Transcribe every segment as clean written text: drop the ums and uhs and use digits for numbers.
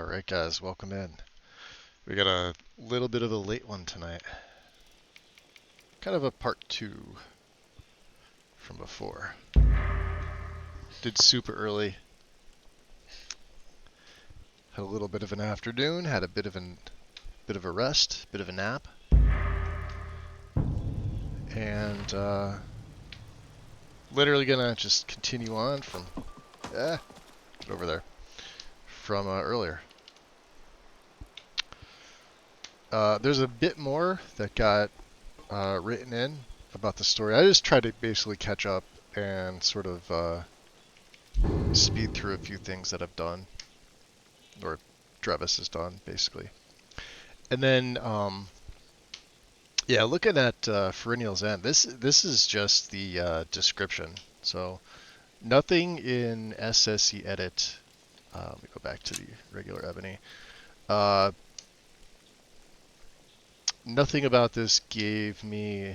Alright guys, welcome in. We got a little bit of a late one tonight. Kind of a part 2 from before. Did super early. Had a little bit of an afternoon, had a bit of a rest, bit of a nap. And literally gonna just continue on from get over there. From earlier. There's a bit more that got written in about the story. I just tried to basically catch up and sort of speed through a few things that I've done, or Drevas has done, basically. And then, yeah, looking at Perennial's End, this is just the description. So nothing in SSE edit. Let me go back to the regular Ebony. Nothing about this gave me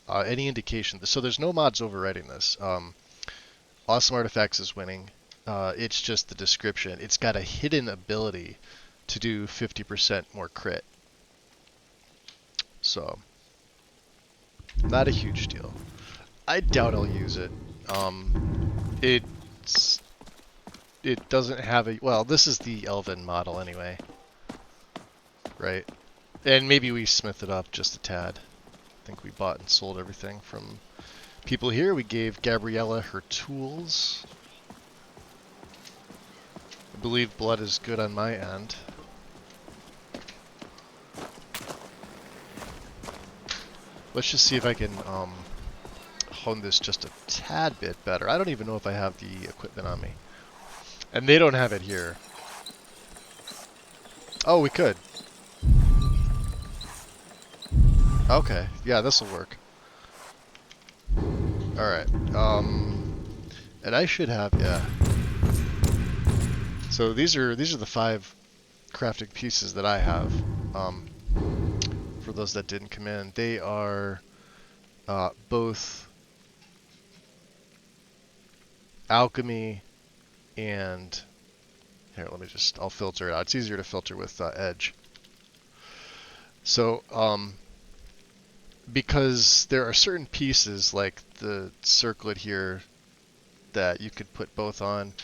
any indication. So there's no mods overwriting this. Awesome Artifacts is winning. It's just the description. It's got a hidden ability to do 50% more crit. So, not a huge deal. I doubt I'll use it. It doesn't have a... Well, this is the Elven model anyway. Right? And maybe we smith it up just a tad. I think we bought and sold everything from people here. We gave Gabriella her tools. I believe blood is good on my end. Let's just see if I can hone this just a tad bit better. I don't even know if I have the equipment on me. And they don't have it here. Oh, we could. Okay, yeah, this'll work. Alright, and I should have, yeah. So these are the 5 crafting pieces that I have. For those that didn't come in, they are both alchemy and here. I'll filter it out. It's easier to filter with Edge. So because there are certain pieces like the circlet here that you could put both on.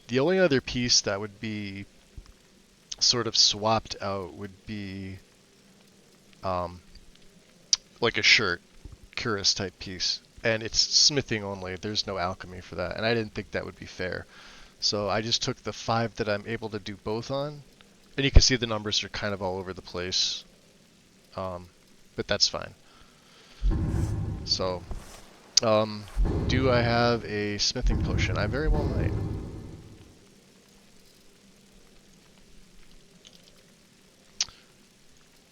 The only other piece that would be sort of swapped out would be like a shirt, cuirass type piece, and it's smithing only. There's no alchemy for that, and I didn't think that would be fair. So I just took the 5 that I'm able to do both on, and you can see the numbers are kind of all over the place, but that's fine. So, do I have a smithing potion? I very well might.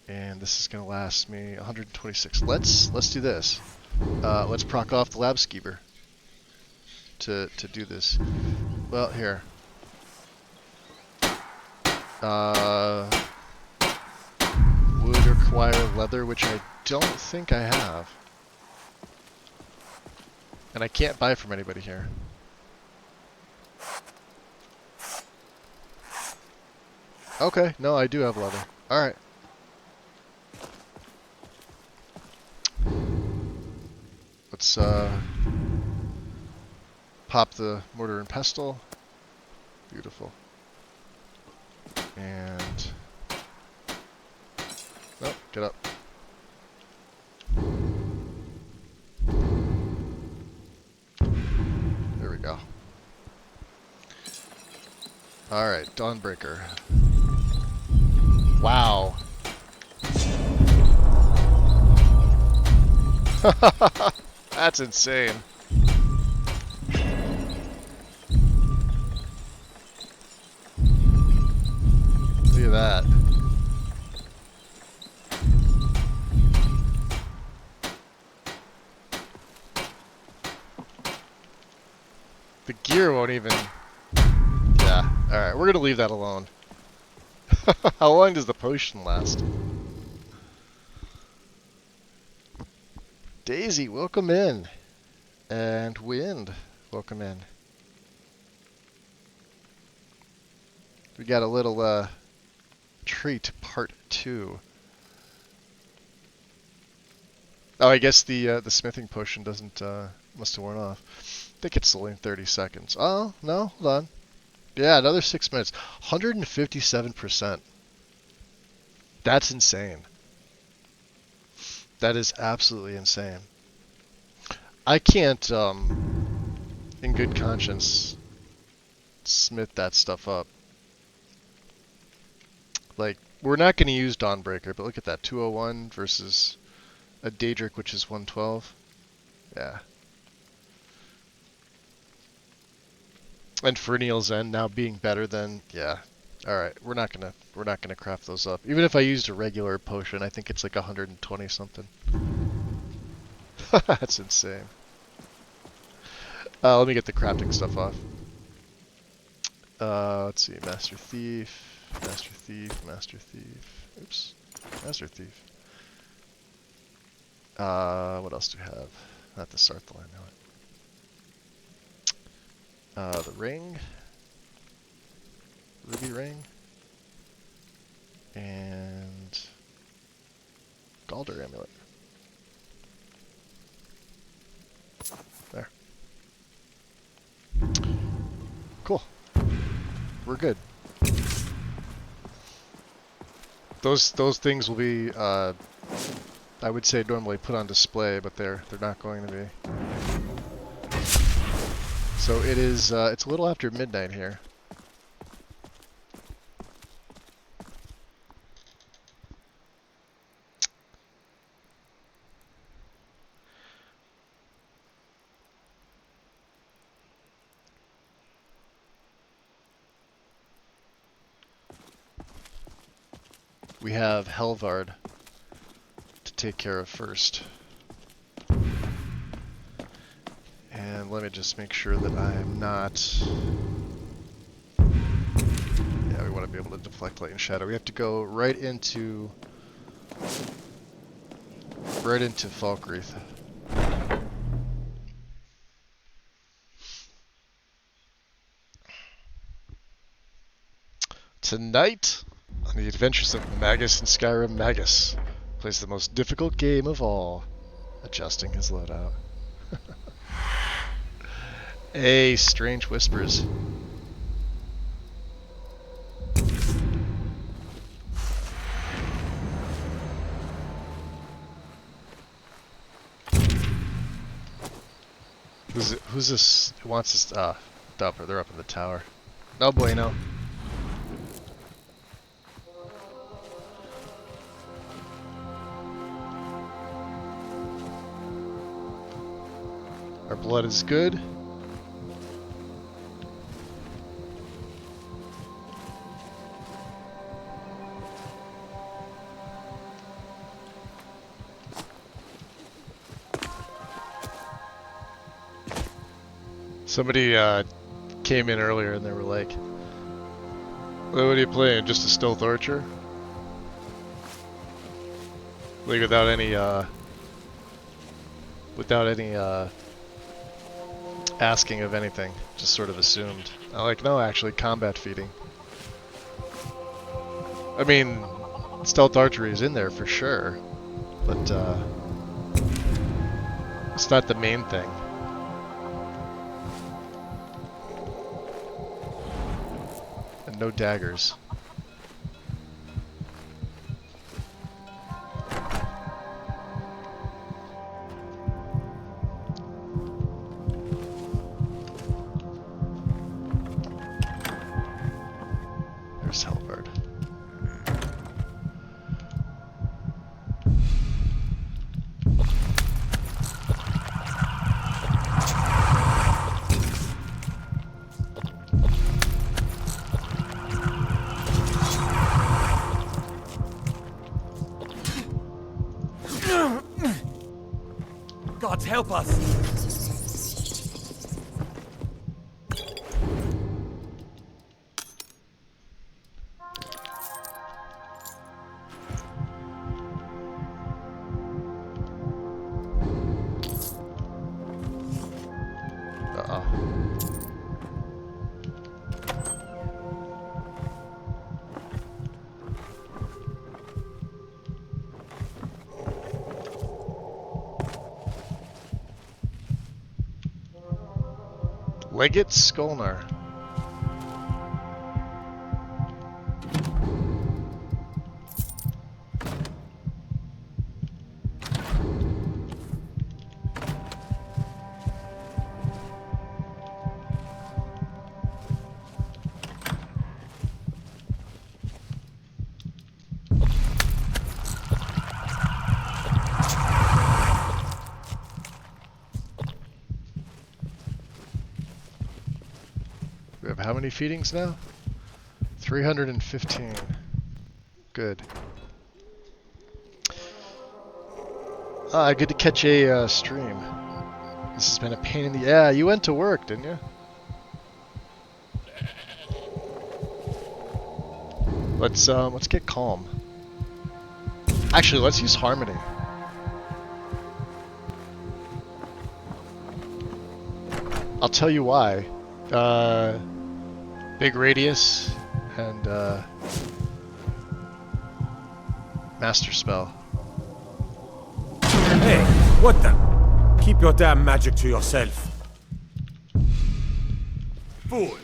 And this is going to last me 126. Let's do this. Let's proc off the lab skeever to do this. Well, here. Would require leather, which I don't think I have. And I can't buy from anybody here. Okay, no, I do have leather. Alright. Let's pop the mortar and pestle. Beautiful. And nope, get up. There we go. Alright, Dawnbreaker. Wow. That's insane. Look at that. The gear won't even... Yeah. Alright, we're gonna leave that alone. How long does the potion last? Daisy, welcome in. And Wind, welcome in. We got a little treat part 2. Oh, I guess the smithing potion doesn't must have worn off. I think it's only 30 seconds. Oh no, hold on. Yeah, another 6 minutes. 157%. That's insane. That is absolutely insane. I can't, in good conscience, smith that stuff up. Like, we're not going to use Dawnbreaker, but look at that. 201 versus a Daedric, which is 112. Yeah. And Fernial's End now being better than, yeah. All right, we're not gonna craft those up. Even if I used a regular potion, I think it's like 120 something. That's insane. Let me get the crafting stuff off. Let's see, Master Thief, Master Thief, Master Thief. Oops, Master Thief. What else do we have? Not the Sarthalan, no. The ring. Ruby ring. And Galder amulet. There. Cool. We're good. Those things will be I would say normally put on display, but they're not going to be. So it is it's a little after midnight here. We have Helvard to take care of first. And let me just make sure that I'm not... Yeah, we want to be able to deflect light and shadow. We have to go right into Falkreath. Tonight, on the adventures of Magus in Skyrim, Magus plays the most difficult game of all, adjusting his loadout. Hey, strange whispers. Who's this? Who wants this? Dupper. They're up in the tower. No bueno. Our blood is good. Somebody came in earlier and they were like, well, what are you playing? Just a stealth archer? Like without any asking of anything, just sort of assumed. I'm like, no, actually combat feeding. I mean, stealth archery is in there for sure, but it's not the main thing. And no daggers. There's Halberd. Gods help us! Legate Skolnar. We have how many feedings now? 315. Good. Good to catch a stream. This has been a pain in the... Yeah, you went to work, didn't you? Let's get calm. Actually, let's use harmony. I'll tell you why. Big radius and master spell. Hey, what the? Keep your damn magic to yourself. Fool.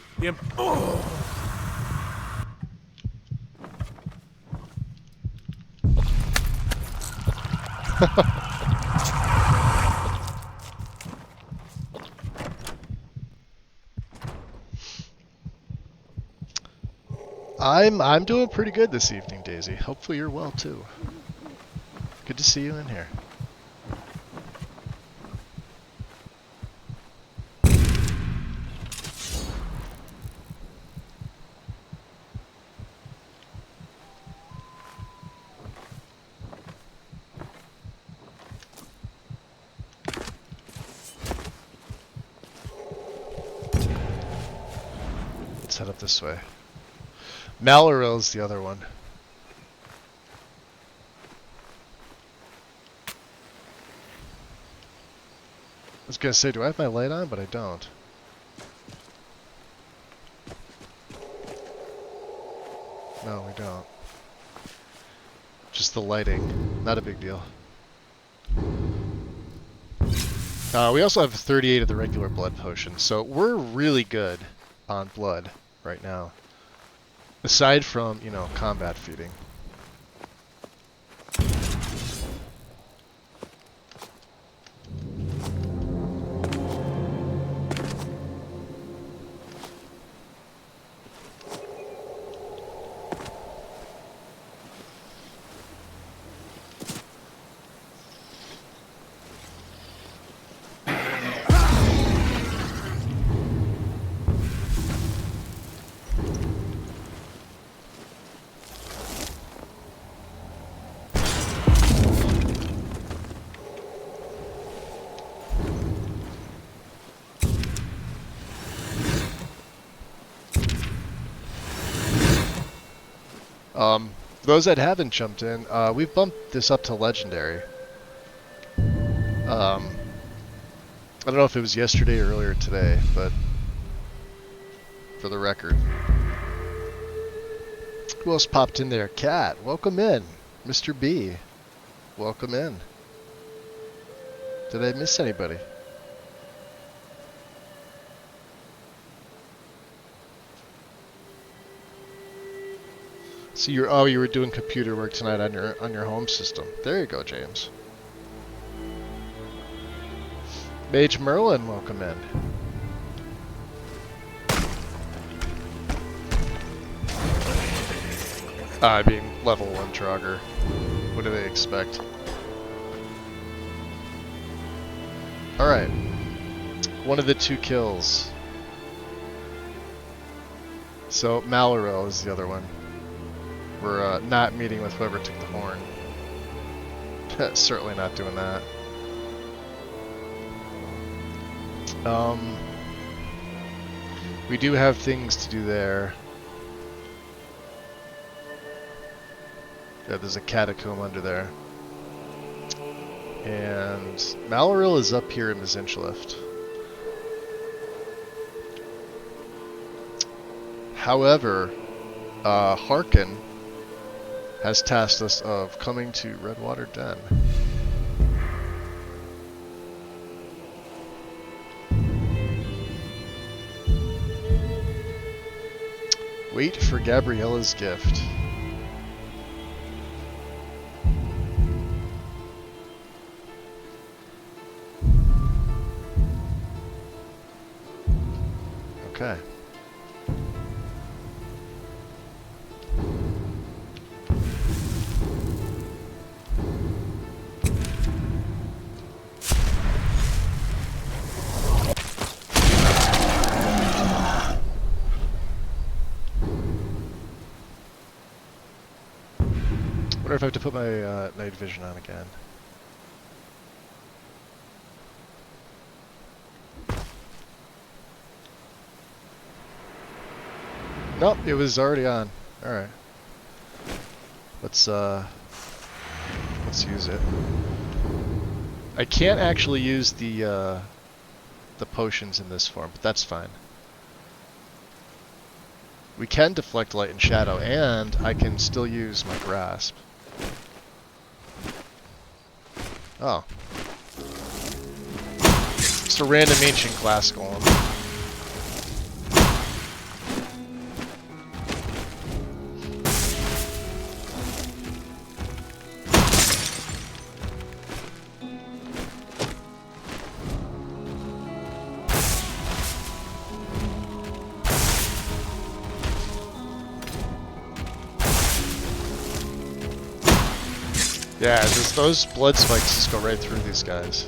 I'm doing pretty good this evening, Daisy. Hopefully you're well too. Good to see you in here. Let's head up this way. Malaril's the other one. I was gonna say, do I have my light on? But I don't. No, we don't. Just the lighting. Not a big deal. We also have 38 of the regular blood potions, so we're really good on blood right now. Aside from, you know, combat feeding. For those that haven't jumped in, we've bumped this up to legendary. I don't know if it was yesterday or earlier today, but for the record. Who else popped in there? Cat, welcome in. Mr. B, welcome in. Did I miss anybody? So you were doing computer work tonight on your home system. There you go, James. Mage Merlin, welcome in. I mean, level 1 Trogger. What do they expect? Alright. One of the 2 kills. So, Malaril is the other one. We're not meeting with whoever took the horn. Certainly not doing that. We do have things to do there. Yeah, there's a catacomb under there. And Malaril is up here in the Zinchlift. However, Harkin has tasked us of coming to Redwater Den. Wait for Gabriella's gift. Okay. I wonder if I have to put my night vision on again. Nope, it was already on. Alright. Let's use it. I can't actually use the potions in this form, but that's fine. We can deflect light and shadow, and I can still use my grasp. Oh. Just a random ancient glass golem. Yeah, just those blood spikes just go right through these guys.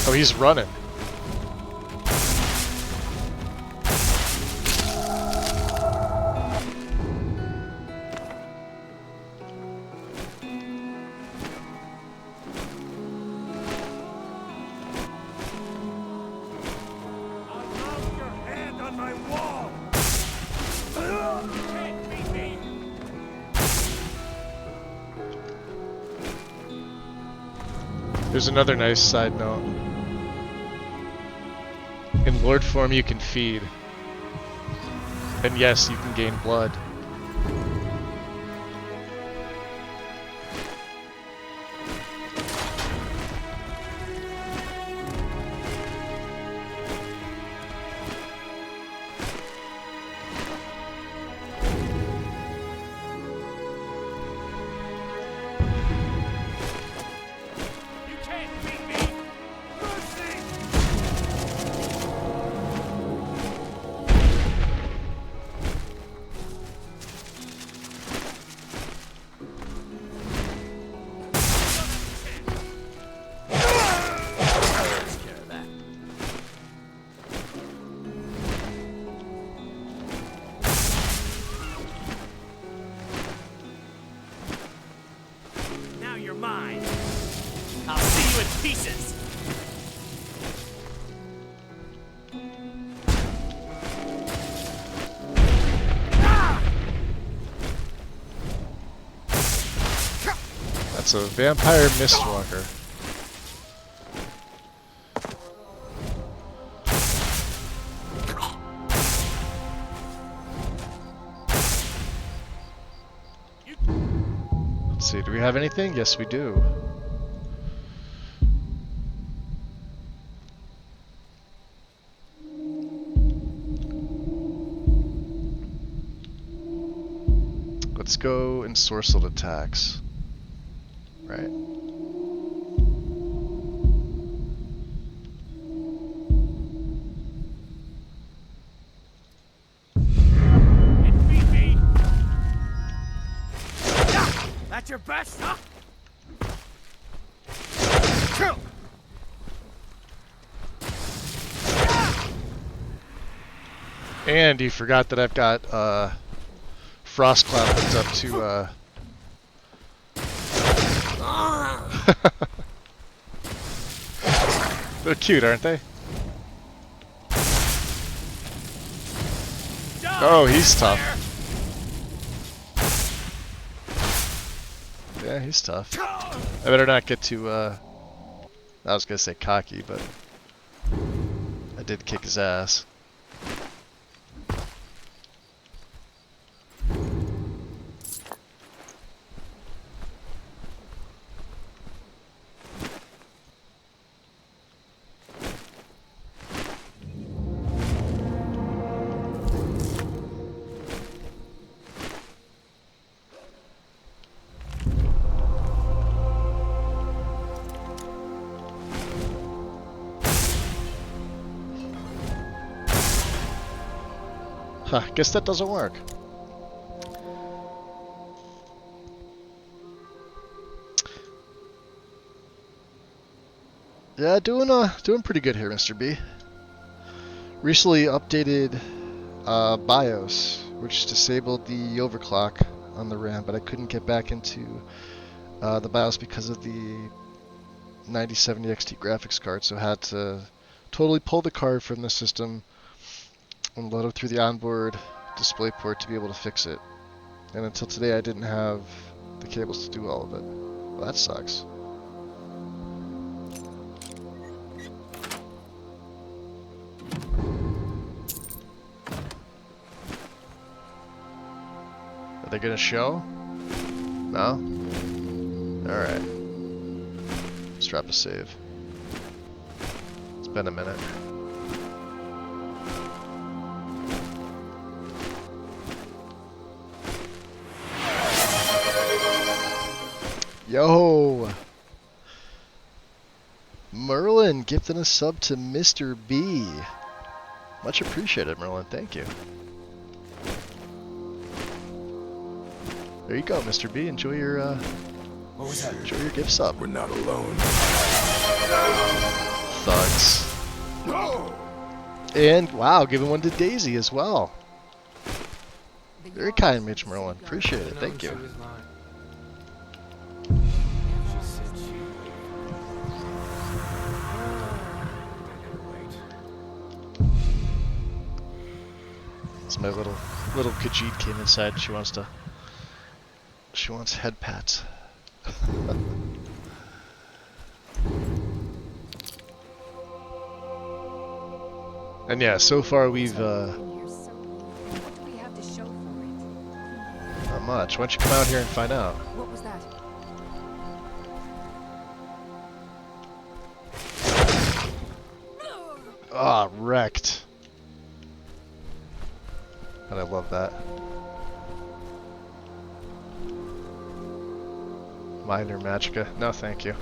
Oh, he's running. There's another nice side note. In Lord form you can feed. And yes, you can gain blood. That's a vampire mistwalker. Let's see, do we have anything? Yes, we do. Let's go ensorcelled attacks. Right. That's your best, huh? And you forgot that I've got Frost Cloud hooked up to They're cute, aren't they? Oh, he's tough. Yeah, he's tough. I better not get too, I was gonna say cocky, but I did kick his ass. Huh, guess that doesn't work. Yeah, doing pretty good here, Mr. B. Recently updated BIOS, which disabled the overclock on the RAM, but I couldn't get back into the BIOS because of the 9070 XT graphics card, so I had to totally pull the card from the system and load it through the onboard DisplayPort to be able to fix it. And until today I didn't have the cables to do all of it. Well, that sucks. Are they gonna show? No? Alright. Let's drop a save. It's been a minute. Yo! Merlin gifting a sub to Mr. B. Much appreciated, Merlin. Thank you. There you go, Mr. B. Enjoy your What was that? enjoy your gift sub. We're not alone. Thugs. And wow, giving one to Daisy as well. Very kind, Mitch Merlin. Appreciate it. Thank you. So my little Khajiit came inside. She wants head pats. And yeah, so far we've not much. Why don't you come out here and find out? What was that? Ah, wrecked. And I love that. Minor Magicka. No, thank you.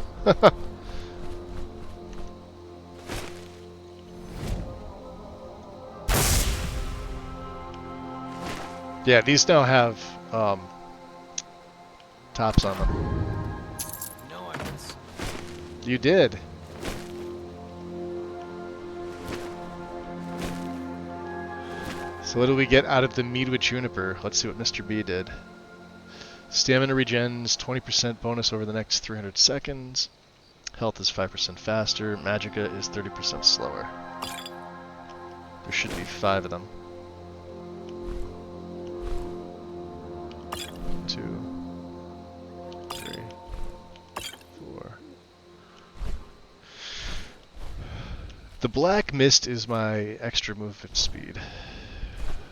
Yeah, these now have tops on them. No evidence. You did. So what do we get out of the mead with juniper? Let's see what Mr. B did. Stamina regens 20% bonus over the next 300 seconds. Health is 5% faster. Magicka is 30% slower. There should be 5 of them. 2, 3, 4. The black mist is my extra movement speed,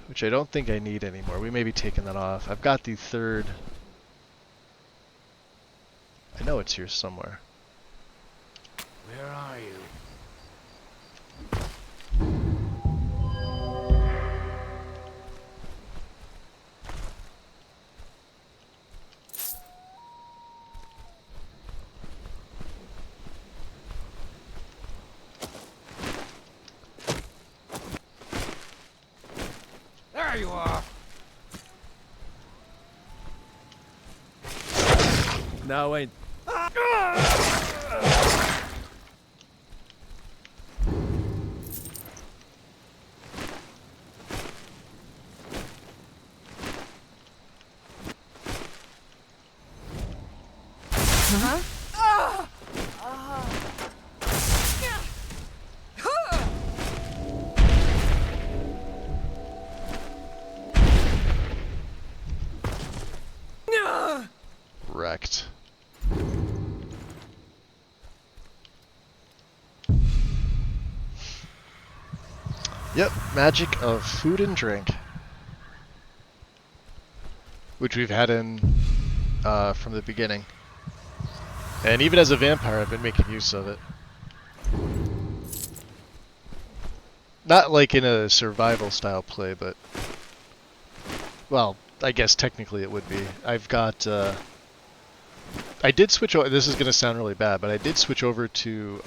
which I don't think I need anymore. We may be taking that off. I've got the third. I know it's here somewhere. Where are you? There you are. No, wait. Wrecked. Yep, magic of food and drink, which we've had in from the beginning, and even as a vampire I've been making use of it. Not like in a survival style play, but well, I guess technically it would be. I've got I did switch over. This is going to sound really bad, but I did switch over to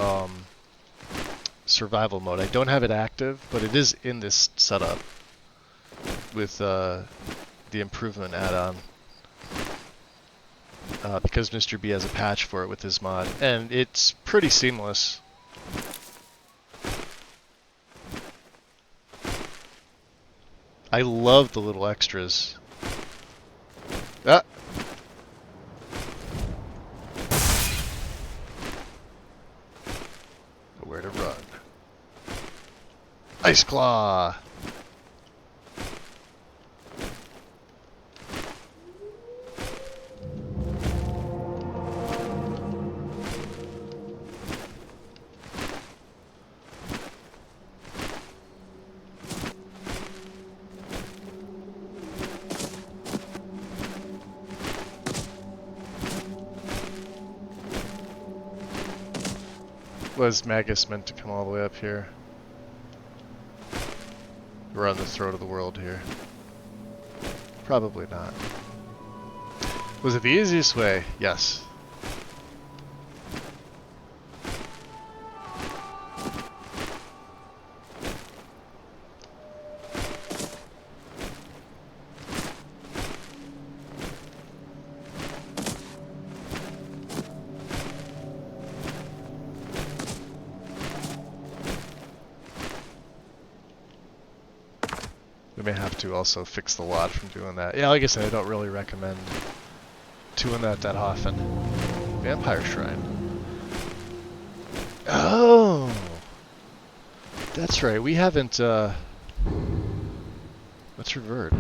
survival mode. I don't have it active, but it is in this setup. with the improvement add-on. Because Mr. B has a patch for it with his mod, and it's pretty seamless. I love the little extras. Ah! Where to run. Ice Claw! Was Magus meant to come all the way up here? We're on the throat of the world here. Probably not. Was it the easiest way? Yes. We may have to also fix the lot from doing that. Yeah, like I said, I don't really recommend doing that often. Vampire Shrine. Oh! That's right, we haven't, What's revert?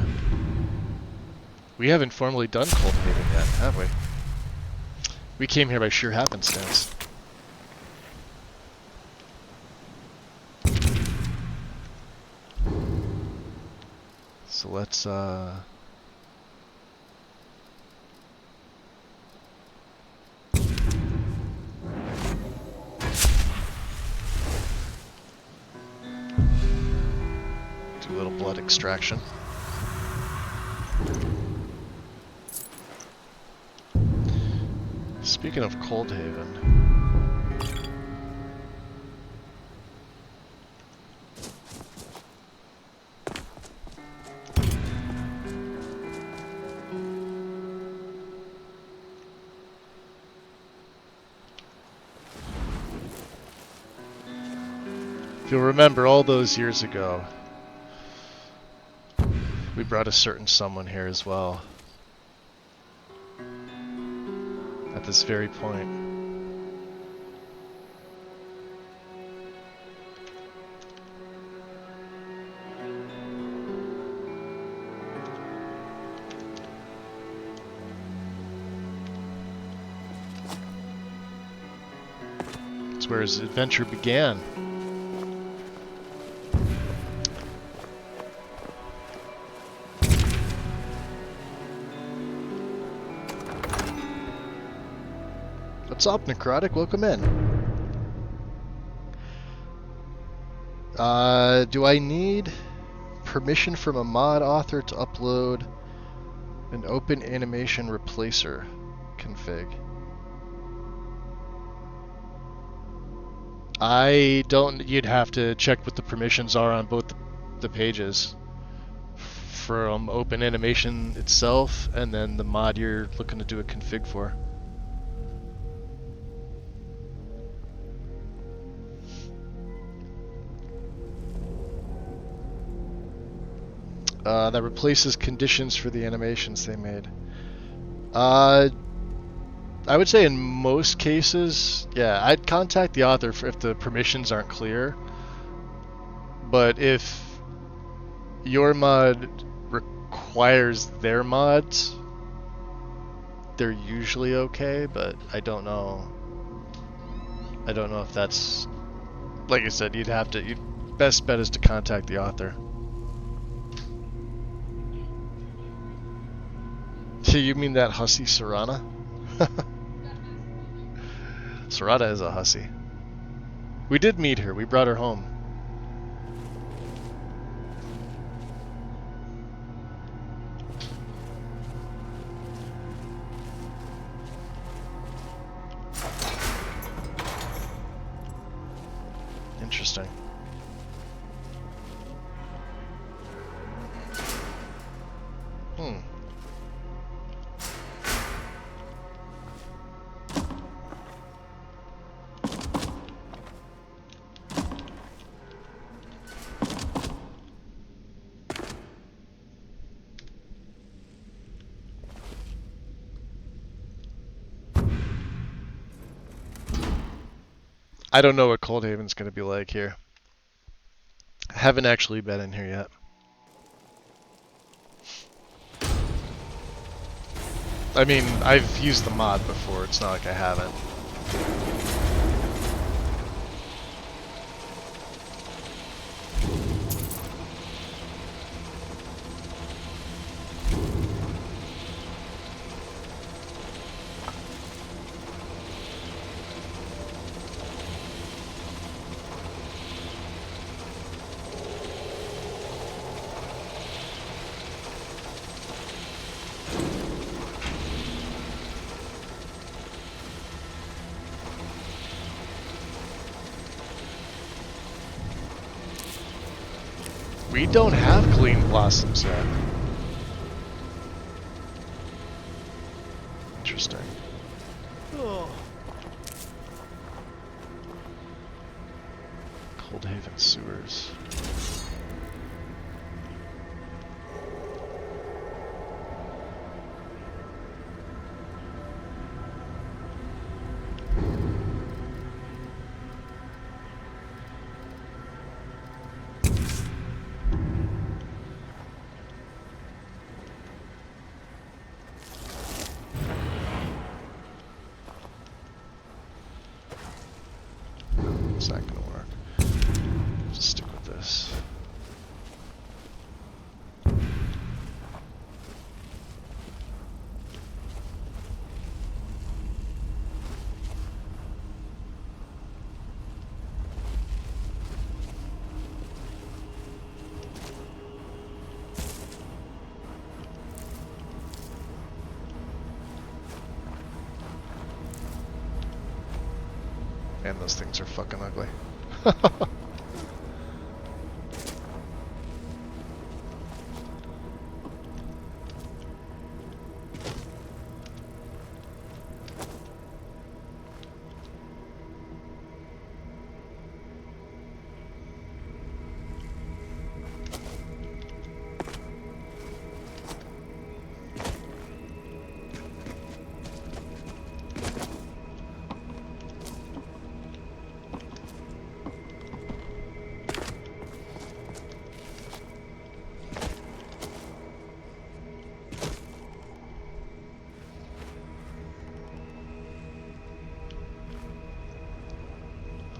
We haven't formally done Cultivating yet, have we? We came here by sheer happenstance. So let's, do a little blood extraction. Speaking of Coldhaven, if you'll remember all those years ago, we brought a certain someone here as well. At this very point. It's where his adventure began. What's up, Necrotic? Welcome in. Do I need permission from a mod author to upload an open animation replacer config? I don't. You'd have to check what the permissions are on both the pages. From open animation itself, and then the mod you're looking to do a config for. That replaces conditions for the animations they made. I would say in most cases, yeah, I'd contact the author if the permissions aren't clear. But if your mod requires their mods, they're usually okay, but I don't know. I don't know if that's... Like I said, you'd have to... Best bet is to contact the author. You mean that hussy Serana? Serana is a hussy. We did meet her. We brought her home. Interesting. I don't know what Coldhaven's going to be like here. I haven't actually been in here yet. I mean, I've used the mod before, it's not like I haven't. We don't have clean blossoms yet. Interesting. Coldhaven sewers. It's not gonna work. Just stick with this. And those things are fucking ugly.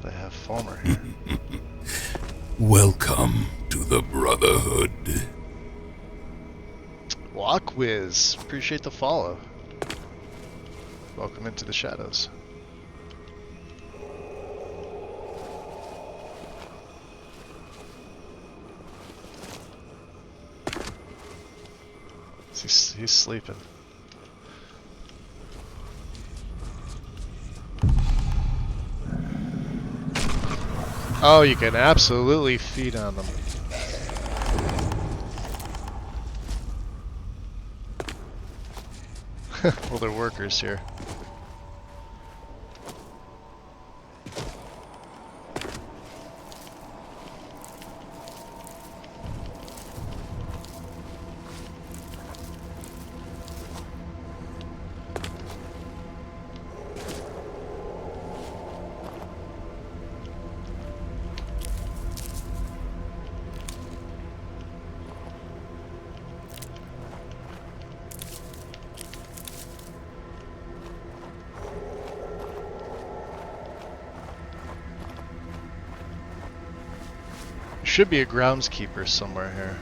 They have Fulmer here. Welcome to the Brotherhood. Walkwiz, appreciate the follow. Welcome into the shadows. He's sleeping. Oh, you can absolutely feed on them. Well, they're workers here. Should be a groundskeeper somewhere here.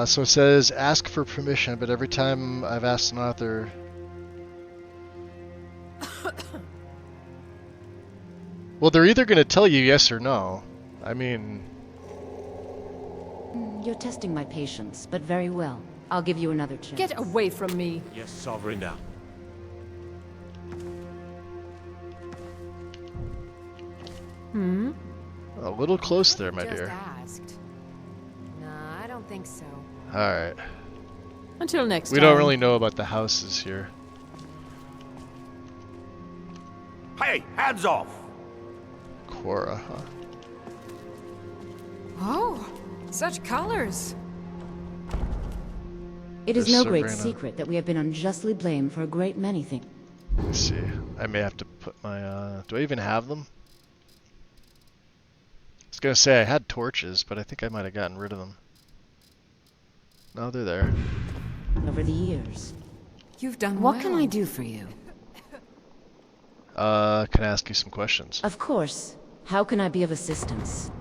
So it says ask for permission, but every time I've asked an author. Well, they're either going to tell you yes or no. I mean... You're testing my patience, but very well. I'll give you another chance. Get away from me. Yes, Sovereign. A little close there, my Just dear. asked. Nah, I don't think so. Alright. Until next time. We don't really know about the houses here. Hey, hands off! Quora, huh? Oh, such colors. It is Yes, no great Sabrina. secret that we have been unjustly blamed for a great many things. Let's see. I may have to put my, do I even have them? I was gonna say I had torches, but I think I might have gotten rid of them. No, they're there. Over the years. You've done What well. can I do for you? Can I ask you some questions? Of course. How can I be of assistance?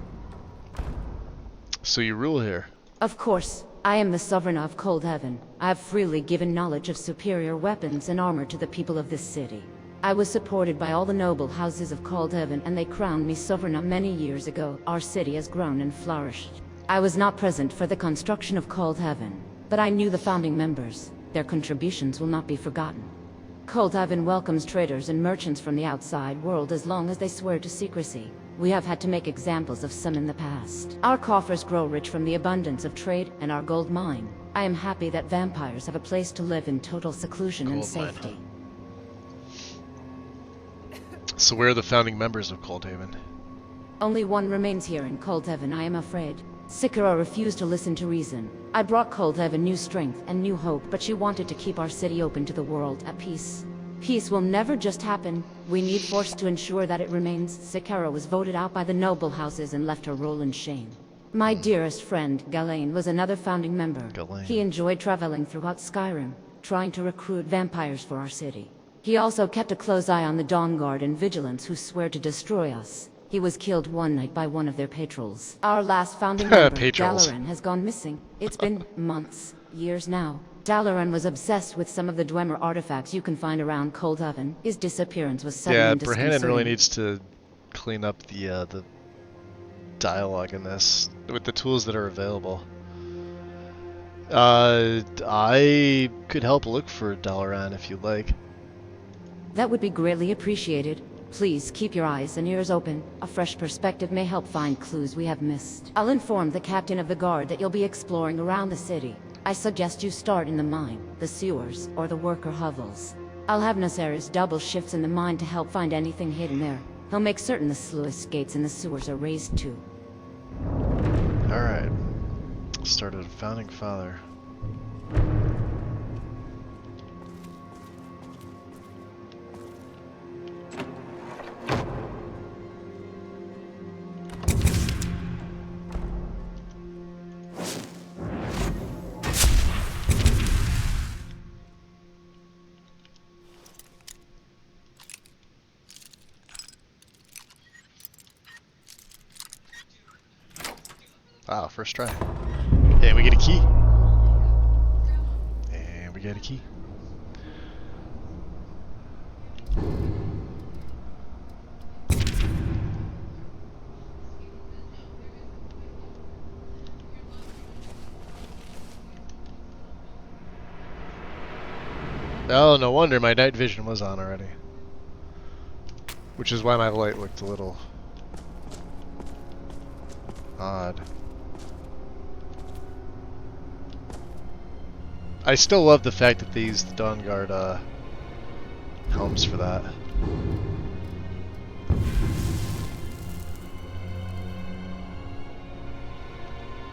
So you rule here. Of course. I am the Sovereign of Cold Heaven. I have freely given knowledge of superior weapons and armor to the people of this city. I was supported by all the noble houses of Cold Heaven, and they crowned me Sovereign many years ago. Our city has grown and flourished. I was not present for the construction of Cold Heaven, but I knew the founding members. Their contributions will not be forgotten. Cold Heaven welcomes traders and merchants from the outside world as long as they swear to secrecy. We have had to make examples of some in the past. Our coffers grow rich from the abundance of trade and our gold mine. I am happy that vampires have a place to live in total seclusion and Gold mine, safety. So where are the founding members of Coldhaven? Only one remains here in Cold Heaven, I am afraid. Sikora refused to listen to reason. I brought Cold Heaven new strength and new hope, but she wanted to keep our city open to the world at peace. Peace will never just happen. We need force to ensure that it remains. Sikora was voted out by the noble houses and left her role in shame. My dearest friend, Galain, was another founding member. Galain. He enjoyed traveling throughout Skyrim, trying to recruit vampires for our city. He also kept a close eye on the Dawn Guard and Vigilance who swear to destroy us. He was killed one night by one of their patrols. Our last founding member, Patrols. Dalaran, has gone missing. It's been months, years now. Dalaran was obsessed with some of the Dwemer artifacts you can find around Cold Oven. His disappearance was sudden Yeah, and Brandon really disconcerting. needs to clean up the dialogue in this with the tools that are available. I could help look for Dalaran if you'd like. That would be greatly appreciated. Please keep your eyes and ears open. A fresh perspective may help find clues we have missed. I'll inform the captain of the guard that you'll be exploring around the city. I suggest you start in the mine, the sewers, or the worker hovels. I'll have Naseris double shifts in the mine to help find anything hidden there. He'll make certain the sluice gates in the sewers are raised too. Alright. Started a founding father. Wow, first try. And we get a key. And we get a key. Oh, no wonder my night vision was on already. Which is why my light looked a little odd. I still love the fact that they use the Dawn Guard helms for that.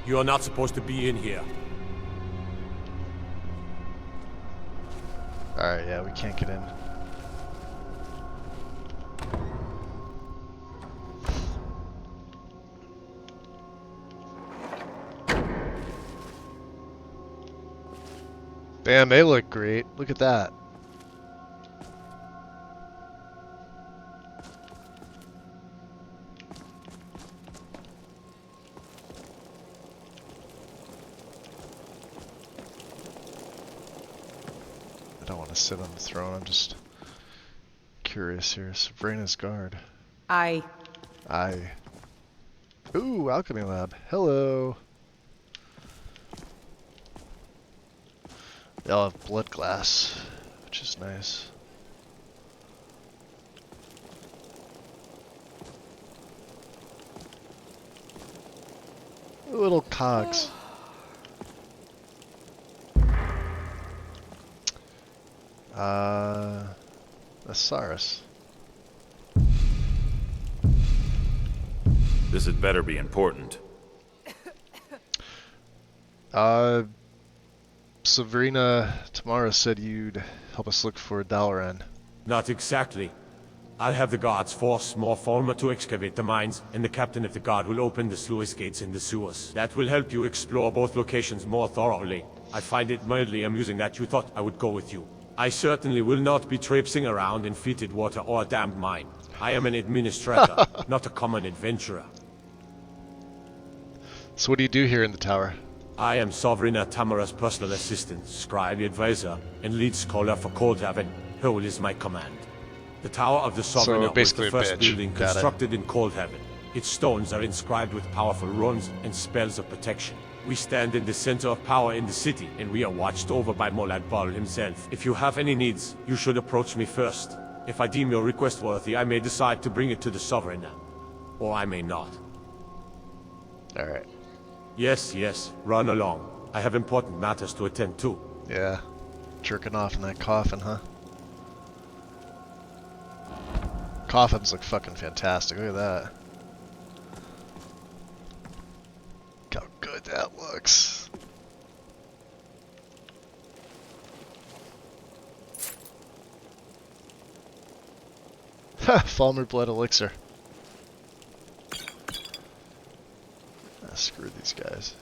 You are not supposed to be in here. Alright, yeah, we can't get in. Damn, they look great. Look at that. I don't want to sit on the throne, I'm just curious here. Sabrina's guard. I Ooh, alchemy lab. Hello. They all have blood glass, which is nice. Little cogs. Asaris. This had better be important. Sabrina Tamara said you'd help us look for Dalaran. Not exactly. I'll have the guards force Morfaulmer to excavate the mines, and the captain of the guard will open the sluice gates in the sewers. That will help you explore both locations more thoroughly. I find it mildly amusing that you thought I would go with you. I certainly will not be traipsing around in fetid water or a damned mine. I am an administrator, not a common adventurer. So what do you do here in the tower? I am Sovereign Tamara's personal assistant, scribe advisor, and lead scholar for Coldhaven. Her will is my command. The Tower of the Sovereign was basically the a first bitch. building Got it. constructed in Coldhaven. Its stones are inscribed with powerful runes and spells of protection. We stand in the center of power in the city, and we are watched over by Molad Bal himself. If you have any needs, you should approach me first. If I deem your request worthy, I may decide to bring it to the Sovereign. Or I may not. Alright. Yes, yes, run along. I have important matters to attend to. Yeah. Jerking off in that coffin, huh? Coffins look fucking fantastic. Look at that. Look how good that looks. Ha! Falmer Blood Elixir. Ah, screw these guys.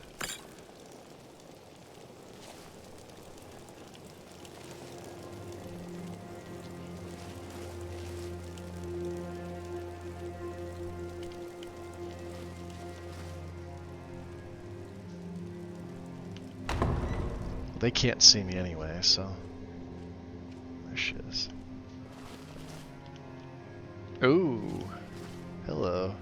They can't see me anyway, so there she is. Ooh, hello.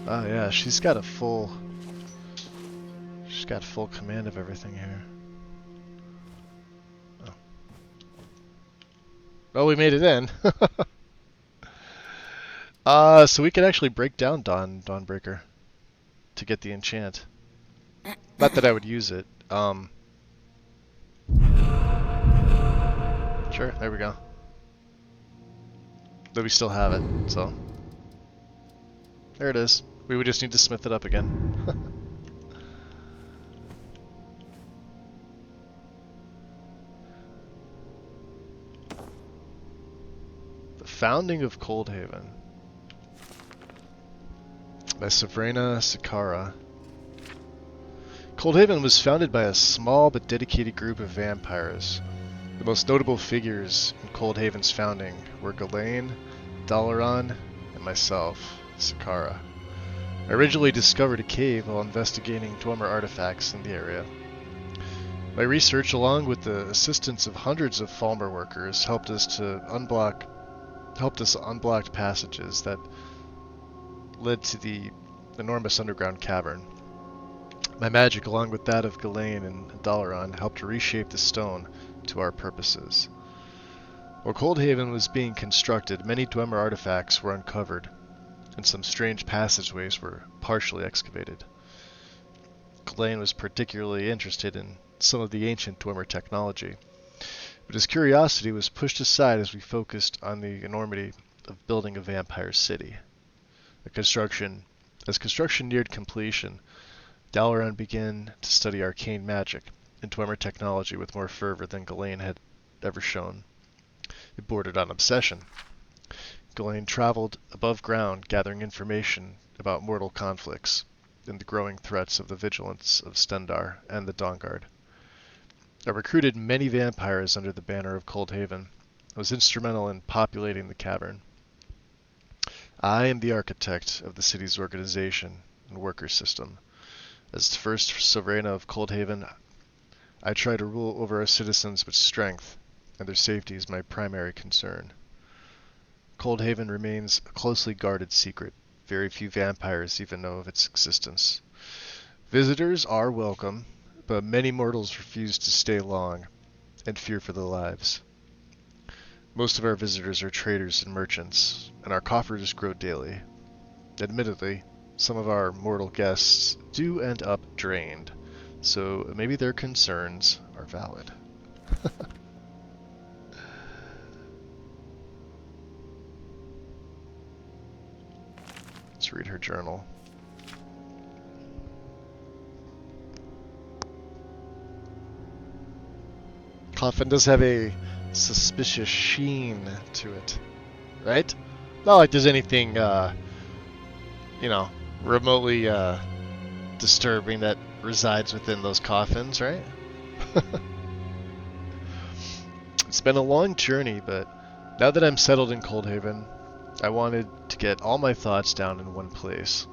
Oh yeah, she's got full command of everything here. Oh. Oh, we made it in. So we could actually break down Dawnbreaker to get the enchant. Not that I would use it. Sure, there we go. But we still have it, so there it is. We would just need to smith it up again. The Founding of Coldhaven by Savrina Sakara. Coldhaven was founded by a small but dedicated group of vampires. The most notable figures in Coldhaven's founding were Ghislaine, Dalaran, and myself, Sakara. I originally discovered a cave while investigating Dwemer artifacts in the area. My research, along with the assistance of hundreds of Falmer workers, helped us unblock passages that led to the enormous underground cavern. My magic, along with that of Ghislaine and Dalaran, helped to reshape the stone to our purposes. While Coldhaven was being constructed, many Dwemer artifacts were uncovered, and some strange passageways were partially excavated. Ghislaine was particularly interested in some of the ancient Dwemer technology, but his curiosity was pushed aside as we focused on the enormity of building a vampire city. As construction neared completion, Dalaran began to study arcane magic and Dwemer technology with more fervor than Ghislaine had ever shown. It bordered on obsession. Ghislaine traveled above ground, gathering information about mortal conflicts and the growing threats of the vigilance of Stendar and the Dawnguard. I recruited many vampires under the banner of Coldhaven. I was instrumental in populating the cavern. I am the architect of the city's organization and worker system. As the first sovereign of Coldhaven, I try to rule over our citizens with strength, and their safety is my primary concern. Coldhaven remains a closely guarded secret. Very few vampires even know of its existence. Visitors are welcome, but many mortals refuse to stay long and fear for their lives. Most of our visitors are traders and merchants, and our coffers grow daily. Admittedly, some of our mortal guests do end up drained, so maybe their concerns are valid. Let's read her journal. Coffin does have a suspicious sheen to it, right? Not like there's anything, remotely disturbing that resides within those coffins, right? It's been a long journey, but now that I'm settled in Coldhaven, I wanted to get all my thoughts down in one place.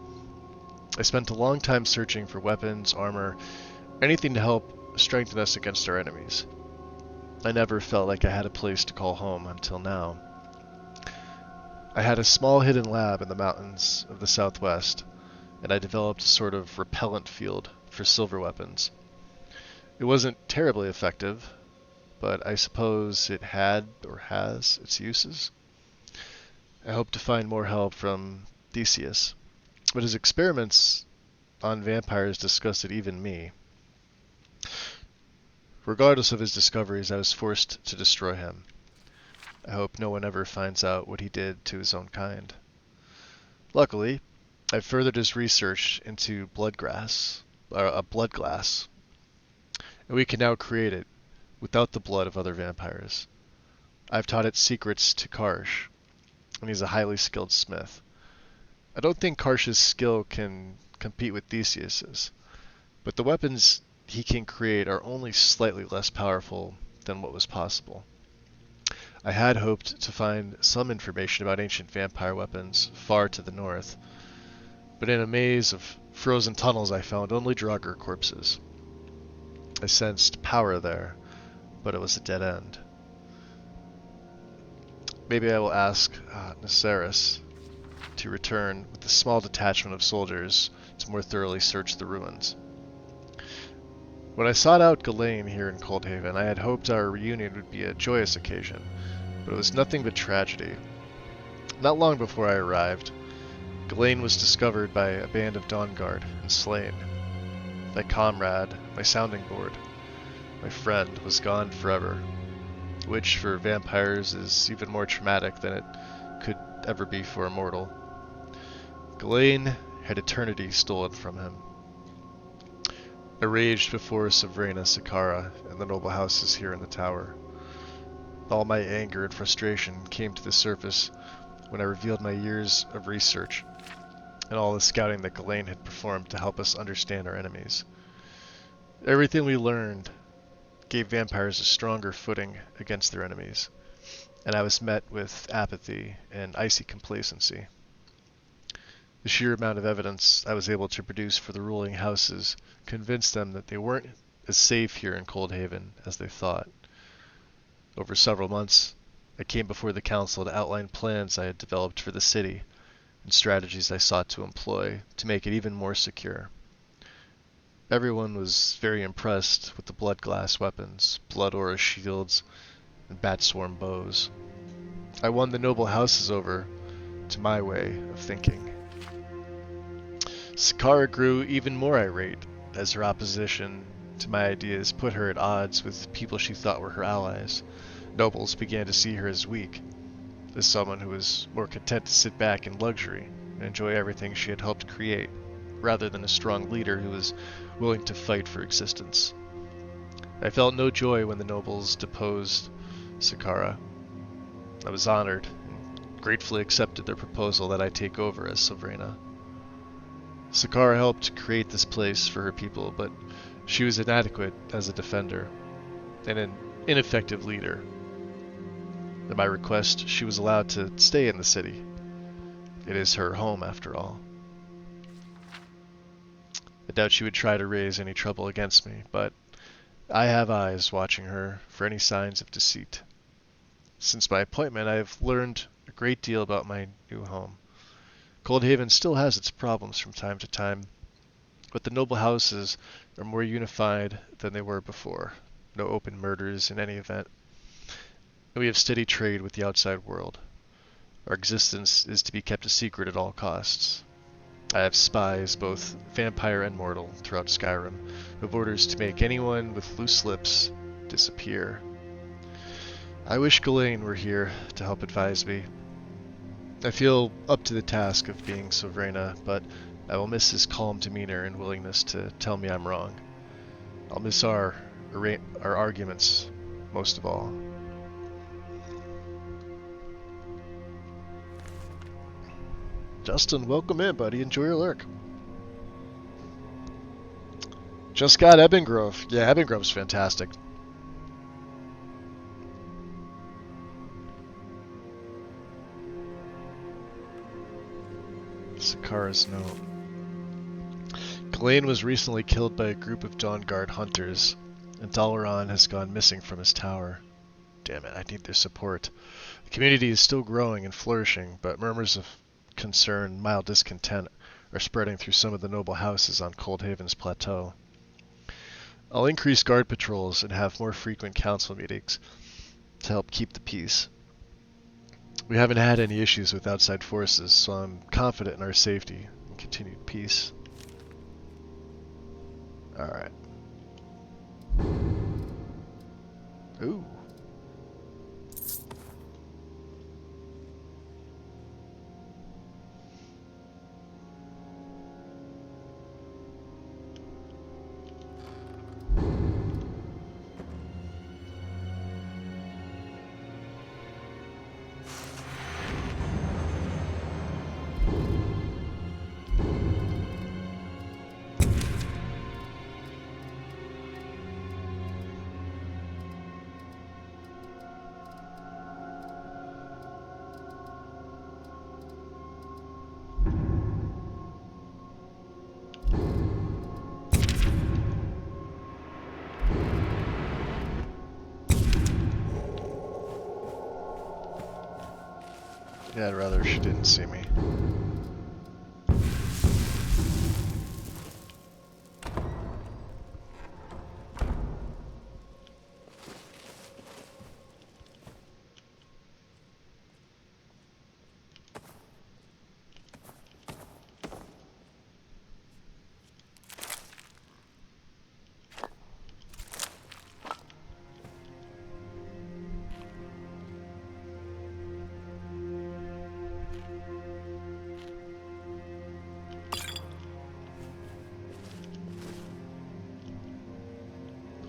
I spent a long time searching for weapons, armor, anything to help strengthen us against our enemies. I never felt like I had a place to call home until now. I had a small hidden lab in the mountains of the southwest, and I developed a sort of repellent field for silver weapons. It wasn't terribly effective, but I suppose it had or has its uses. I hope to find more help from Theseus, but his experiments on vampires disgusted even me. Regardless of his discoveries, I was forced to destroy him. I hope no one ever finds out what he did to his own kind. Luckily, I furthered his research into blood glass, and we can now create it without the blood of other vampires. I've taught its secrets to Karsh, and he's a highly skilled smith. I don't think Karsh's skill can compete with Theseus's, but the weapons he can create are only slightly less powerful than what was possible. I had hoped to find some information about ancient vampire weapons far to the north, but in a maze of frozen tunnels I found only Draugr corpses. I sensed power there, but it was a dead end. Maybe I will ask Naceris to return with a small detachment of soldiers to more thoroughly search the ruins. When I sought out Ghislaine here in Coldhaven, I had hoped our reunion would be a joyous occasion, but it was nothing but tragedy. Not long before I arrived, Ghislaine was discovered by a band of Dawnguard and slain. My comrade, my sounding board, my friend was gone forever, which for vampires is even more traumatic than it could ever be for a mortal. Ghislaine had eternity stolen from him. I raged before Sovrana Sakara and the noble houses here in the tower. All my anger and frustration came to the surface when I revealed my years of research and all the scouting that Ghislaine had performed to help us understand our enemies. Everything we learned gave vampires a stronger footing against their enemies, and I was met with apathy and icy complacency. The sheer amount of evidence I was able to produce for the ruling houses convinced them that they weren't as safe here in Coldhaven as they thought. Over several months, I came before the council to outline plans I had developed for the city and strategies I sought to employ to make it even more secure. Everyone was very impressed with the blood glass weapons, blood aura shields, and bat swarm bows. I won the noble houses over to my way of thinking. Sakara grew even more irate as her opposition to my ideas put her at odds with people she thought were her allies. Nobles began to see her as weak, as someone who was more content to sit back in luxury and enjoy everything she had helped create, rather than a strong leader who was willing to fight for existence. I felt no joy when the nobles deposed Sakara. I was honored and gratefully accepted their proposal that I take over as Sovrana. Sakara helped create this place for her people, but she was inadequate as a defender and an ineffective leader. At my request, she was allowed to stay in the city. It is her home, after all. I doubt she would try to raise any trouble against me, but I have eyes watching her for any signs of deceit. Since my appointment, I have learned a great deal about my new home. Coldhaven still has its problems from time to time, But the noble houses are more unified than they were before. No open murders in any event. And we have steady trade with the outside world. Our existence is to be kept a secret at all costs. I have spies, both vampire and mortal, throughout Skyrim, who have orders to make anyone with loose lips disappear. I wish Ghislaine were here to help advise me. I feel up to the task of being Sovrena, but I will miss his calm demeanor and willingness to tell me I'm wrong. I'll miss our arguments most of all. Justin, welcome in, buddy. Enjoy your lurk. Just got Ebbengrove. Yeah, Ebbengrove's fantastic. Sakara's note. Ghislaine was recently killed by a group of Dawnguard hunters, and Dalaran has gone missing from his tower. Damn it, I need their support. The community is still growing and flourishing, but murmurs of concern, mild discontent, are spreading through some of the noble houses on Coldhaven's plateau. I'll increase guard patrols and have more frequent council meetings to help keep the peace. We haven't had any issues with outside forces, so I'm confident in our safety and continued peace. Alright. Ooh. Yeah, I'd rather she didn't see me.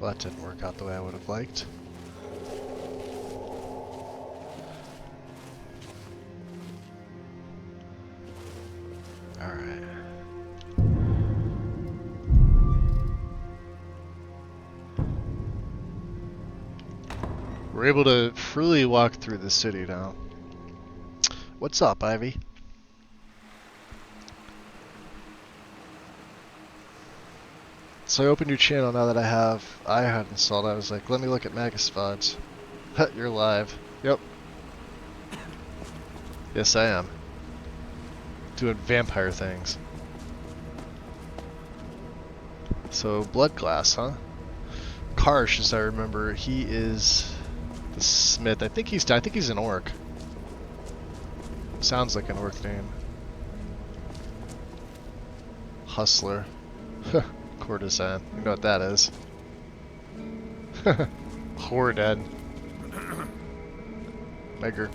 Well, that didn't work out the way I would have liked. Alright. We're able to freely walk through the city now. What's up, Ivy? So I opened your channel now that I have iHUD installed. I was like, let me look at Magus VODs. You're live. Yep. Yes, I am. Doing vampire things. So, Blood Glass, huh? Karsh, as I remember, he is the smith. I think he's an orc. Sounds like an orc name. Hustler. Courtesan. You know what that is. Horded. Megurk.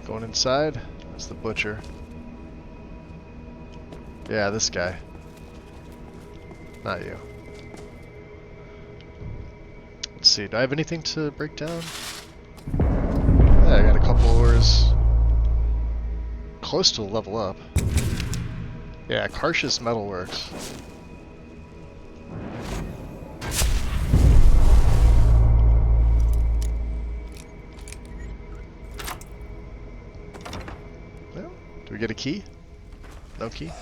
Going inside? That's the butcher. Yeah, this guy. Not you. Let's see, do I have anything to break down? Yeah, I got a couple ores. Close to a level up. Yeah, Karsh's metalworks. Well, do we get a key? No key? What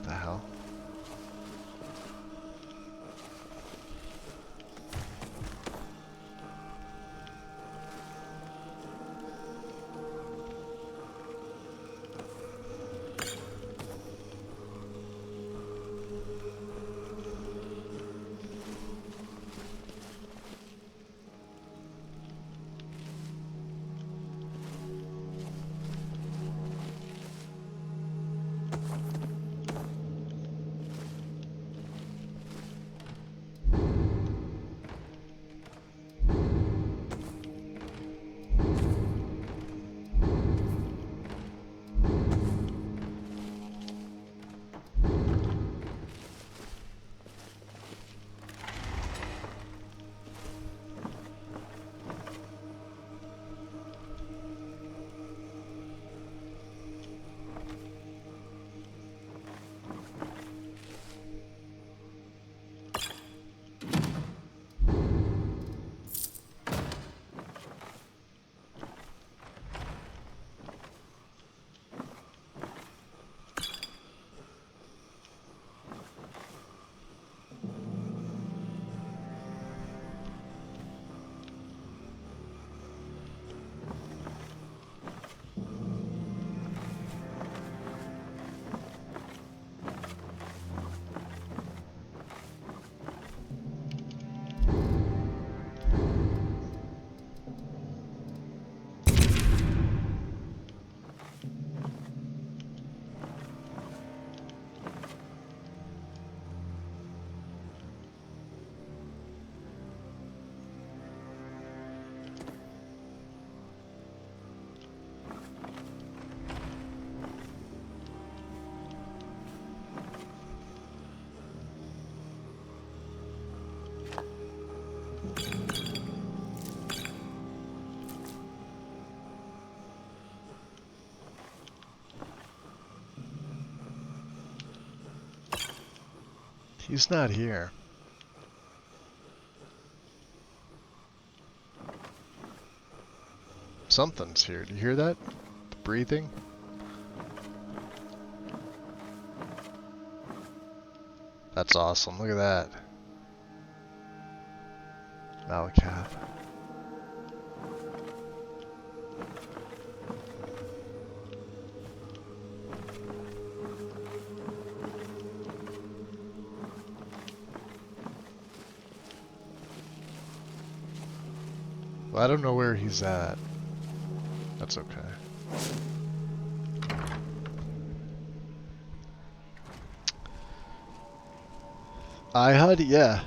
the hell? He's not here. Something's here. Do you hear that? The breathing? That's awesome. Look at that. Malakath. Well, I don't know where he's at. That's okay. HUD, yeah.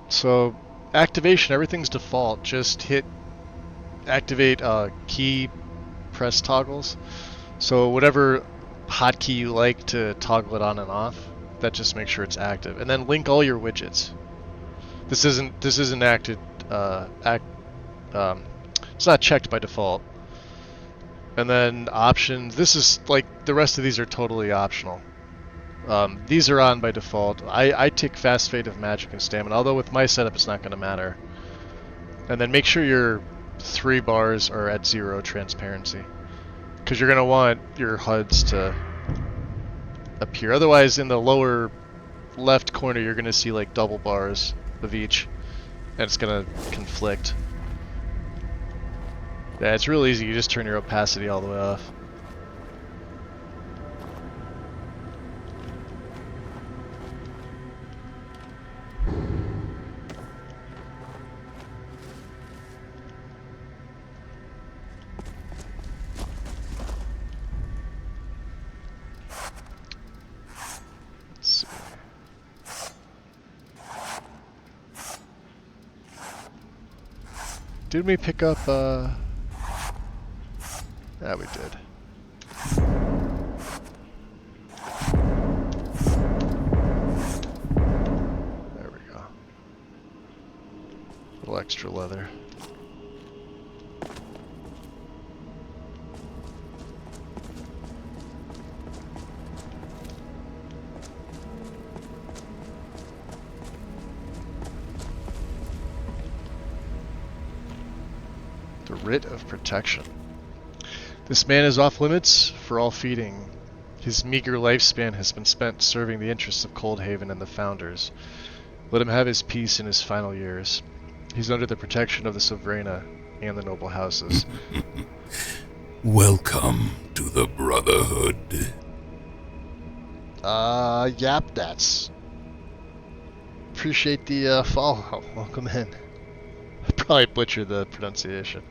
So activation, everything's default. Just hit activate key press toggles. So whatever hotkey you like to toggle it on and off, that just makes sure it's active. And then link all your widgets. This isn't acted it's not checked by default. And then options, this is like the rest of these are totally optional. These are on by default. I take fast fade of magic and stamina, although with my setup it's not going to matter. And then make sure your 3 bars are at 0 transparency, because you're going to want your HUDs to appear. Otherwise, in the lower left corner, you're going to see like double bars of each, and it's going to conflict. Yeah, it's real easy. You just turn your opacity all the way off. Did we pick up, yeah, we did. There we go. A little extra leather. The Writ of Protection. This man is off limits for all feeding. His meager lifespan has been spent serving the interests of Coldhaven and the Founders. Let him have his peace in his final years. He's under the protection of the Sovrana and the noble houses. Welcome to the Brotherhood. Yep, that's... Appreciate the, follow. Welcome in. I probably butchered the pronunciation.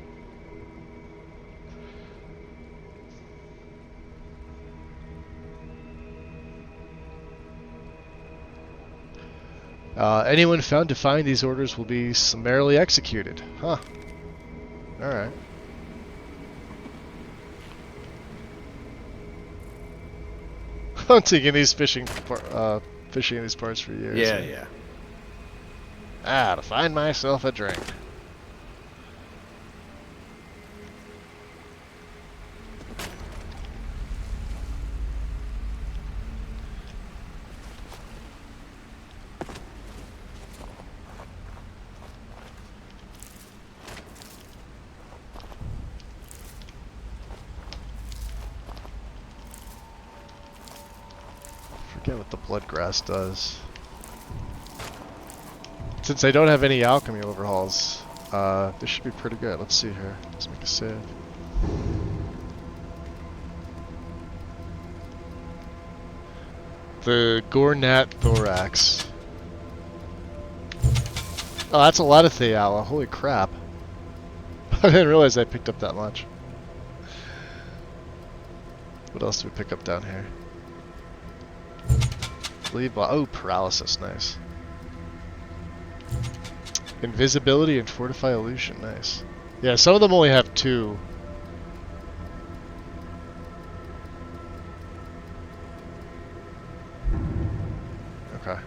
Anyone found defying these orders will be summarily executed. Huh. Alright. Hunting in these fishing in these parts for years. Yeah. To find myself a drink. Forget what the bloodgrass does. Since I don't have any alchemy overhauls, this should be pretty good. Let's see here. Let's make a save. The Gornat Thorax. Oh, that's a lot of Theala. Holy crap. I didn't realize I picked up that much. What else do we pick up down here? Oh, paralysis, nice. Invisibility and fortify illusion, nice. Yeah, some of them only have 2. Okay.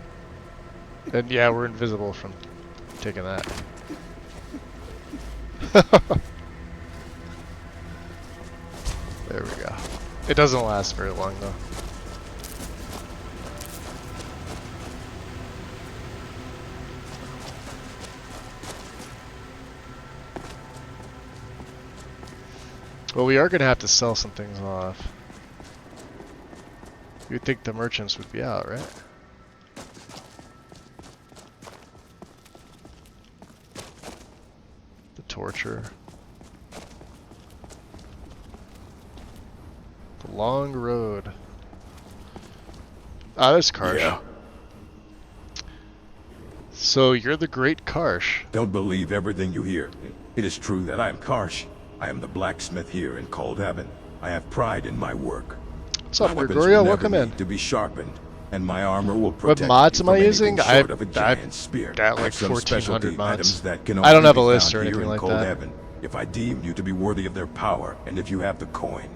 And yeah, we're invisible from taking that. There we go. It doesn't last very long though. Well, we are going to have to sell some things off. You'd think the merchants would be out, right? The torture. The long road. Ah, there's Karsh. Yeah. So you're the great Karsh. Don't believe everything you hear. It is true that I am Karsh. I am the blacksmith here in Cold Heaven. I have pride in my work. What's up, My weapons Gregorio? will never Welcome in. need to be sharpened, and my armor will protect What mods you am I from using? anything short of a I've giant spear. got like I have some 1400 specialty mods. items that can I don't only have a be list found or anything here in like Cold that. Heaven, if I deem you to be worthy of their power, and if you have the coin.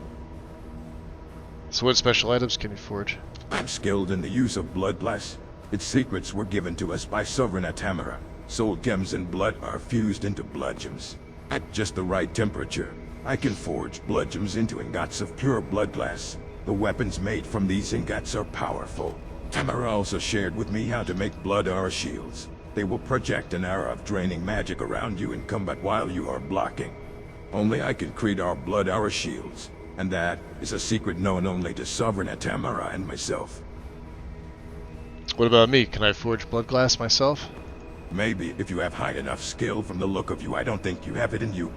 So what special items can you forge? I'm skilled in the use of bloodblast. Its secrets were given to us by Sovereign Atamara. Soul gems and blood are fused into blood gems. At just the right temperature, I can forge blood gems into ingots of pure blood glass. The weapons made from these ingots are powerful. Tamara also shared with me how to make blood aura shields. They will project an aura of draining magic around you in combat while you are blocking. Only I can create our blood aura shields, and that is a secret known only to Sovereign Atamara and myself. What about me? Can I forge blood glass myself? Maybe if you have high enough skill. From the look of you, I don't think you have it in you.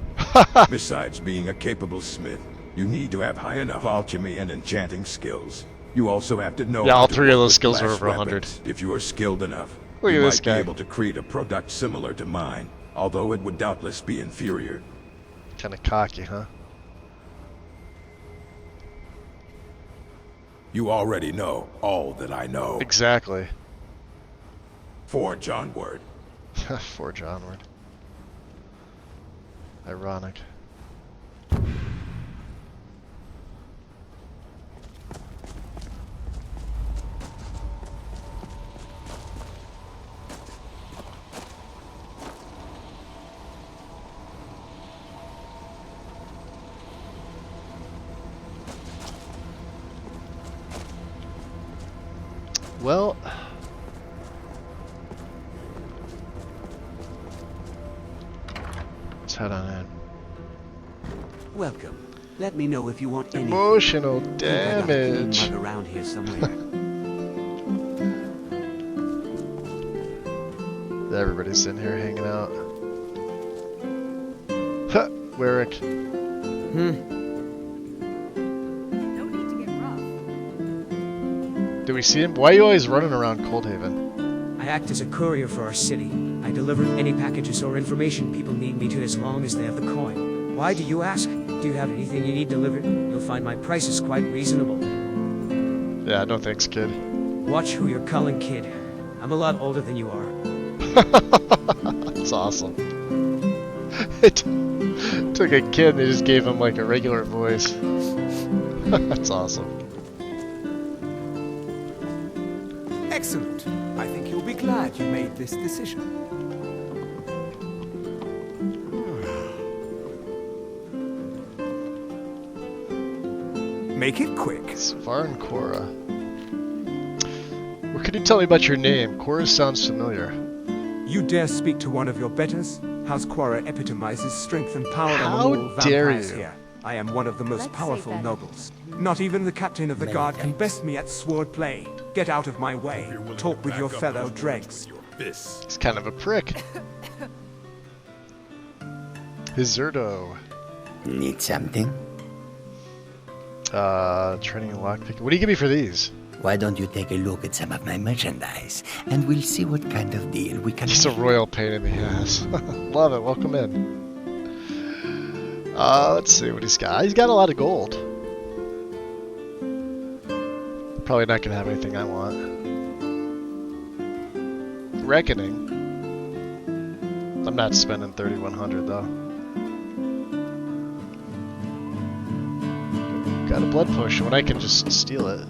Besides being a capable smith, you need to have high enough alchemy and enchanting skills. You also have to know Yeah, how all to three of work those with skills are glass over 100. weapons. If you are skilled enough, Look you at might this guy. be able to create a product similar to mine, although it would doubtless be inferior. Kinda cocky, huh? You already know all that I know. Exactly. Forge onward. Forge onward. Ironic. Well, let's head on in. Welcome. Let me know if you want anything. Emotional I think I got a clean damage. mug around here somewhere. Everybody's in here hanging out. Huh, Warwick. No need to get rough. Do we see him? Why are you always running around Coldhaven? I act as a courier for our city. I deliver any packages or information people need me to as long as they have the coin. Why do you ask? Do you have anything you need delivered? You'll find my price is quite reasonable. Yeah, no thanks, kid. Watch who you're calling kid. I'm a lot older than you are. That's awesome. It took a kid and they just gave him like a regular voice. That's awesome. Excellent. I think you'll be glad you made this decision. Make it quick. Svarn Cora. What can you tell me about your name? Cora sounds familiar. You dare speak to one of your betters? House Quara epitomizes strength and power How among all dare vampires you. here. I am one of the most Let's say powerful that. nobles. Not even the captain of the guard can best me at sword play. Get out of my way. Talk with your fellow dregs. He's kind of a prick. Hizerdo. Need something? Training and lockpicking. What do you give me for these? Why don't you take a look at some of my merchandise, and we'll see what kind of deal we can Just a make. royal pain in the ass. Love it. Welcome in. Let's see what he's got. He's got a lot of gold. Probably not gonna have anything I want. Reckoning. I'm not spending 3,100 though. Got a blood potion when I can just steal it.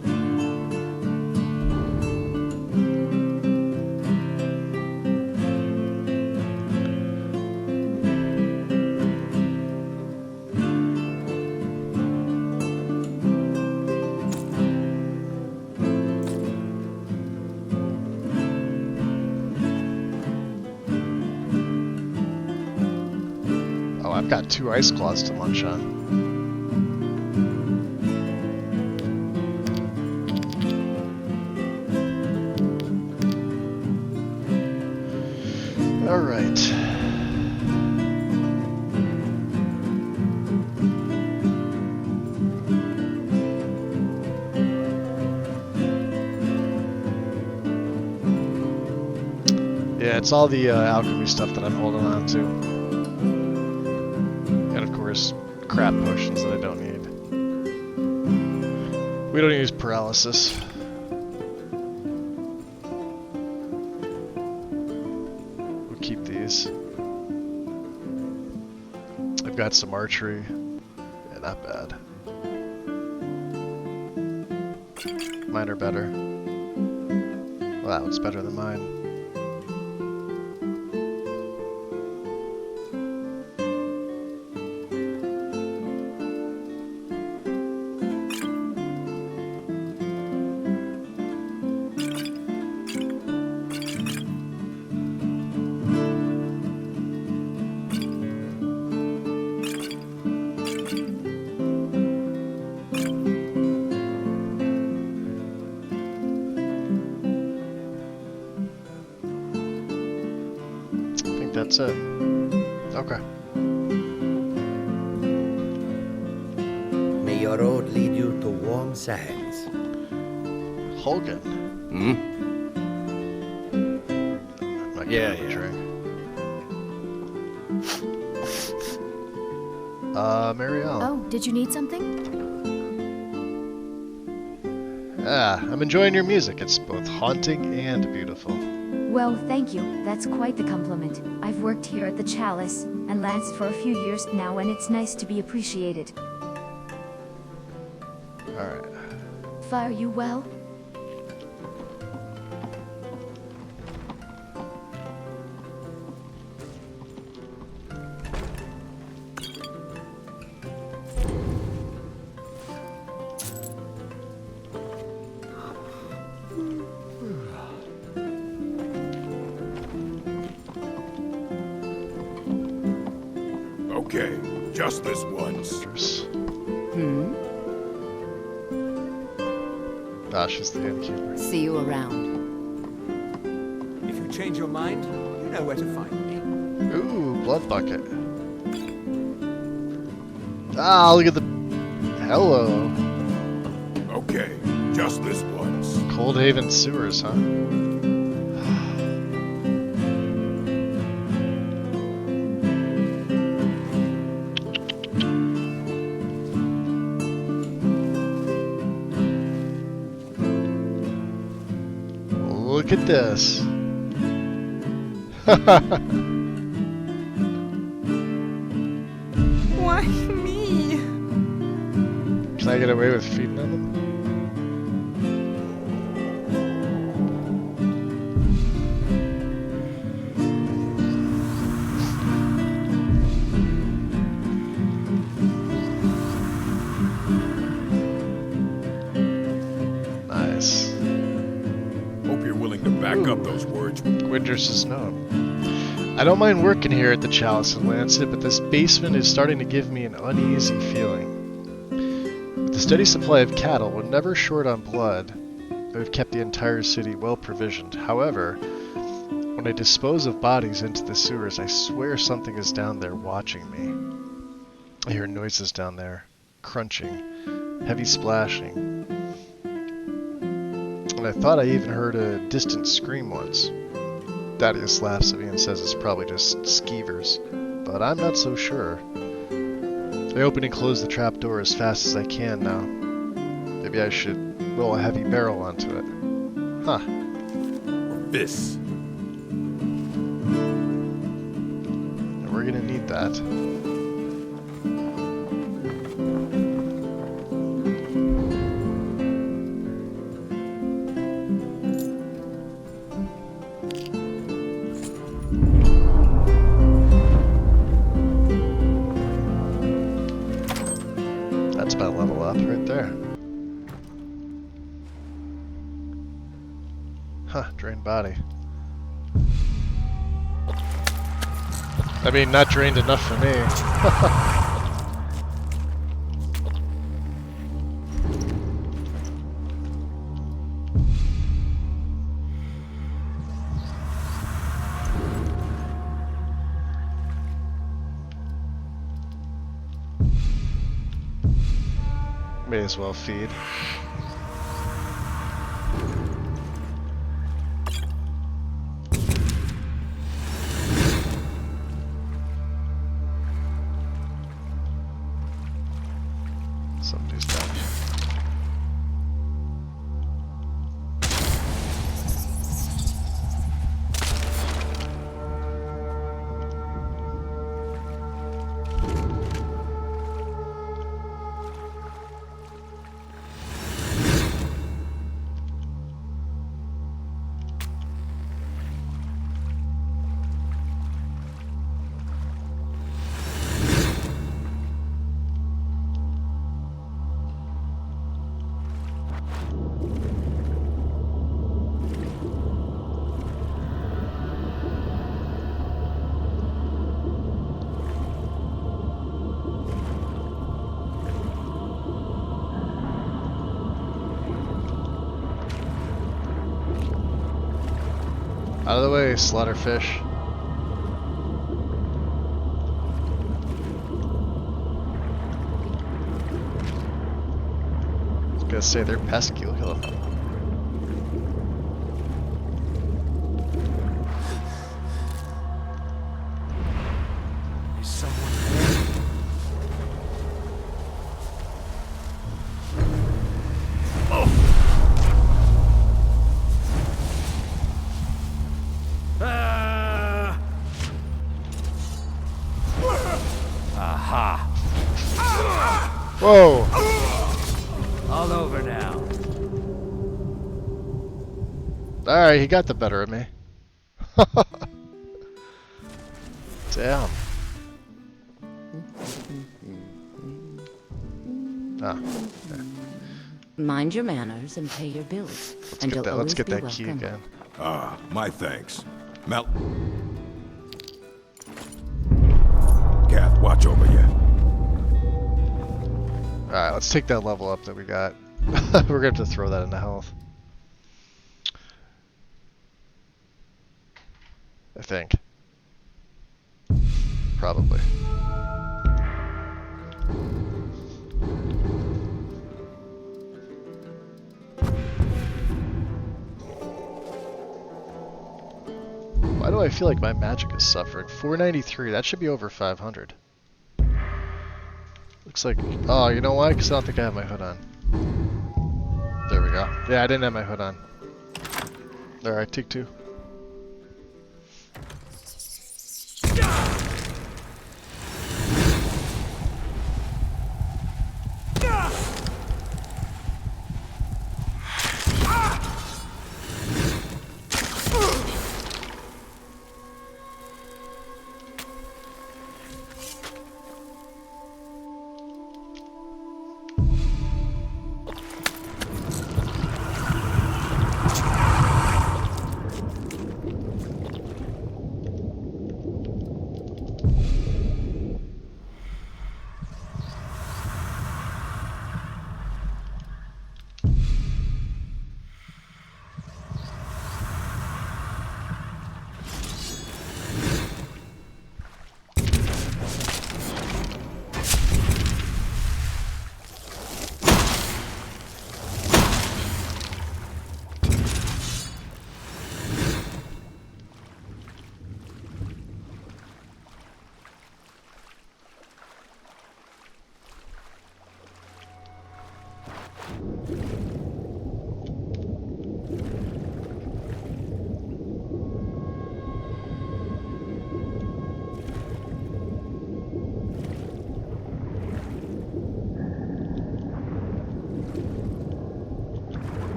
I've got 2 ice claws to munch on. All right. Yeah, it's all the alchemy stuff that I'm holding on to. And of course, crap potions that I don't need. We don't use paralysis. We'll keep these. I've got some archery. Yeah, not bad. Mine are better. Well, that one's better than mine. That's it. Okay. May your road lead you to warm sands. Holgan. Hmm? Yeah. Marielle. Oh, did you need something? I'm enjoying your music. It's both haunting and beautiful. Well, thank you. That's quite the compliment. I've worked here at the Chalice and Lance for a few years now, and it's nice to be appreciated. Alright. Fire you well? Okay, just this once. Ah, she's the innkeeper. See you around. If you change your mind, you know where to find me. Ooh, blood bucket. Ah, look at the... Hello. Okay, just this once. Cold Haven sewers, huh? Look at this. Why me? Can I get away with feeding on them? Nice. Hope you're willing to back up those words. Gwinders is known. I don't mind working here at the Chalice and Lancet, but this basement is starting to give me an uneasy feeling. With the steady supply of cattle, we're never short on blood. We've kept the entire city well provisioned. However, when I dispose of bodies into the sewers, I swear something is down there watching me. I hear noises down there, crunching, heavy splashing. And I thought I even heard a distant scream once. Thaddeus laughs at me and says it's probably just skeevers, but I'm not so sure. I open and close the trapdoor as fast as I can now. Maybe I should roll a heavy barrel onto it. Huh. This. We're gonna need that. That's about level up right there. Huh, drained body. I mean, not drained enough for me. May as well feed. Somebody's done. Out of the way, slaughterfish. I was gonna say they're pesky, look at them. Is someone there? Aha! Whoa! All over now. Alright, he got the better of me. Damn. Ah. Yeah. Mind your manners and pay your bills. And you'll Let's always get be that key welcome. again. Ah, my thanks. Mel. Kath, watch over you. Alright, let's take that level up that we got. We're going to have to throw that into health. I think. Probably. Why do I feel like my magic is suffering? 493, that should be over 500. Looks like... Oh, you know why? Because I don't think I have my hood on. There we go. Yeah, I didn't have my hood on. Alright, take two.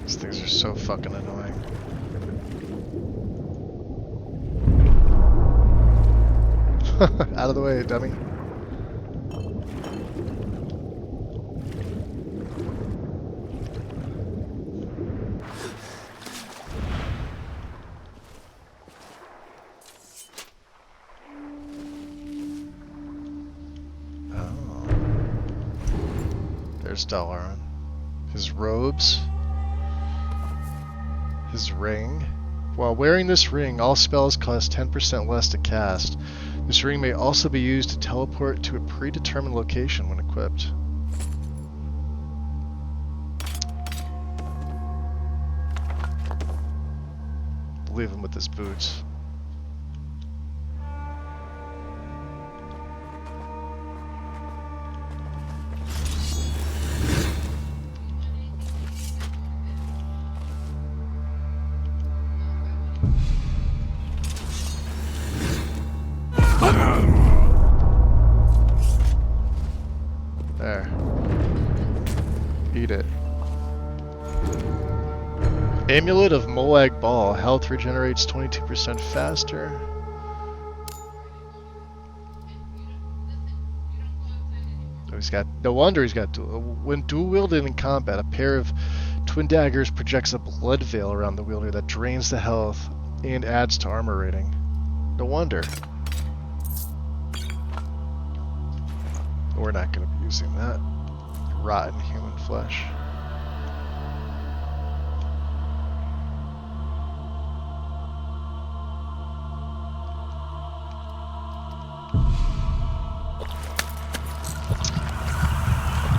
These things are so fucking annoying. Out of the way, dummy. There's Dalaran. His robes. His ring. While wearing this ring, all spells cost 10% less to cast. This ring may also be used to teleport to a predetermined location when equipped. Leave him with his boots. There. Eat it. Amulet of Moag Ball. Health regenerates 22% faster. Oh, he's got. No wonder he's got dual. When dual wielded in combat, a pair of twin daggers projects a blood veil around the wielder that drains the health and adds to armor rating. No wonder. We're not going to be using that. Rotten human flesh.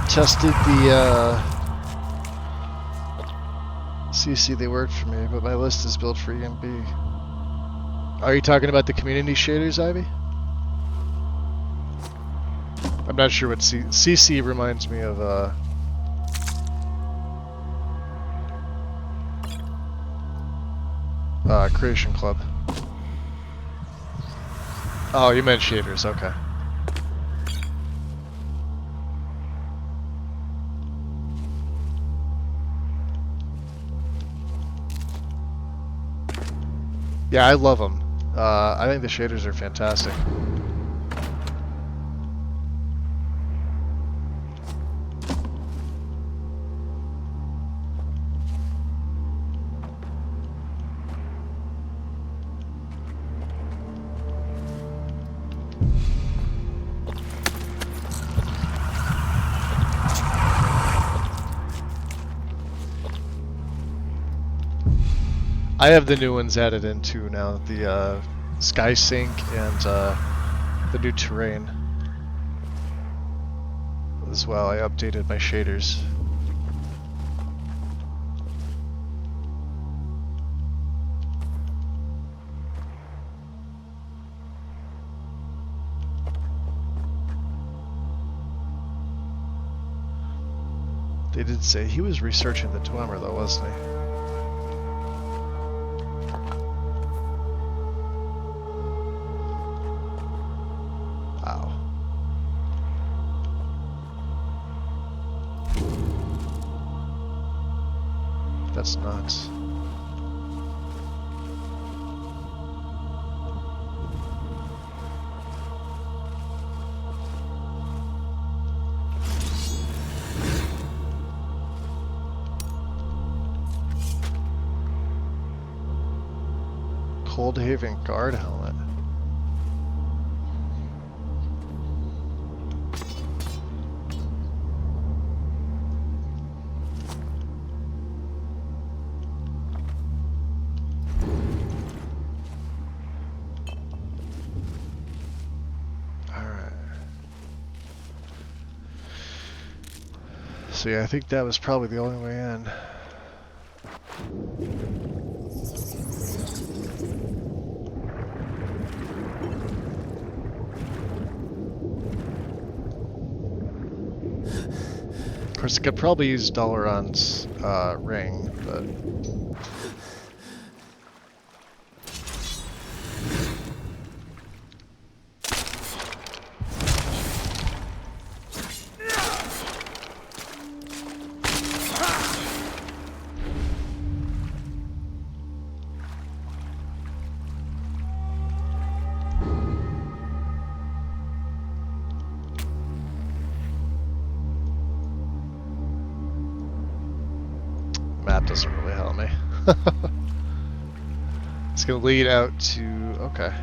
Tested the CC, they worked for me, but my list is built for EMB. Are you talking about the community shaders, Ivy? I'm not sure what CC reminds me of. Creation Club. Oh, you meant shaders, okay. Yeah, I love them. I think the shaders are fantastic. I have the new ones added in too now, the Sky Sync and the new terrain as well. I updated my shaders. They did say he was researching the Dwemer though, wasn't he? That's nuts. Coldhaven guard helmet. So yeah, I think that was probably the only way in. Of course, I could probably use Dalaran's ring, but... Map doesn't really help me. It's gonna lead out to... okay.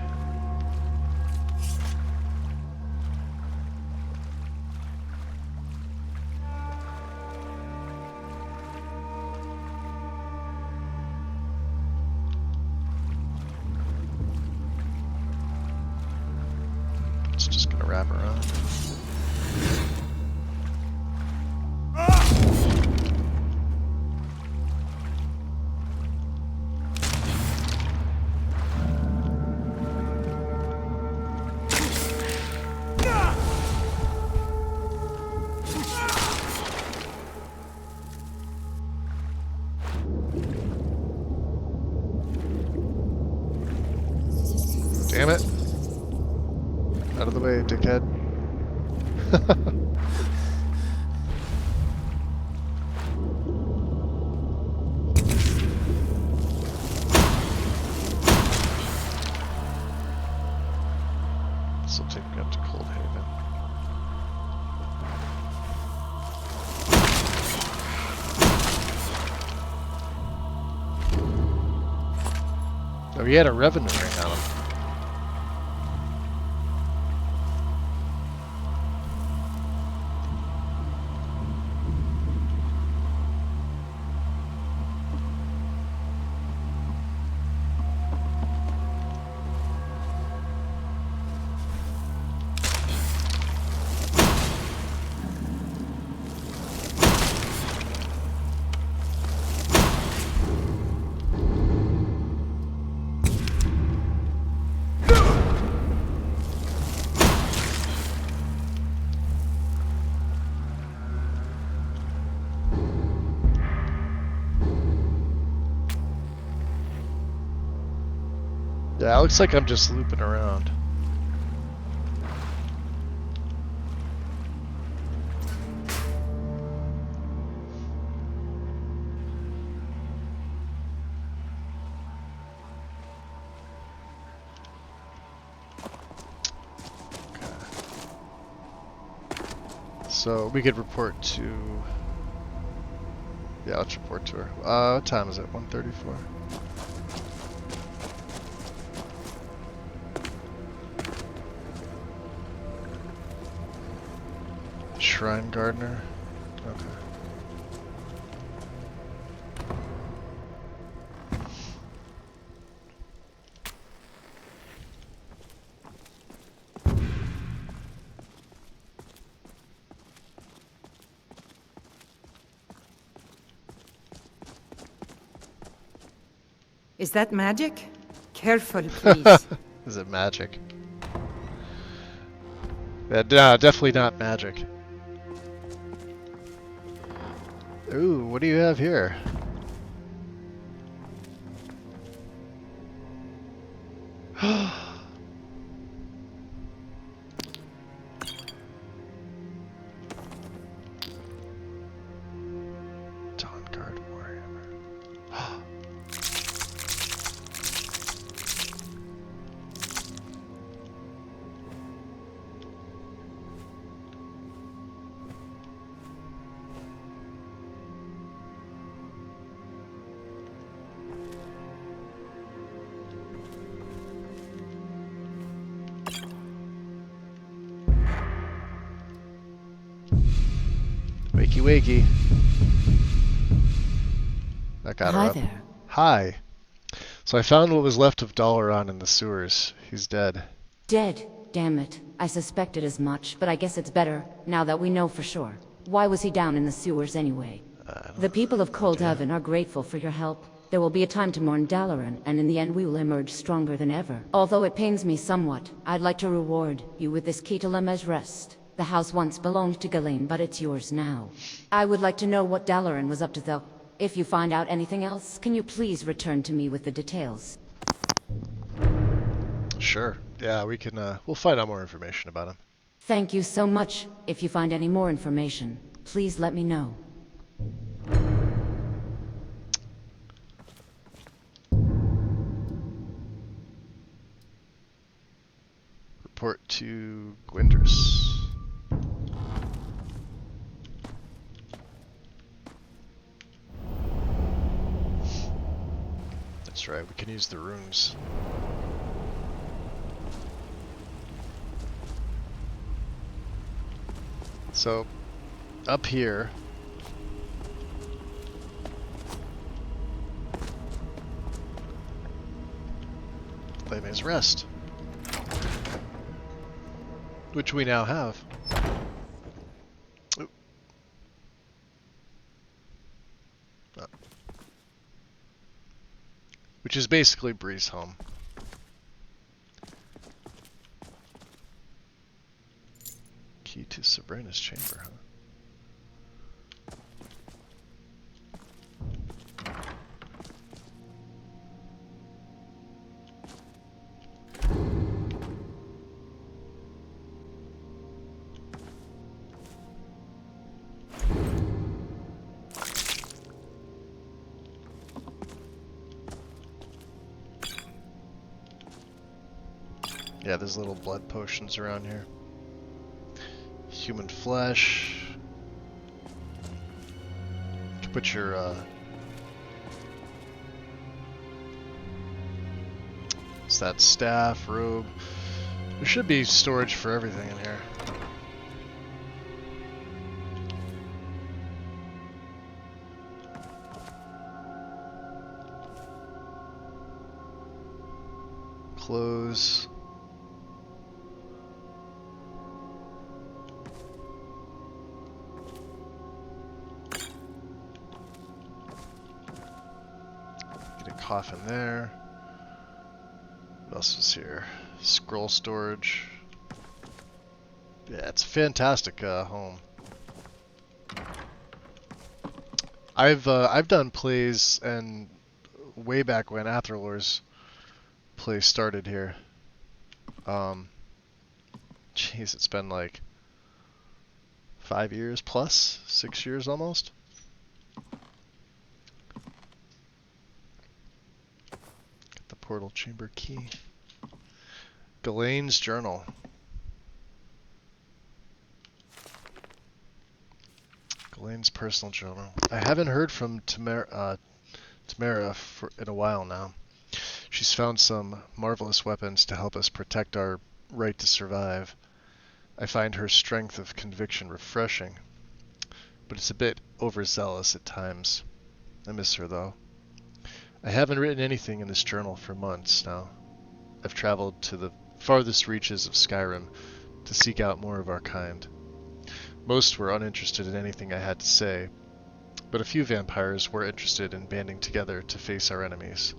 wrap around. Damn it. Out of the way, dickhead. This will take me up to Cold Haven. Oh, he had a revenue ring on him. Yeah, it looks like I'm just looping around. Okay. So we could report to... Yeah, let's report to her. What time is it? 1:34? Shrine Gardener. Okay. Is that magic? Careful, please. Is it magic? Yeah, no, definitely not magic. Ooh, what do you have here? Dawnguard Warhammer. Wakey wakey. That got her Hi up. there. Hi. So I found what was left of Dalaran in the sewers. He's dead. Dead. Damn it. I suspected as much, but I guess it's better, now that we know for sure. Why was he down in the sewers anyway? The people of Cold Heaven are grateful for your help. There will be a time to mourn Dalaran, and in the end we will emerge stronger than ever. Although it pains me somewhat, I'd like to reward you with this key to Lemes's Rest. The house once belonged to Ghislaine, but it's yours now. I would like to know what Dalaran was up to though. If you find out anything else, can you please return to me with the details? Sure. Yeah, we can, we'll find out more information about him. Thank you so much. If you find any more information, please let me know. Report to Gwendris. That's right, we can use the runes. So, up here, Lemes's Rest. which we now have. Oop. Oh. Which is basically Bree's home. Key to Sabrina's chamber, huh? Yeah, there's little blood potions around here. Human flesh. You can put your, it's that staff, robe. There should be storage for everything in here. Clothes. Coffin there. What else is here? Scroll storage. Yeah, it's a fantastic home. I've done plays, and way back when Athralor's play started here. Jeez, it's been like 5 years plus, 6 years almost. Portal chamber key. Ghislaine's journal. Ghislaine's personal journal. I haven't heard from Tamara in a while now. She's found some marvelous weapons to help us protect our right to survive. I find her strength of conviction refreshing, but it's a bit overzealous at times. I miss her though. I haven't written anything in this journal for months now. I've traveled to the farthest reaches of Skyrim to seek out more of our kind. Most were uninterested in anything I had to say, but a few vampires were interested in banding together to face our enemies.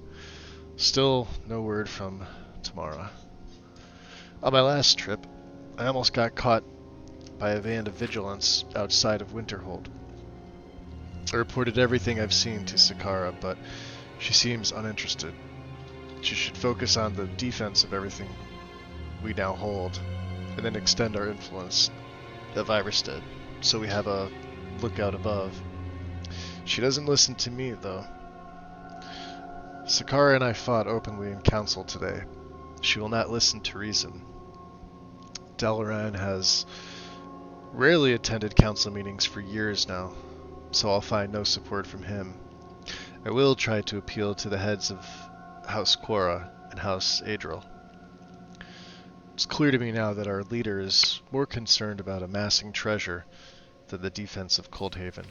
Still, no word from Tamara. On my last trip, I almost got caught by a band of vigilants outside of Winterhold. I reported everything I've seen to Sakara, but she seems uninterested. She should focus on the defense of everything we now hold, and then extend our influence of Iverstead, so we have a lookout above. She doesn't listen to me, though. Sakara and I fought openly in council today. She will not listen to reason. Dalaran has rarely attended council meetings for years now, so I'll find no support from him. I will try to appeal to the heads of House Quora and House Adril. It's clear to me now that our leader is more concerned about amassing treasure than the defense of Coldhaven.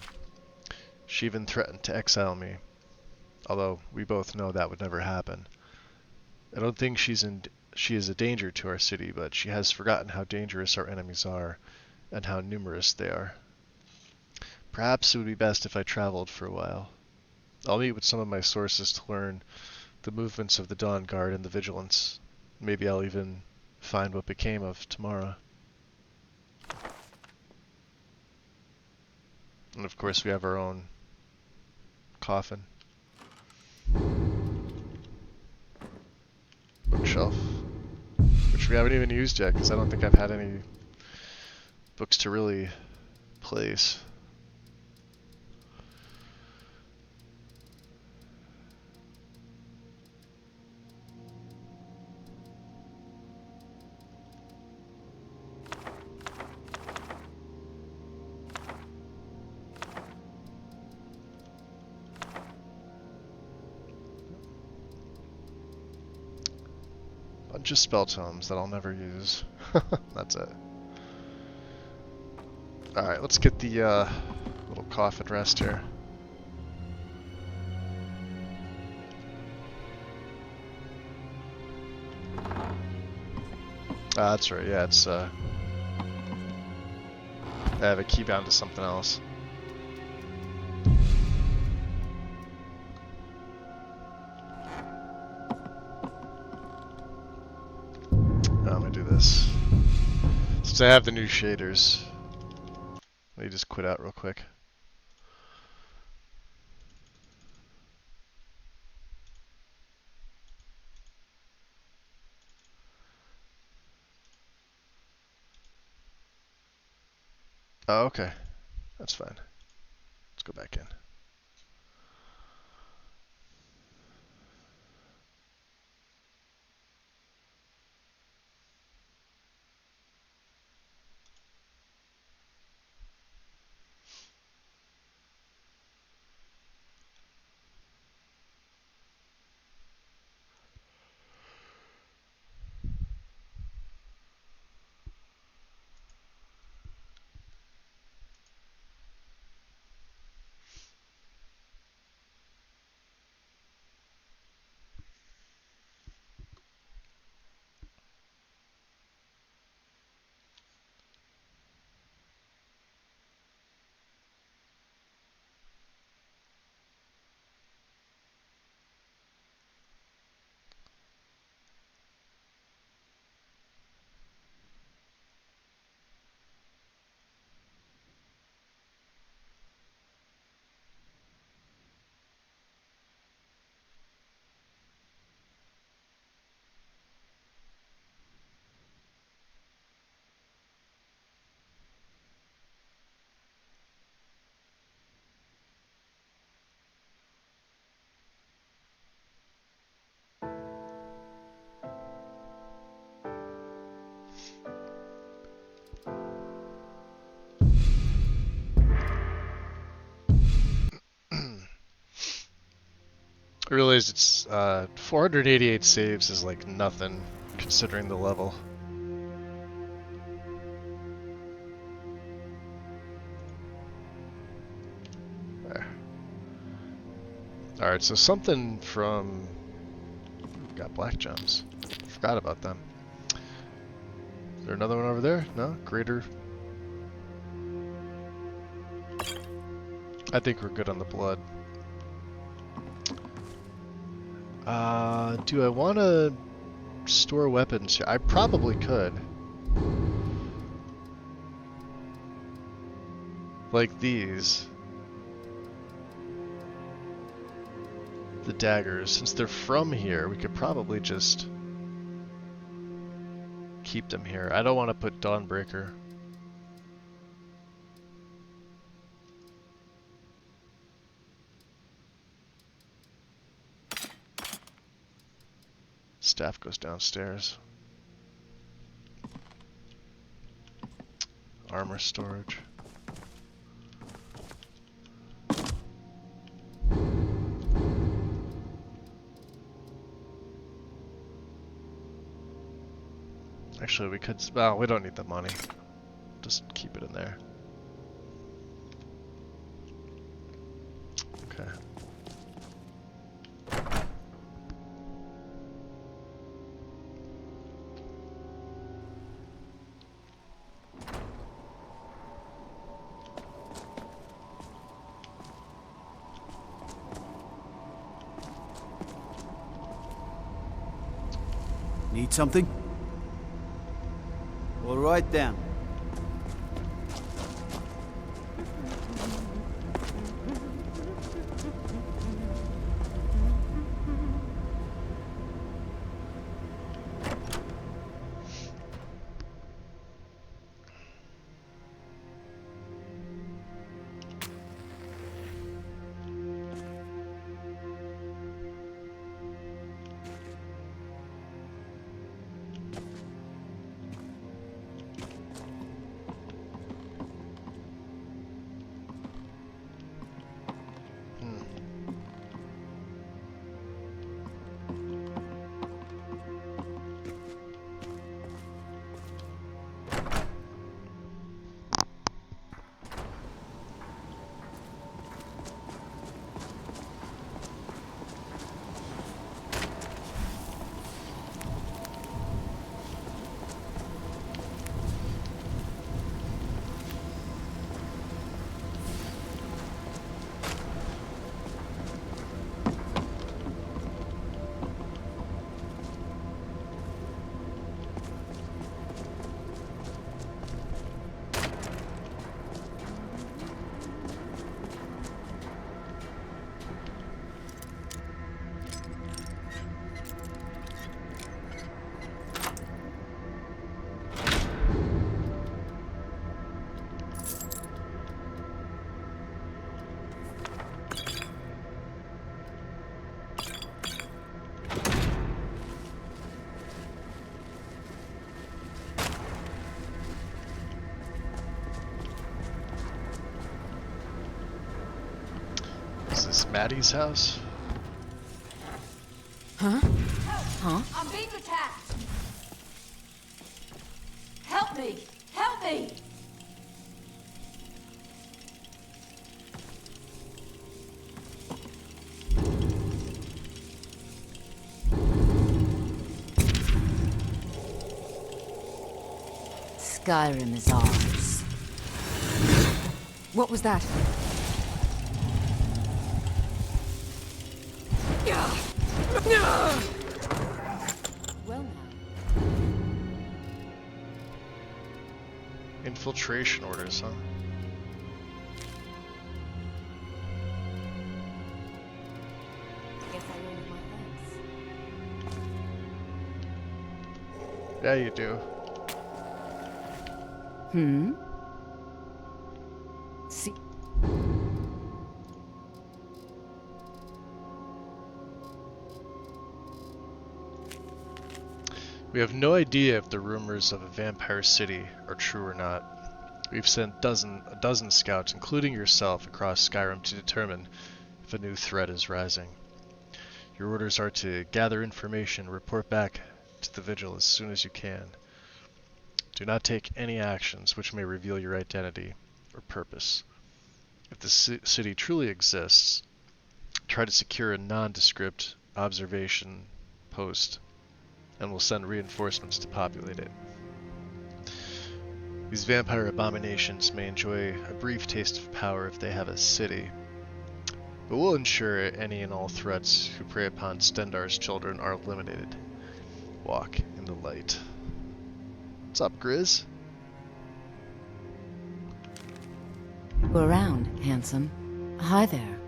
She even threatened to exile me, although we both know that would never happen. I don't think she is a danger to our city, but she has forgotten how dangerous our enemies are and how numerous they are. Perhaps it would be best if I traveled for a while. I'll meet with some of my sources to learn the movements of the Dawn Guard and the Vigilance. Maybe I'll even find what became of Tamara. And of course we have our own coffin. Bookshelf. Which we haven't even used yet, because I don't think I've had any books to really place. Bunch of spell tomes that I'll never use. That's it. Alright, let's get the little coffin rest here. That's right, yeah, it's I have a key bound to something else. I'm gonna do this. Since I have the new shaders, let me just quit out real quick. Oh, okay. That's fine. Let's go back in. I realize it's 488 saves is like nothing considering the level. There. Alright, so something from... Got black gems. Forgot about them. Is there another one over there? No? Greater... I think we're good on the blood. Do I want to store weapons here? I probably could. Like these. The daggers. Since they're from here, we could probably just keep them here. I don't want to put Dawnbreaker. Staff goes downstairs. Armor storage. Actually, we could... Well, we don't need the money. Just keep it in there. Okay. Need something? All right then. this Maddie's house? Huh? Huh? I'm being attacked! Help me! Help me! Skyrim is ours. What was that? Well now. Infiltration orders, huh? Guess I owe you my thanks. Yeah, you do. Hmm? See. We have no idea if the rumors of a vampire city are true or not. We've sent a dozen scouts, including yourself, across Skyrim to determine if a new threat is rising. Your orders are to gather information, report back to the Vigil as soon as you can. Do not take any actions which may reveal your identity or purpose. If the city truly exists, try to secure a nondescript observation post, and we'll send reinforcements to populate it. These vampire abominations may enjoy a brief taste of power if they have a city, but we'll ensure any and all threats who prey upon Stendarr's children are eliminated. Walk in the light. What's up, Grizz? We're around, handsome. Hi there.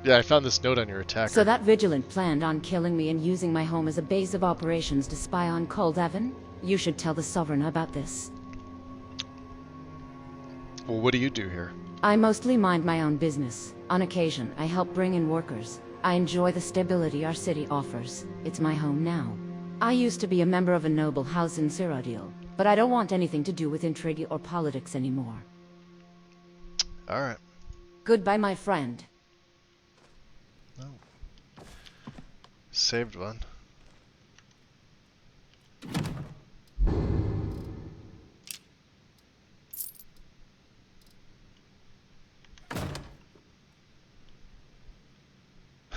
Yeah, I found this note on your attacker. So that Vigilant planned on killing me and using my home as a base of operations to spy on Coldhaven? You should tell the Sovereign about this. Well, what do you do here? I mostly mind my own business. On occasion, I help bring in workers. I enjoy the stability our city offers. It's my home now. I used to be a member of a noble house in Cyrodiil, but I don't want anything to do with intrigue or politics anymore. Alright. Goodbye, my friend. Oh. Saved one.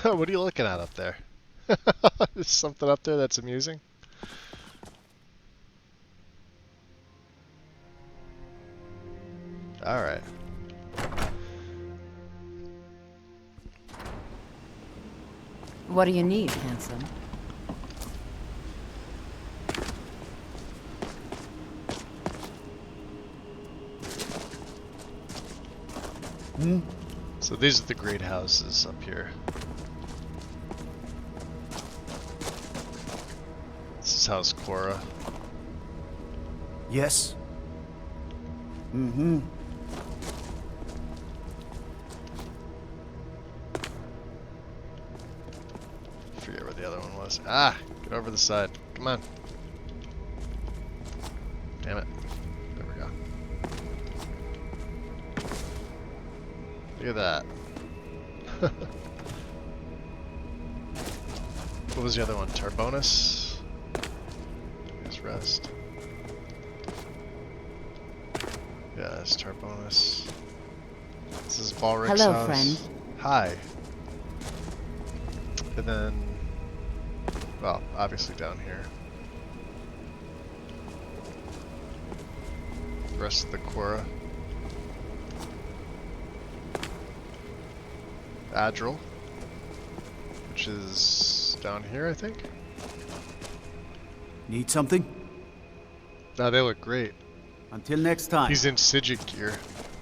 What are you looking at up there? There's something up there that's amusing. Alright. What do you need, handsome? So these are the great houses up here. This is House Cora. Yes. Forget where the other one was. Ah! Get over the side. Come on. Damn it. There we go. Look at that. What was the other one? Tarbonus? His rest. Yeah, that's Tarbonus. This is Balric's Hello, house. friend. Hi. And then, well, obviously down here. The rest of the Quora. Adril, which is down here, I think. Need something? No, they look great. Until next time. He's in Sijic gear.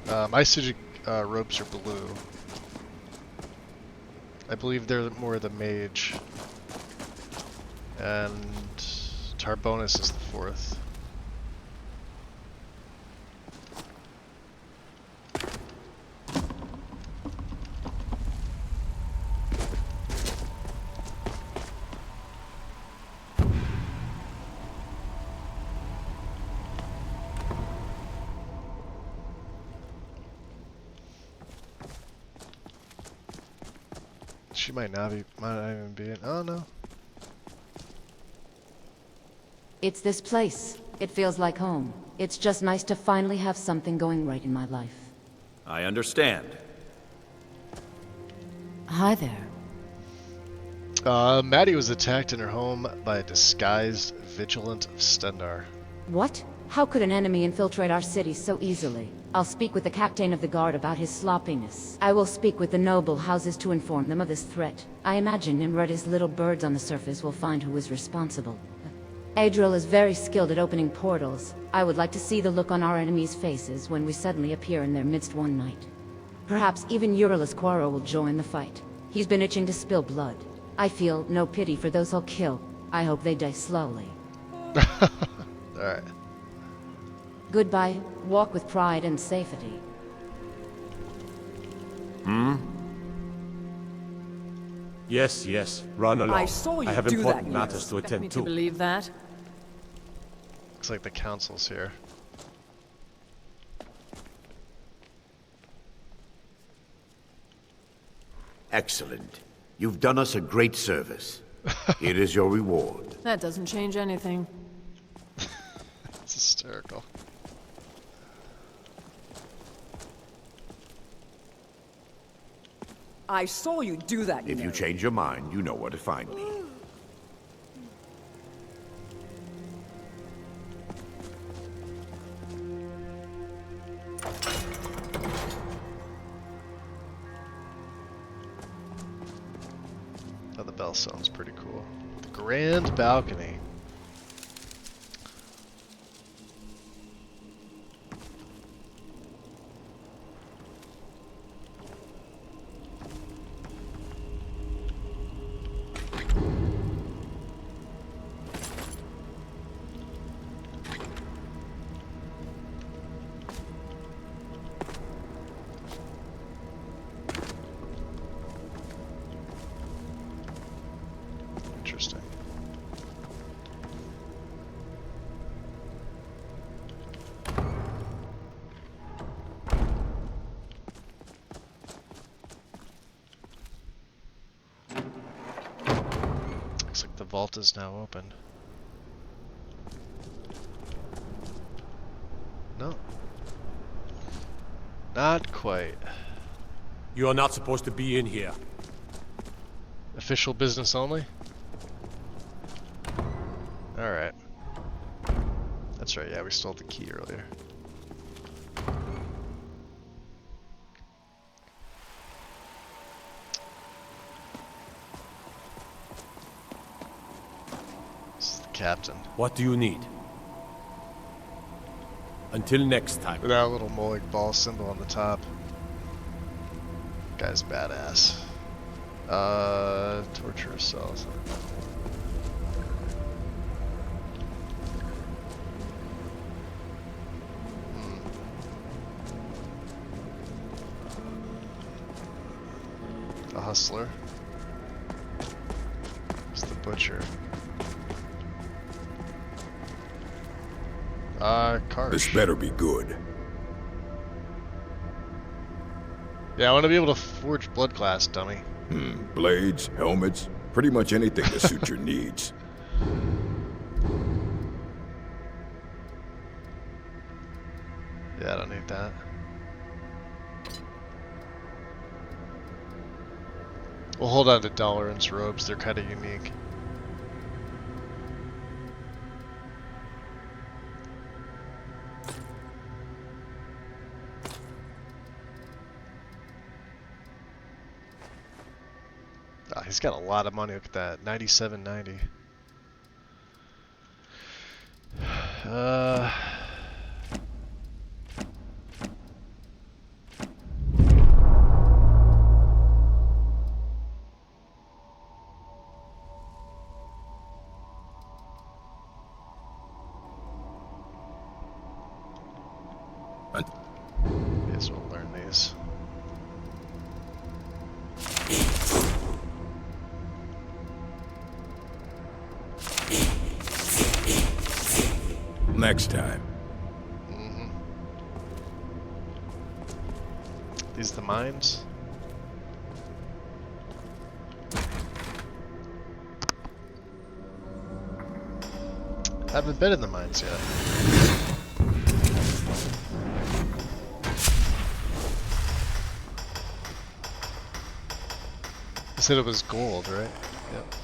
My Sijic robes are blue. I believe they're more the mage. And Tarbonus is the fourth. She might not even be in. Oh no. It's this place. It feels like home. It's just nice to finally have something going right in my life. I understand. Hi there. Maddie was attacked in her home by a disguised vigilant of Stendar. What? How could an enemy infiltrate our city so easily? I'll speak with the captain of the guard about his sloppiness. I will speak with the noble houses to inform them of this threat. I imagine Nimrod's little birds on the surface will find who is responsible. Adriel is very skilled at opening portals. I would like to see the look on our enemies' faces when we suddenly appear in their midst one night. Perhaps even Euryalus Quaro will join the fight. He's been itching to spill blood. I feel no pity for those he'll kill. I hope they die slowly. Alright. Goodbye. Walk with pride and safety. Yes, yes. Run along. I saw you have do important that. matters to You expect attend me to. to believe that? Looks like the council's here. Excellent. You've done us a great service. Here is your reward. That doesn't change anything. It's hysterical. I saw you do that. If you change your mind, you know where to find me. Oh, the bell sounds pretty cool. The grand balcony. Interesting. Looks like the vault is now open. No. Not quite. You are not supposed to be in here. Official business only? Alright. That's right, yeah, we stole the key earlier. This is the captain. What do you need? Until next time. With that little Molig ball symbol on the top. Guy's badass. Torture cells. The hustler. It's the butcher. Karsh. This better be good. Yeah, I want to be able to forge blood glass, dummy. Blades, helmets, pretty much anything to suit your needs. Yeah, I don't need that. We'll hold on to Dalaran's robes, they're kind of unique. Ah, he's got a lot of money, look at that, 97.90. Guess we'll learn these. Next time. These the mines? Haven't been in the mines yet. You said it was gold, right? Yep.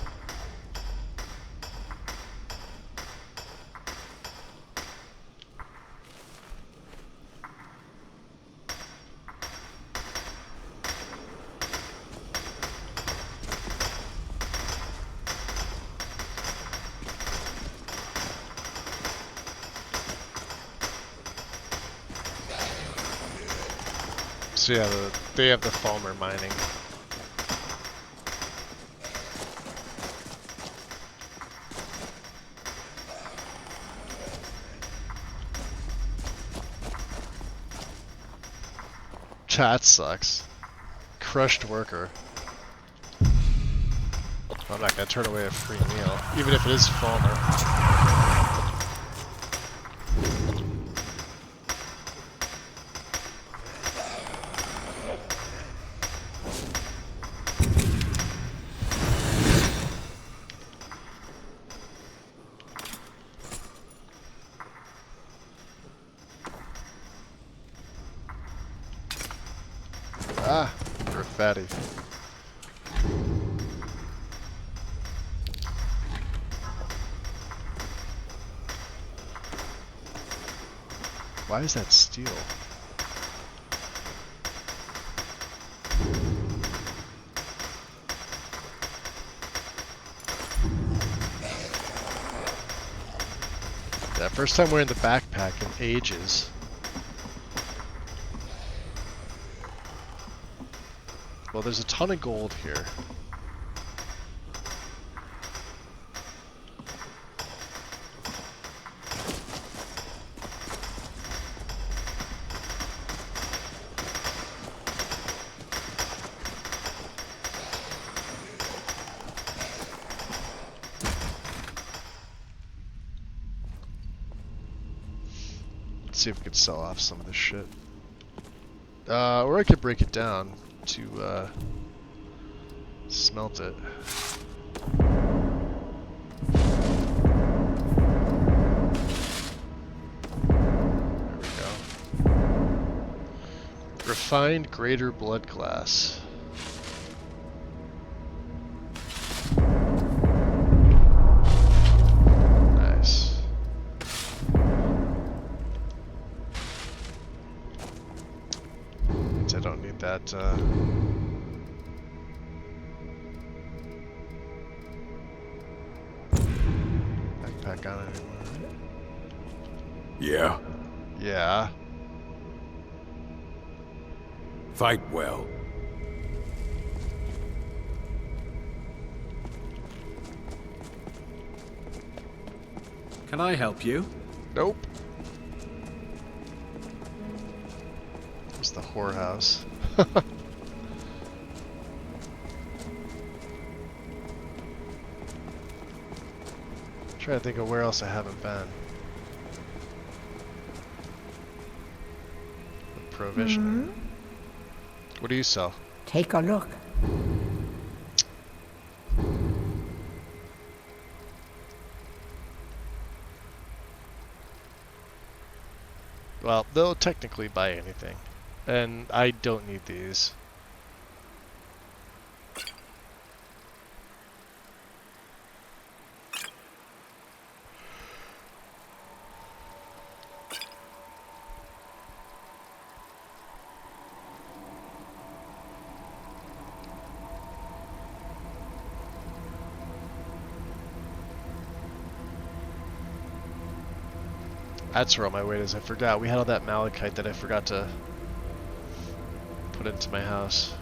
So yeah, they have the Falmer mining. Chat sucks. Crushed worker. I'm not gonna turn away a free meal, even if it is Falmer. Ah, you're fatty. Why is that steel? Yeah, first time wearing the backpack in ages. Well, there's a ton of gold here. Let's see if we can sell off some of this shit. Or I could break it down to smelt it. There we go. Refined greater blood glass. Nice. Means I don't need that backpack on anymore. Yeah? Yeah. Fight well. Can I help you? Nope. It's the whorehouse. Trying to think of where else I haven't been. Provision. What do you sell? Take a look. Well, they'll technically buy anything. And I don't need these. That's where all my weight is. I forgot. We had all that malachite that I forgot to put into my house.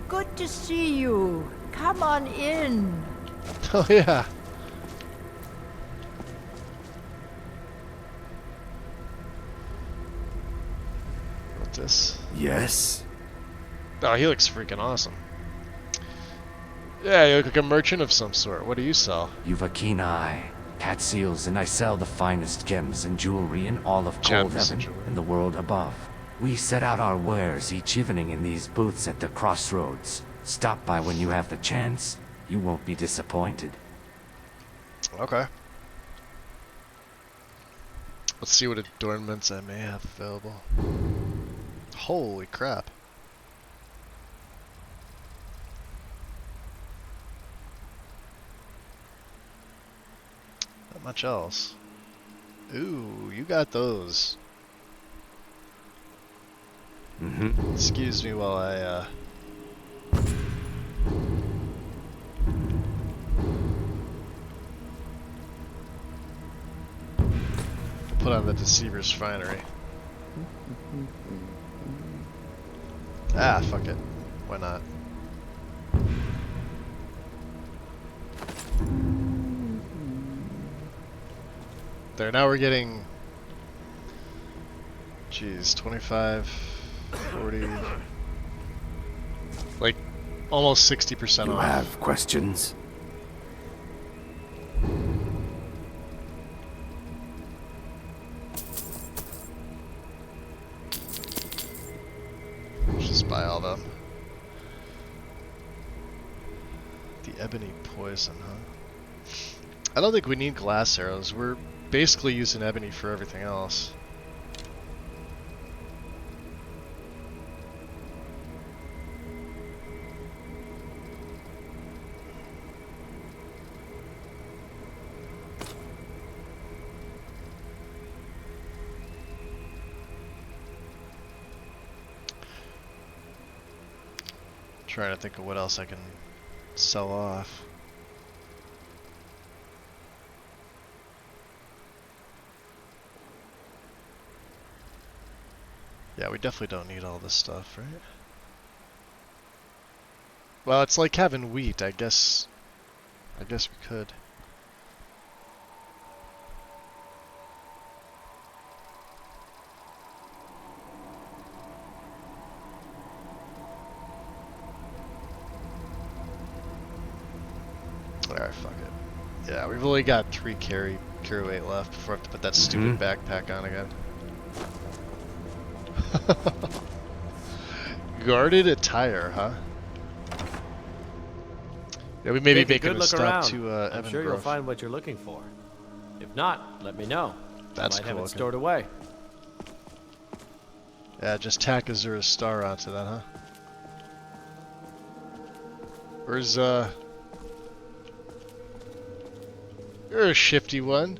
Good to see you. Come on in. Oh yeah. What's this? Yes? Oh, he looks freaking awesome. Yeah, you look like a merchant of some sort. What do you sell? You've a keen eye. Cat seals, and I sell the finest gems and jewelry in all of Cold Heaven and the world above. We set out our wares each evening in these booths at the crossroads. Stop by when you have the chance. You won't be disappointed. Okay. Let's see what adornments I may have available. Holy crap. Not much else. Ooh, you got those. Excuse me while I put on the Deceiver's Finery. Ah, fuck it. Why not? There, now we're getting... Jeez, 25, 40... Like, almost 60% off. You have questions? Just buy all them. The ebony poison, huh? I don't think we need glass arrows. We're basically using ebony for everything else. Trying to think of what else I can sell off. Yeah, we definitely don't need all this stuff, right? Well, it's like having wheat, I guess we could. Alright, fuck it. Yeah, we've only got 3 carry weight left before I have to put that stupid backpack on again. Guarded attire, huh? Yeah, we may be making a stop to I'm sure you'll find what you're looking for. If not, let me know. That's I might cool. have it stored away. Yeah, just tack Azura's star onto that, huh? Where's You're a shifty one.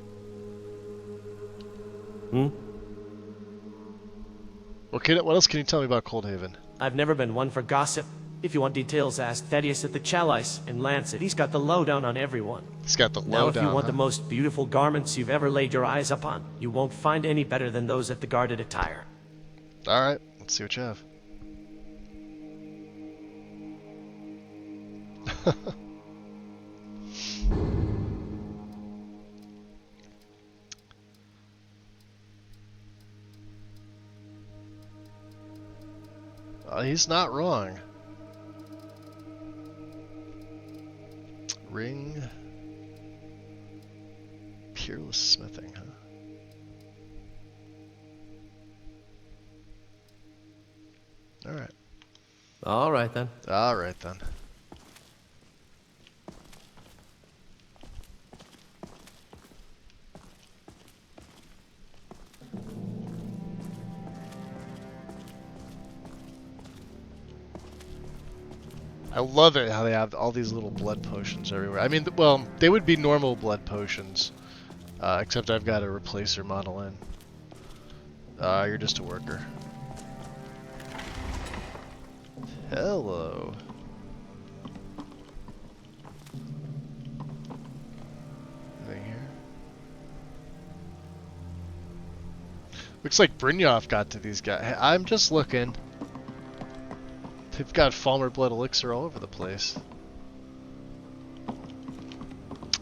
What else can you tell me about Coldhaven? I've never been one for gossip. If you want details, ask Thaddeus at the Chalice in Lancet. He's got the lowdown on everyone. He's got the Now, lowdown, if you want huh? the most beautiful garments you've ever laid your eyes upon, you won't find any better than those at the Guarded Attire. Alright, let's see what you have. He's not wrong. Ring. Peerless smithing, huh? Alright. Alright then. Alright then. I love it how they have all these little blood potions everywhere. I mean, well, they would be normal blood potions, except I've got a replacer model in. You're just a worker. Hello. Anything here? Looks like Brynjolf got to these guys. Hey, I'm just looking. They've got Falmer Blood Elixir all over the place.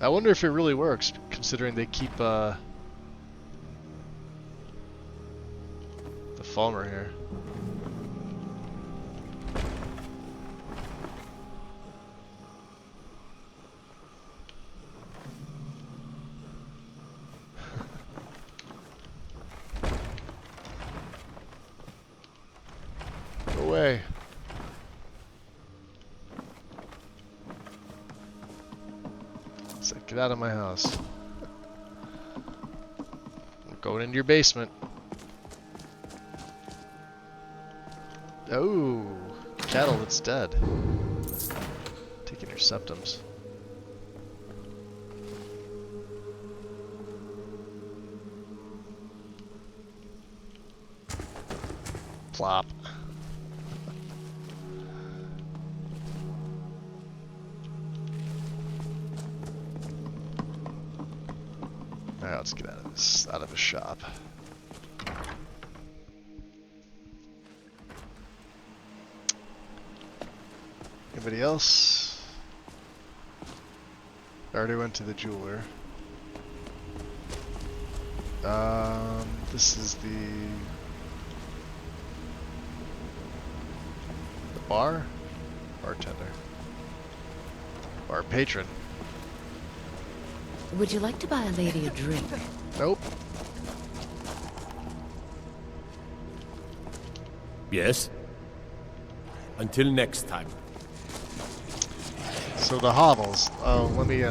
I wonder if it really works, considering they keep the Falmer here. Get out of my house. I'm going into your basement. Oh, cattle that's dead. Taking your septums. Plop. Alright, let's get out of the shop. Anybody else? I already went to the jeweler. This is the bar? Bartender. Bar patron. Would you like to buy a lady a drink? Nope. Yes? Until next time. So the hovels. Oh, let me,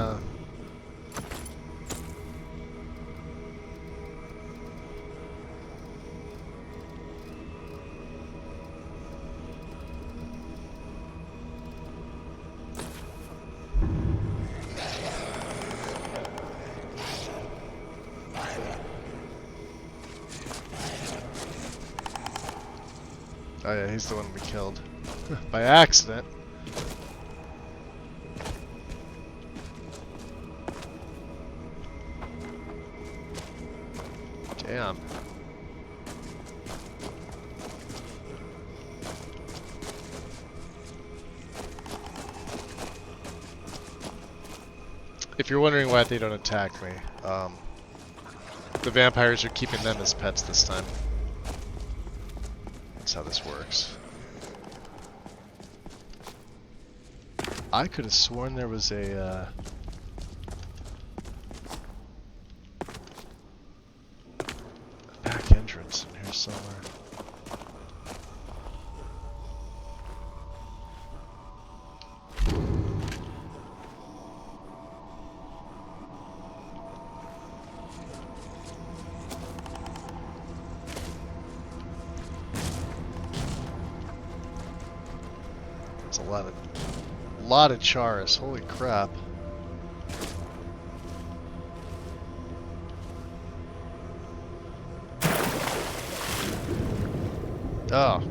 Oh yeah, he's the one we killed. By accident. Damn. If you're wondering why they don't attack me, the vampires are keeping them as pets this time. That's how this works. I could have sworn there was a back entrance in here somewhere. It's a lot of Charis, holy crap. Oh.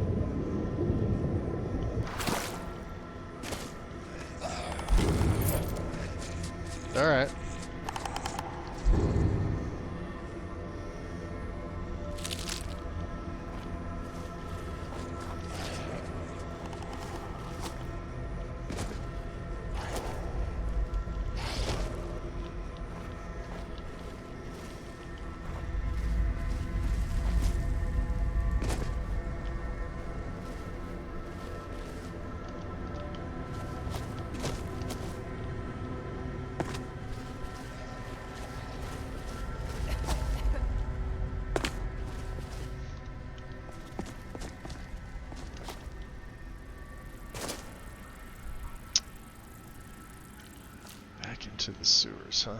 Alright. Into the sewers, huh?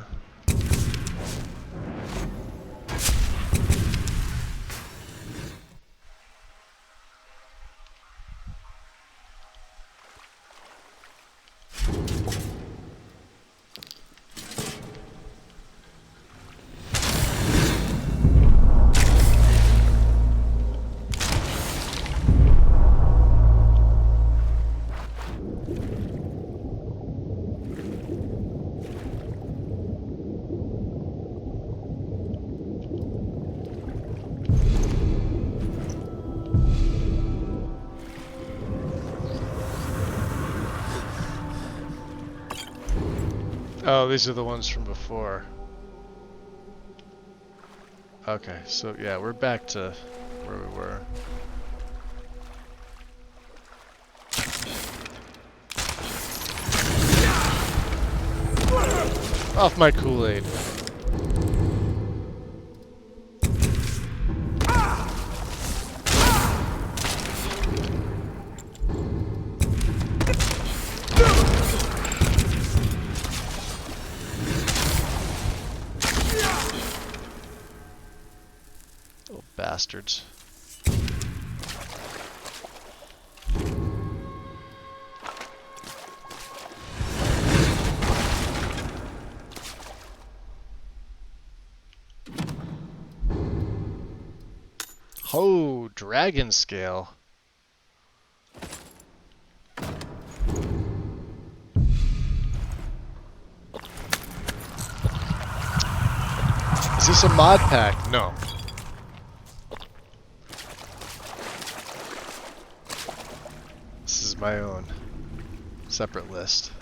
Oh, these are the ones from before. Okay, so yeah, we're back to where we were. Off my Kool-Aid. Bastards. Oh, dragon scale. Is this a mod pack? No. This is my own separate list.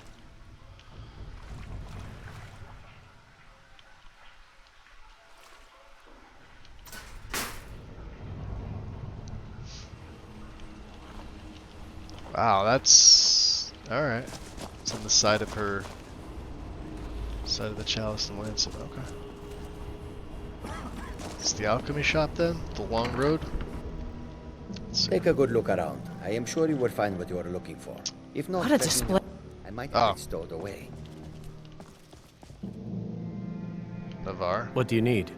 Wow, that's alright. It's on the side of her side of the chalice and lancet, okay. It's the alchemy shop then? The long road? Take a good look around. I am sure you will find what you are looking for. If not, What a display. I might have it stowed away. Navarre. What do you need?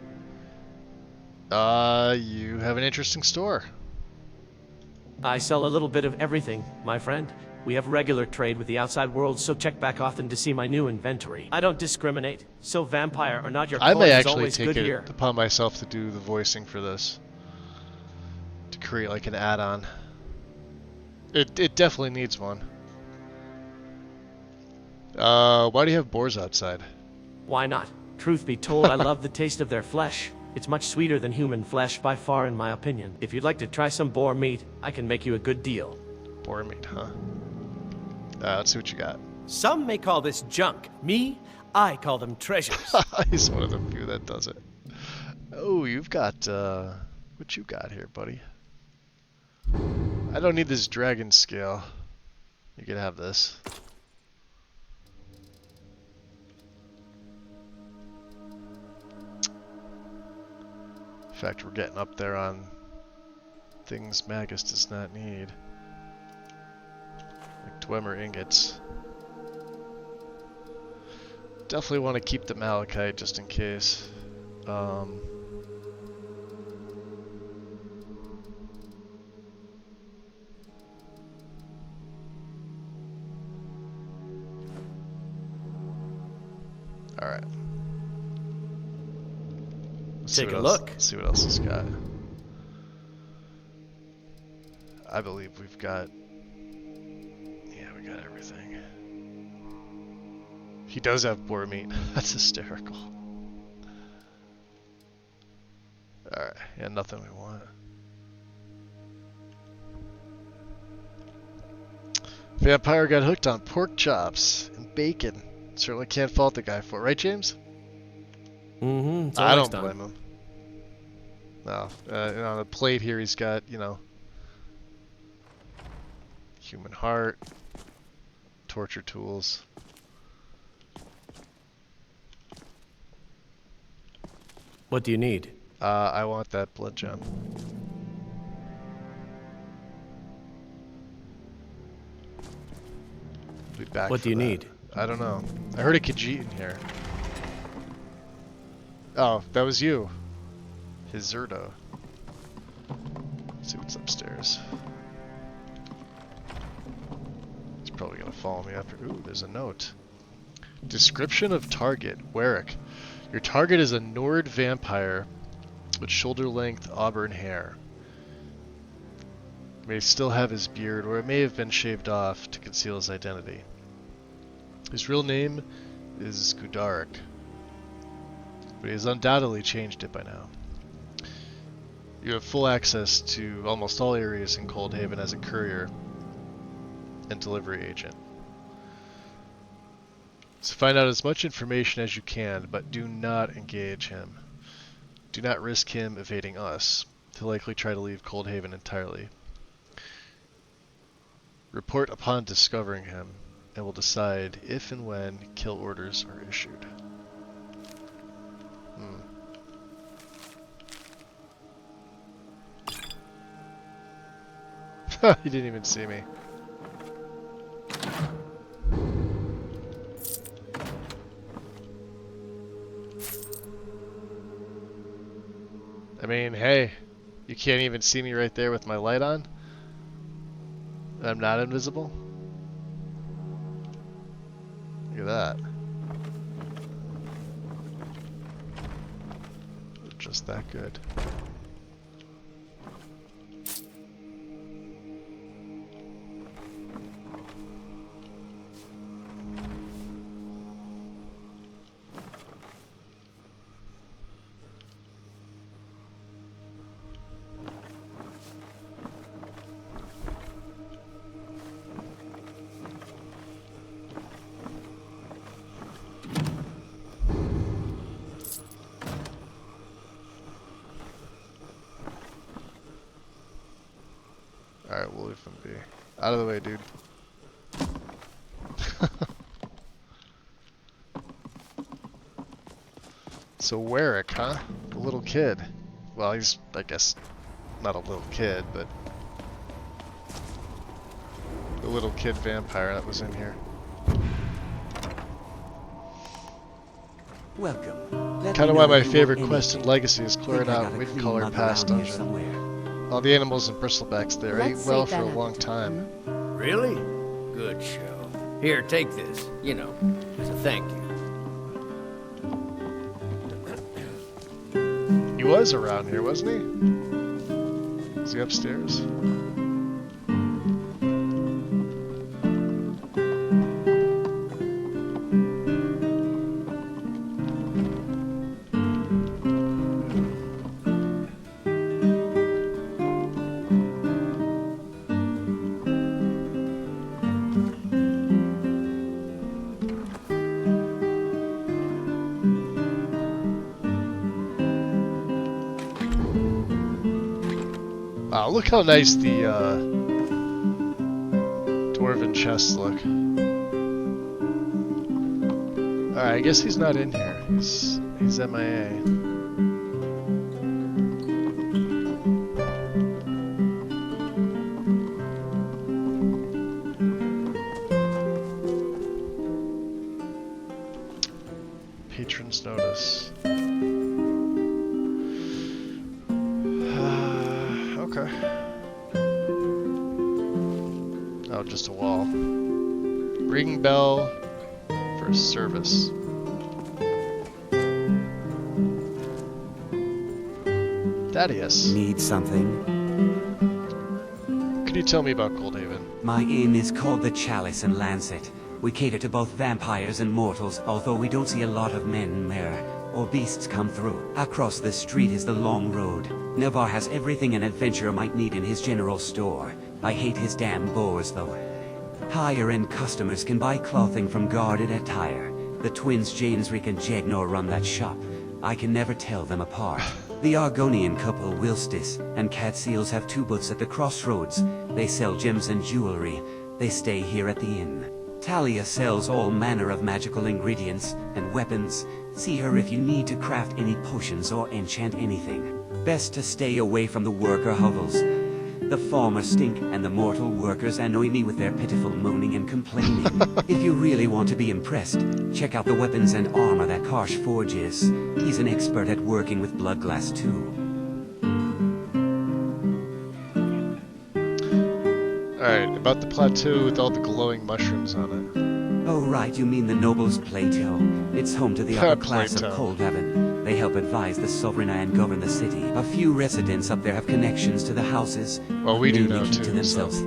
You have an interesting store. I sell a little bit of everything, my friend. We have regular trade with the outside world, so check back often to see my new inventory. I don't discriminate, so vampire or not, your I coin may is actually always take good it here. upon myself to do the voicing for this. To create like an add-on. It definitely needs one. Why do you have boars outside? Why not? Truth be told, I love the taste of their flesh. It's much sweeter than human flesh by far, in my opinion. If you'd like to try some boar meat, I can make you a good deal. Boar meat, huh? Let's see what you got. Some may call this junk. Me, I call them treasures. He's one of the few that does it. Oh, you've got, what you got here, buddy? I don't need this dragon scale. You can have this. In fact, we're getting up there on things Magus does not need. Like Dwemer ingots. Definitely want to keep the malachite just in case. Alright. Take a look. Let's see what else he's got. I believe we've got... Yeah, we got everything. He does have boar meat. That's hysterical. Alright, yeah, nothing we want. Vampire got hooked on pork chops and bacon. Certainly can't fault the guy for it, right, James? Mm-hmm. I don't blame him. No, on the plate here he's got, you know, human heart, torture tools. What do you need? I want that blood gem. Be back What for do you that. need? I don't know. I heard a Khajiit in here. Oh, that was you. Hizerdo. Let's see what's upstairs. He's probably gonna follow me after. Ooh, there's a note. Description of target. Warwick. Your target is a Nord vampire with shoulder-length auburn hair. May still have his beard, or it may have been shaved off to conceal his identity. His real name is Gudarik, but he has undoubtedly changed it by now. You have full access to almost all areas in Coldhaven as a courier and delivery agent. So find out as much information as you can, but do not engage him. Do not risk him evading us. He'll likely try to leave Coldhaven entirely. Report upon discovering him, and we'll decide if and when kill orders are issued. He didn't even see me. I mean, hey, You can't even see me right there with my light on? I'm not invisible? Look at that. Just that good. Alright, we'll leave him be. Out of the way, dude. So Warwick, huh? The little kid. Well, he's, I guess, not a little kid, but the little kid vampire that was in here. Welcome. Kind of why my favorite quest in Legacy is clearing out Wind-Colored Pass dungeon. All the animals and bristlebacks there ate well for a long time. Really? Good show. Here, take this. You know, as a thank you. He was around here, wasn't he? Is he upstairs? Wow, look how nice the dwarven chests look. Alright, I guess he's not in here. He's MIA. Patron's notice. Okay. Oh, just a wall. Ring bell for service. Thaddeus. Need something? Could you tell me about Coldhaven? My inn is called the Chalice and Lancet. We cater to both vampires and mortals, although we don't see a lot of men there, or beasts come through. Across the street is the Long Road. Navarre has everything an adventurer might need in his general store. I hate his damn boars, though. Higher-end customers can buy clothing from Guarded Attire. The twins Jainsrick and Jagnor run that shop. I can never tell them apart. The Argonian couple Wilstis and Cat Seals have two booths at the crossroads. They sell gems and jewelry. They stay here at the inn. Talia sells all manner of magical ingredients and weapons. See her if you need to craft any potions or enchant anything. Best to stay away from the worker hovels. The former stink, and the mortal workers annoy me with their pitiful moaning and complaining. If you really want to be impressed, check out the weapons and armor that Karsh forges. He's an expert at working with bloodglass too. Alright, about the plateau with all the glowing mushrooms on it. Oh right, you mean the Nobles' Plateau. It's home to the upper class of Coldhaven. They help advise the Sovereign and govern the city. A few residents up there have connections to the houses. Well, we do now keep too, to themselves. So.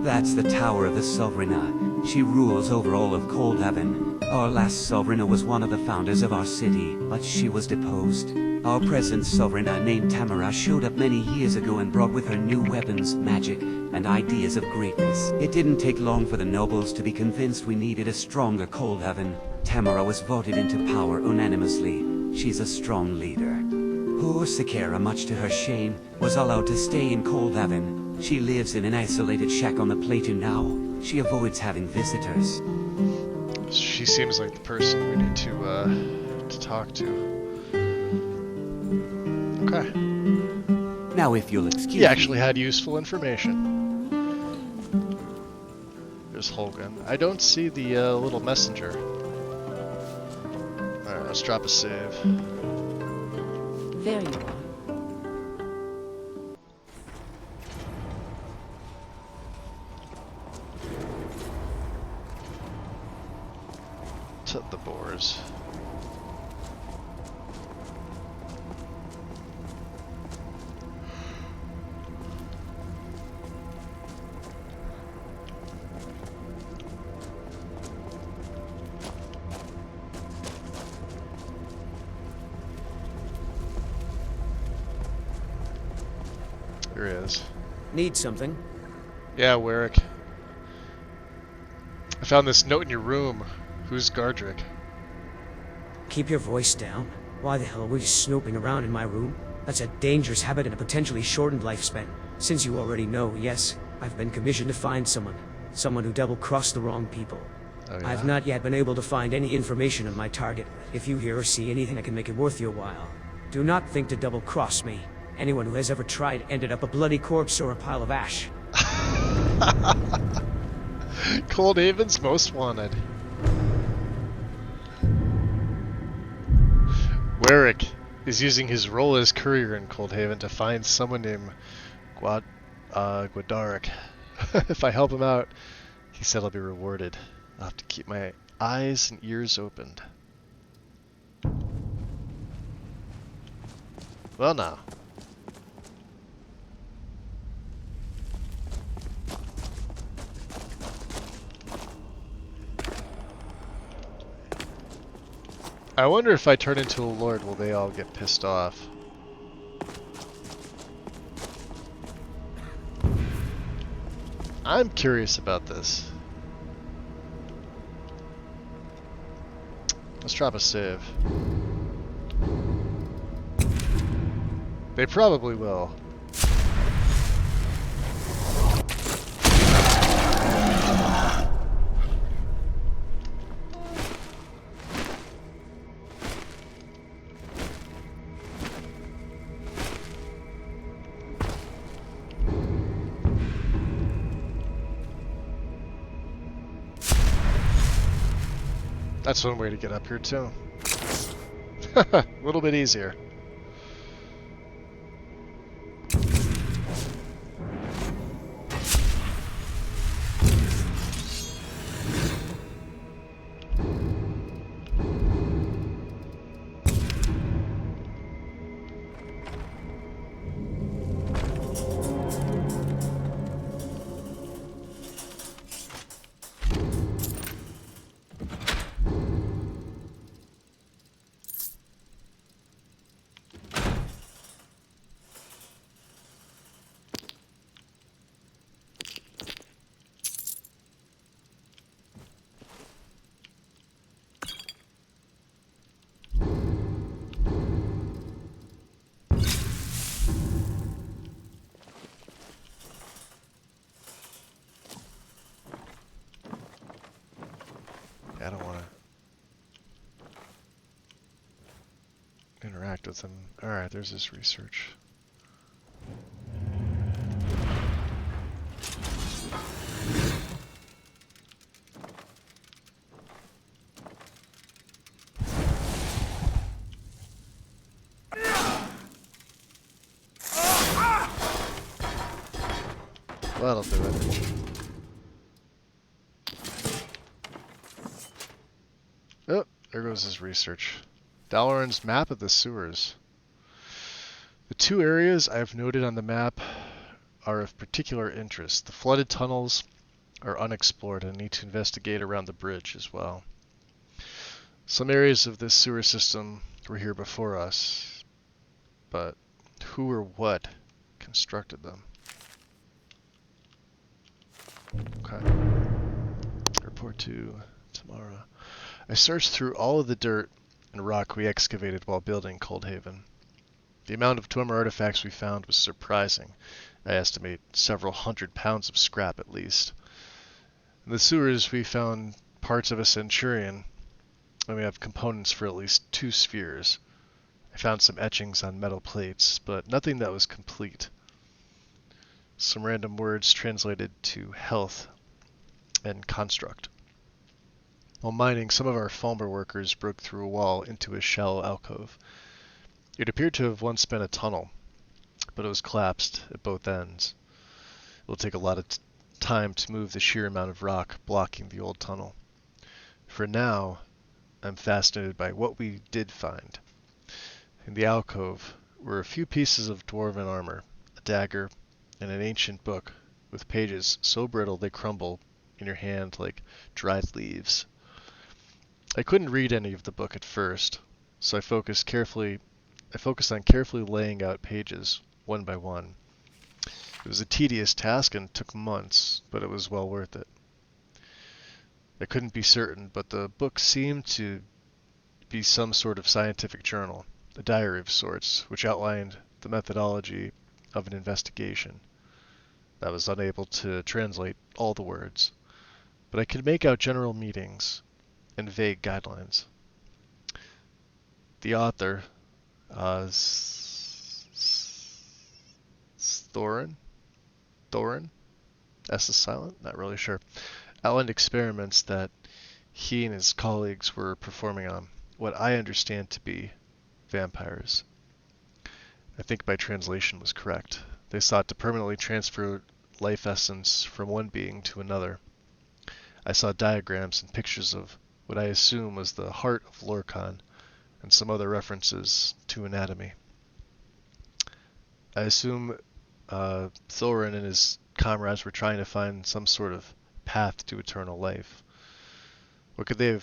That's the Tower of the Sovereigna. She rules over all of Coldhaven. Our last Sovereigna was one of the founders of our city, but she was deposed. Our present Sovereigna, named Tamara, showed up many years ago and brought with her new weapons, magic, and ideas of greatness. It didn't take long for the nobles to be convinced we needed a stronger Coldhaven. Tamara was voted into power unanimously. She's a strong leader. Poor Sikera, much to her shame, was allowed to stay in Coldhaven. She lives in an isolated shack on the plateau now. She avoids having visitors. She seems like the person we need to talk to. Okay. Now if you'll excuse me. He actually had useful information. There's Holgan. I don't see the little messenger. Alright. Let's drop a save. There you are. To the boars. There he is. Need something? Yeah, Warwick. I found this note in your room. Who's Gardrick? Keep your voice down. Why the hell were you snooping around in my room? That's a dangerous habit and a potentially shortened lifespan. Since you already know, yes, I've been commissioned to find someone. Someone who double-crossed the wrong people. Oh, yeah? I've not yet been able to find any information on my target. If you hear or see anything that can make it worth your while, do not think to double-cross me. Anyone who has ever tried ended up a bloody corpse or a pile of ash. Coldhaven's most wanted. Warwick is using his role as courier in Coldhaven to find someone named Guadaric. If I help him out, he said I'll be rewarded. I'll have to keep my eyes and ears opened. Well now. I wonder if I turn into a lord, will they all get pissed off? I'm curious about this. Let's drop a save. They probably will. That's one way to get up here too. A little bit easier. I don't want to interact with them. Alright, there's this research. That'll do it. Oh, there goes his research. Dalaran's map of the sewers. The two areas I've noted on the map are of particular interest. The flooded tunnels are unexplored and need to investigate around the bridge as well. Some areas of this sewer system were here before us, but who or what constructed them? Okay. Report to Tamara. I searched through all of the dirt and rock we excavated while building Coldhaven. The amount of Dwemer artifacts we found was surprising. I estimate several 100 pounds of scrap at least. In the sewers we found parts of a Centurion, and we have components for at least 2 spheres. I found some etchings on metal plates, but nothing that was complete. Some random words translated to health and construct. While mining, some of our Falmer workers broke through a wall into a shallow alcove. It appeared to have once been a tunnel, but it was collapsed at both ends. It will take a lot of time to move the sheer amount of rock blocking the old tunnel. For now, I'm fascinated by what we did find. In the alcove were a few pieces of dwarven armor, a dagger, and an ancient book with pages so brittle they crumble in your hand like dried leaves. I couldn't read any of the book at first, so I focused on carefully laying out pages one by one. It was a tedious task and took months, but it was well worth it. I couldn't be certain, but the book seemed to be some sort of scientific journal, a diary of sorts, which outlined the methodology of an investigation. I was unable to translate all the words, but I could make out general meetings and vague guidelines. The author, Thorin? S is silent? Not really sure. Outlined experiments that he and his colleagues were performing on what I understand to be vampires. I think my translation was correct. They sought to permanently transfer life essence from one being to another. I saw diagrams and pictures of what I assume was the heart of Lorcan and some other references to anatomy. I assume Thorin and his comrades were trying to find some sort of path to eternal life. What could they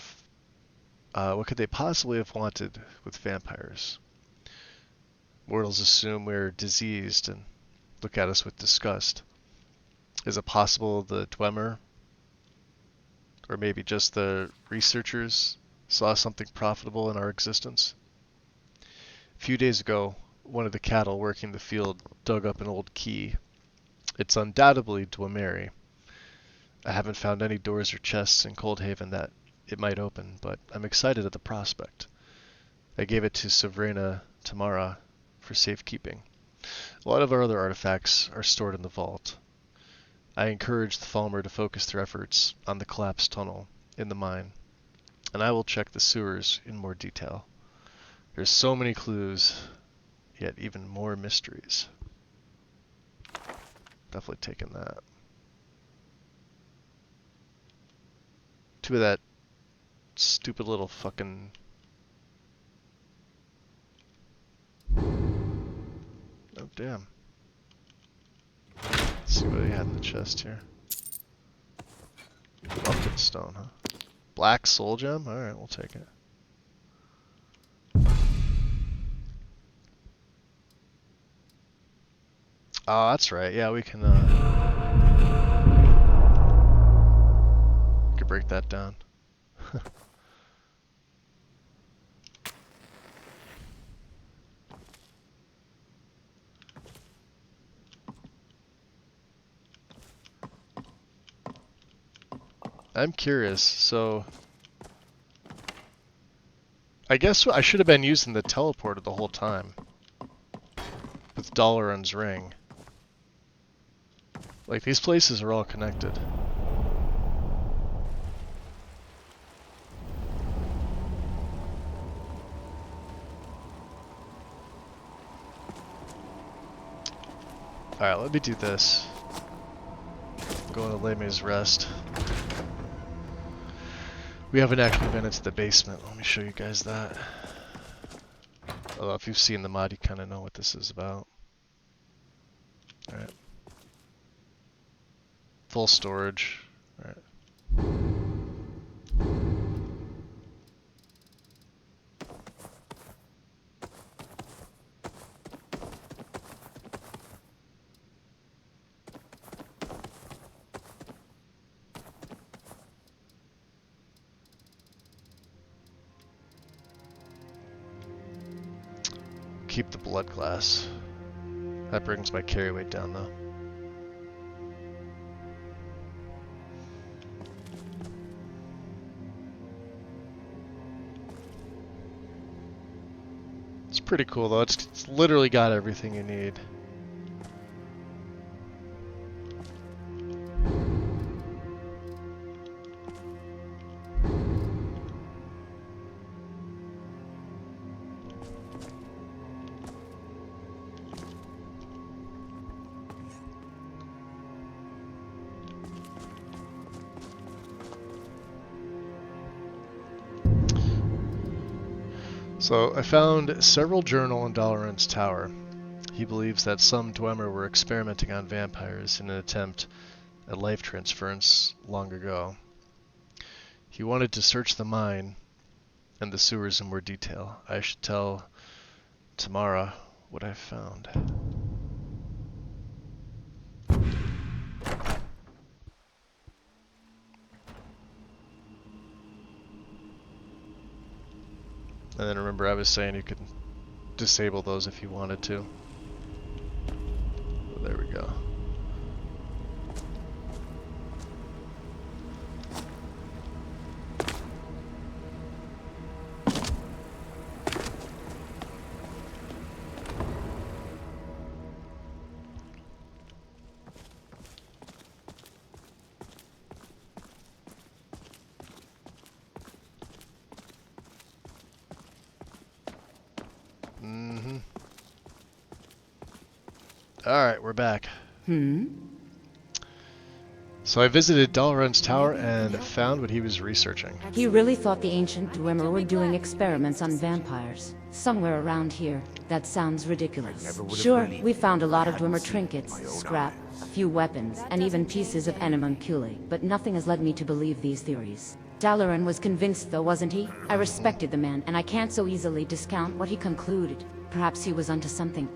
possibly have wanted with vampires? Mortals assume we're diseased and look at us with disgust. Is it possible the Dwemer, or maybe just the researchers, saw something profitable in our existence? A few days ago, one of the cattle working the field dug up an old key. It's undoubtedly Dwemeri. I haven't found any doors or chests in Coldhaven that it might open, but I'm excited at the prospect. I gave it to Sovrena Tamara for safekeeping. A lot of our other artifacts are stored in the vault. I encourage the Falmer to focus their efforts on the collapsed tunnel in the mine, and I will check the sewers in more detail. There's so many clues, yet even more mysteries. Definitely taking that. Too bad that stupid little fucking... Oh, damn. Let's see what he had in the chest here. Pumpkin stone, huh? Black soul gem? Alright, we'll take it. Oh, that's right. Yeah, we can break that down. I'm curious, so I guess I should have been using the teleporter the whole time with Dalaran's ring. Like, these places are all connected. Alright, let me do this. I'm going to lay me his rest. We haven't actually been into the basement. Let me show you guys that. Although if you've seen the mod, you kind of know what this is about. Alright. Full storage. Alright. Keep the blood glass. That brings my carry weight down though. It's pretty cool though. It's literally got everything you need. So I found several journal in Dalaran's tower. He believes that some Dwemer were experimenting on vampires in an attempt at life transference long ago. He wanted to search the mine and the sewers in more detail. I should tell Tamara what I found. And then remember, I was saying you could disable those if you wanted to. Oh, there we go. Alright, we're back. So I visited Dalaran's tower and found what he was researching. He really thought the ancient Dwemer were doing experiments on vampires. Somewhere around here. That sounds ridiculous. Sure, we found a lot of Dwemer trinkets, scrap, a few weapons, and even pieces of animunculi, but nothing has led me to believe these theories. Dalaran was convinced though, wasn't he? I respected the man, and I can't so easily discount what he concluded. Perhaps he was onto something.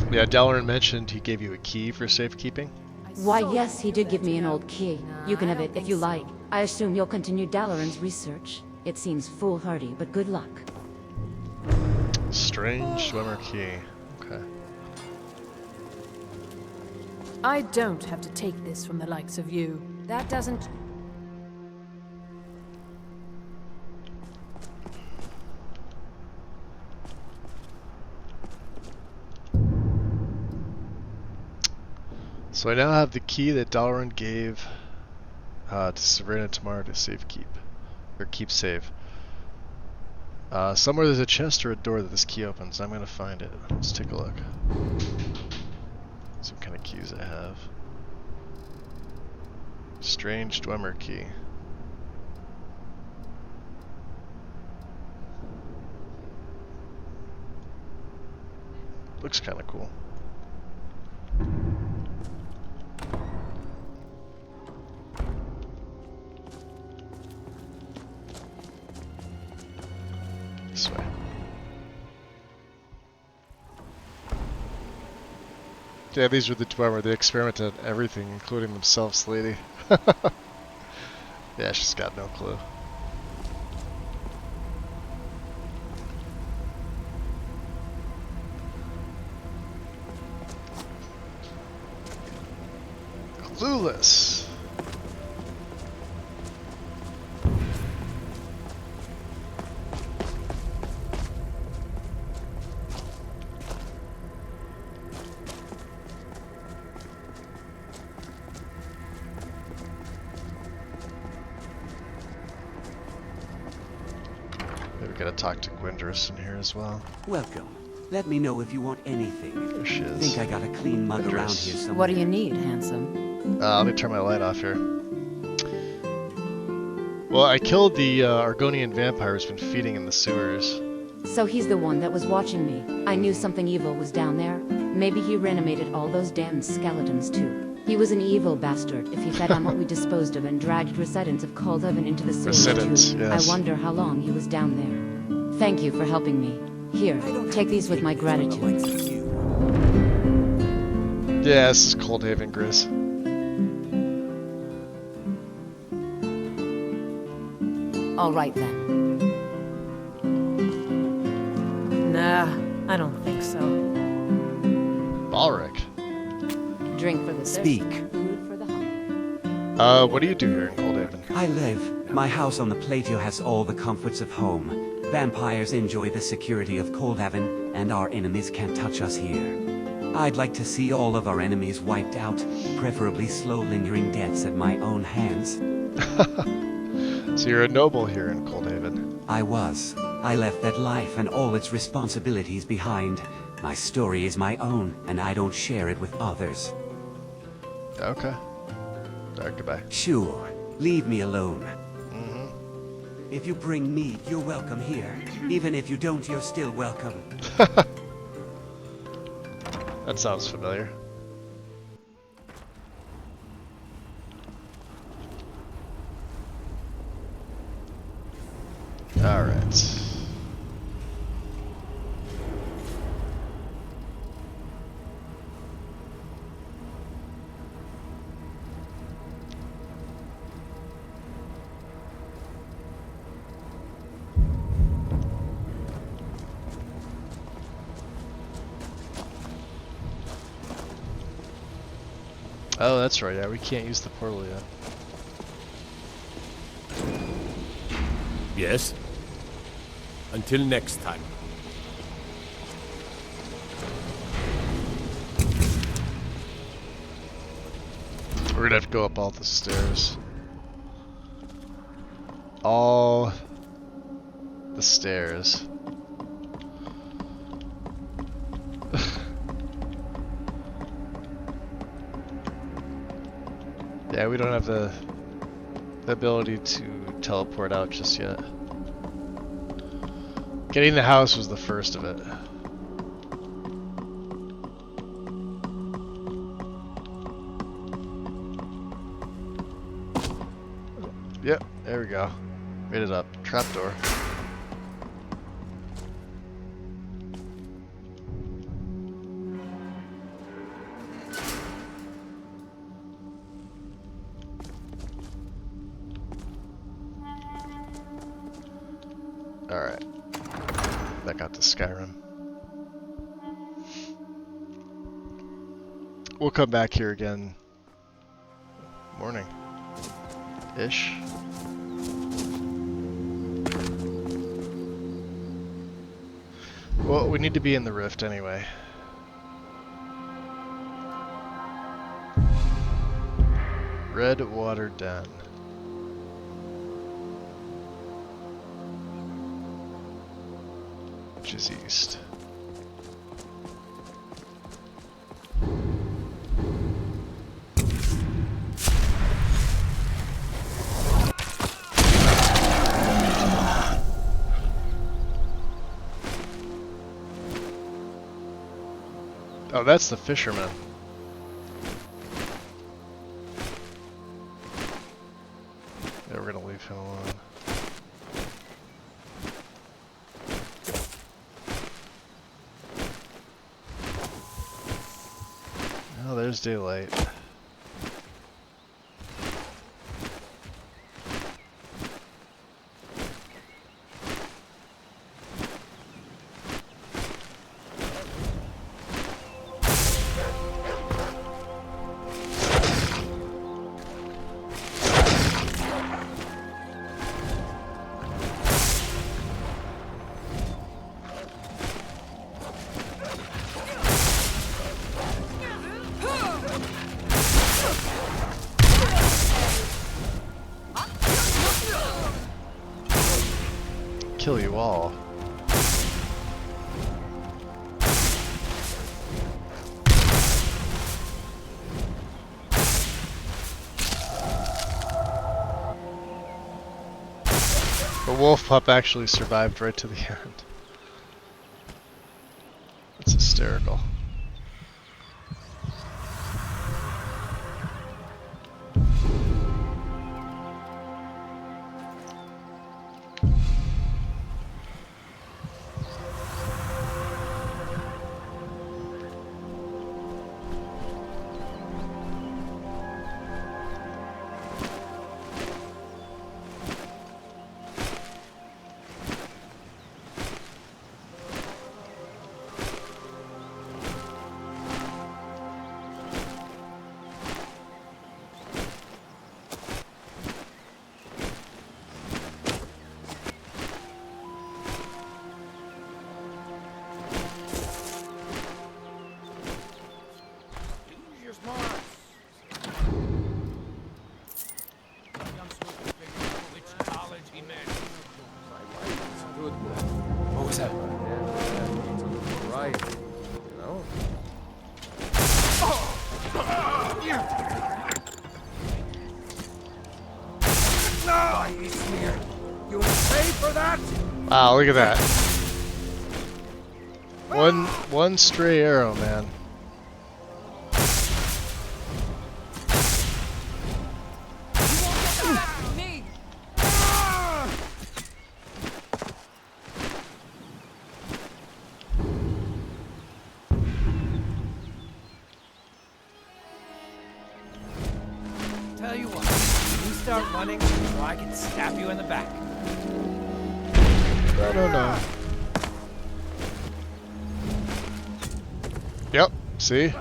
Yeah, Dalaran mentioned he gave you a key for safekeeping. Why, yes, he did give me an old key. You can have it if you like. I assume you'll continue Dalaran's research. It seems foolhardy, but good luck. Strange swimmer key. Okay. I don't have to take this from the likes of you. That doesn't... So I now have the key that Dalaran gave to Sabrina Tamara to safekeep, or keep safe. Somewhere there's a chest or a door that this key opens. I'm gonna find it. Let's take a look. See what kind of keys I have. Strange Dwemer key. Looks kind of cool. This way. Yeah, these were the Dwemer. They experimented on everything, including themselves, lady. Yeah, she's got no clue. Clueless. Gotta talk to Gwendrys in here as well. Welcome. Let me know if you want anything. There she is. Think I got a clean mug around here somewhere. What do you need, handsome? Let me turn my light off here. Well, I killed the Argonian vampire who's been feeding in the sewers. So he's the one that was watching me. I knew something evil was down there. Maybe he reanimated all those damned skeletons too. He was an evil bastard if he fed on what we disposed of and dragged residents of Coldhaven into the sewers too. Yes. I wonder how long he was down there. Thank you for helping me. Here, take these with my gratitude. Yeah, this is Coldhaven, Grizz. All right then. Nah, I don't think so. Balric. Drink for the Speak. food for the hungry. What do you do here in Coldhaven? I live. My house on the plateau has all the comforts of home. Vampires enjoy the security of Coldhaven, and our enemies can't touch us here. I'd like to see all of our enemies wiped out, preferably slow lingering deaths at my own hands. So you're a noble here in Coldhaven. I was. I left that life and all its responsibilities behind. My story is my own, and I don't share it with others. Okay. Alright, goodbye. Sure. Leave me alone. If you bring meat, you're welcome here. Even if you don't, you're still welcome. That sounds familiar. Alright. Oh, that's right, yeah, we can't use the portal yet. Yes? Until next time. We're gonna have to go up all the stairs. All the stairs. Yeah, we don't have the ability to teleport out just yet. Getting the house was the first of it. Yep, there we go. Made it up. Trapdoor. Alright. That got to Skyrim. We'll come back here again. Morning-ish. Well, we need to be in the rift anyway. Red Water Den. Which is east. Oh, that's the fisherman. Yeah, we're gonna leave him alone. Oh, there's daylight. Kill you all. The wolf pup actually survived right to the end. That's hysterical. What was that? Right. You know? No! Smear. You'll pay for that! Wow, look at that. One stray arrow, man. Tell you what, you start running, or I can stab you in the back. No. Yep, see?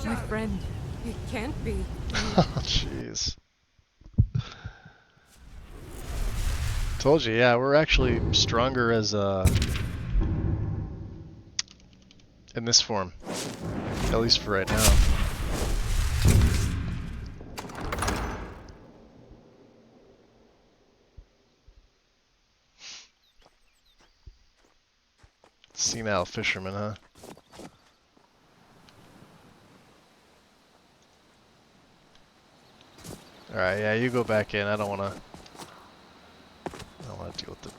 My friend, it can't be. Oh, jeez. Told you, yeah, we're actually stronger as in this form. At least for right now. Senile fisherman, huh? Alright, yeah, you go back in. I don't wanna deal with the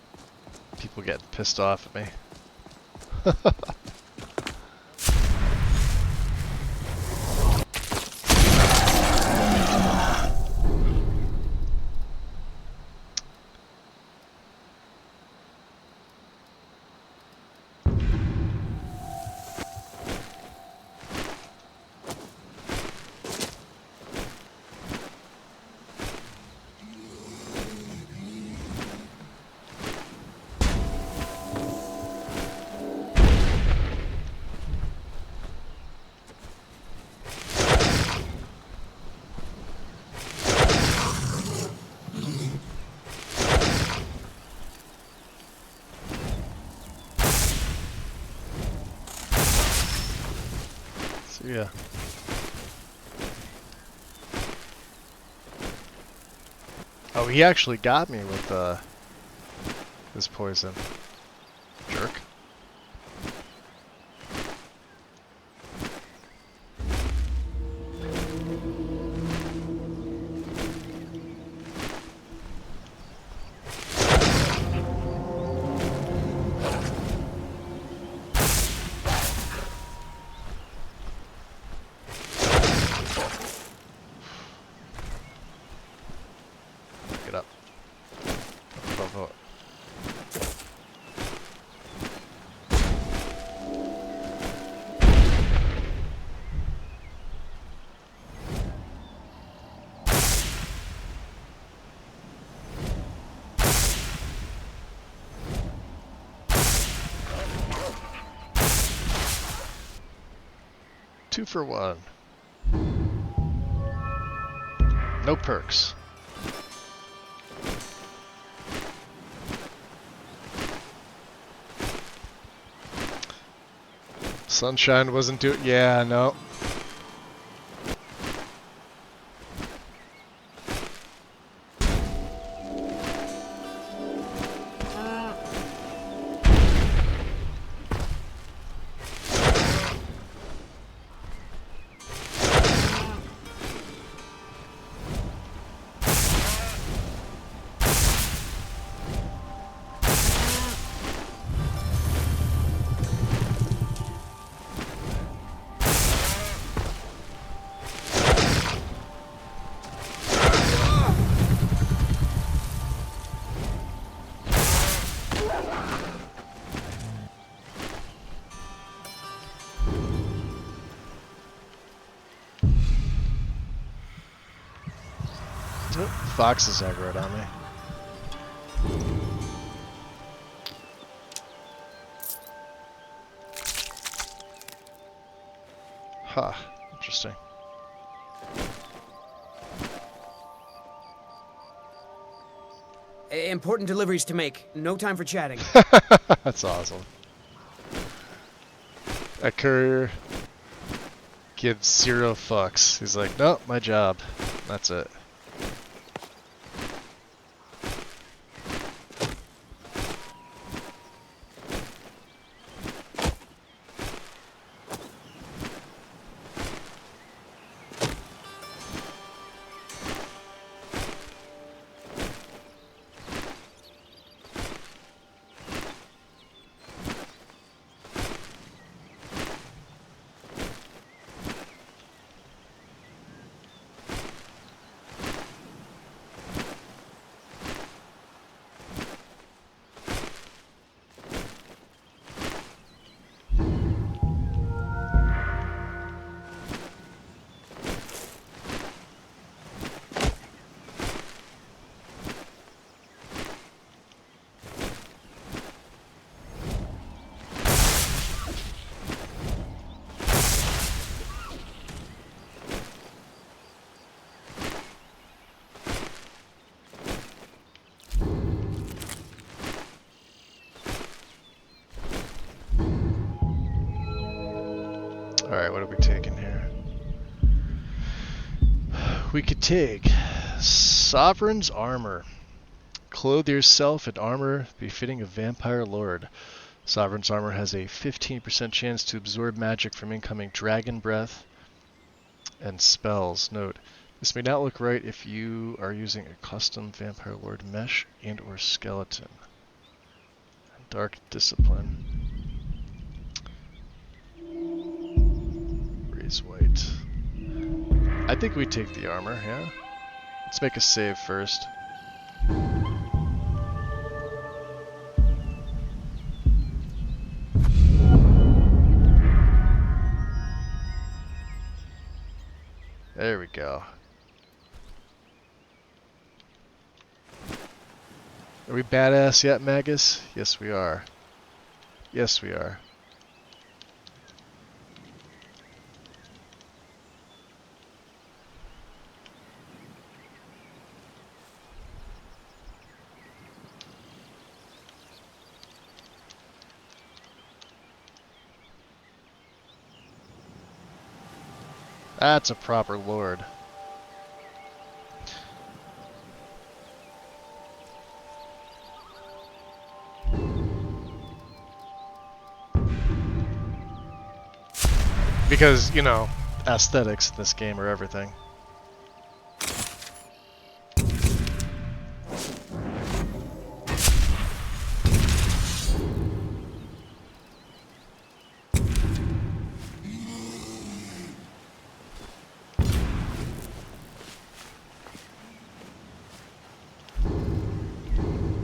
people getting pissed off at me. Yeah. Oh, he actually got me with this poison. Jerk. Get up. Up. 2 for 1. No perks. Sunshine wasn't doing. Yeah, no. Foxes aggroed on me. Huh, interesting. Important deliveries to make. No time for chatting. That's awesome. A courier gives 0 fucks. He's like, nope, my job. That's it. Alright, what are we taking here? We could take Sovereign's Armor. Clothe yourself in armor befitting a vampire lord. Sovereign's Armor has a 15% chance to absorb magic from incoming dragon breath and spells. Note, this may not look right if you are using a custom vampire lord mesh and or skeleton. Dark Discipline. Raise white. I think we take the armor, yeah? Let's make a save first. There we go. Are we badass yet, Magus? Yes, we are. Yes, we are. That's a proper lord. Because, you know, aesthetics in this game are everything.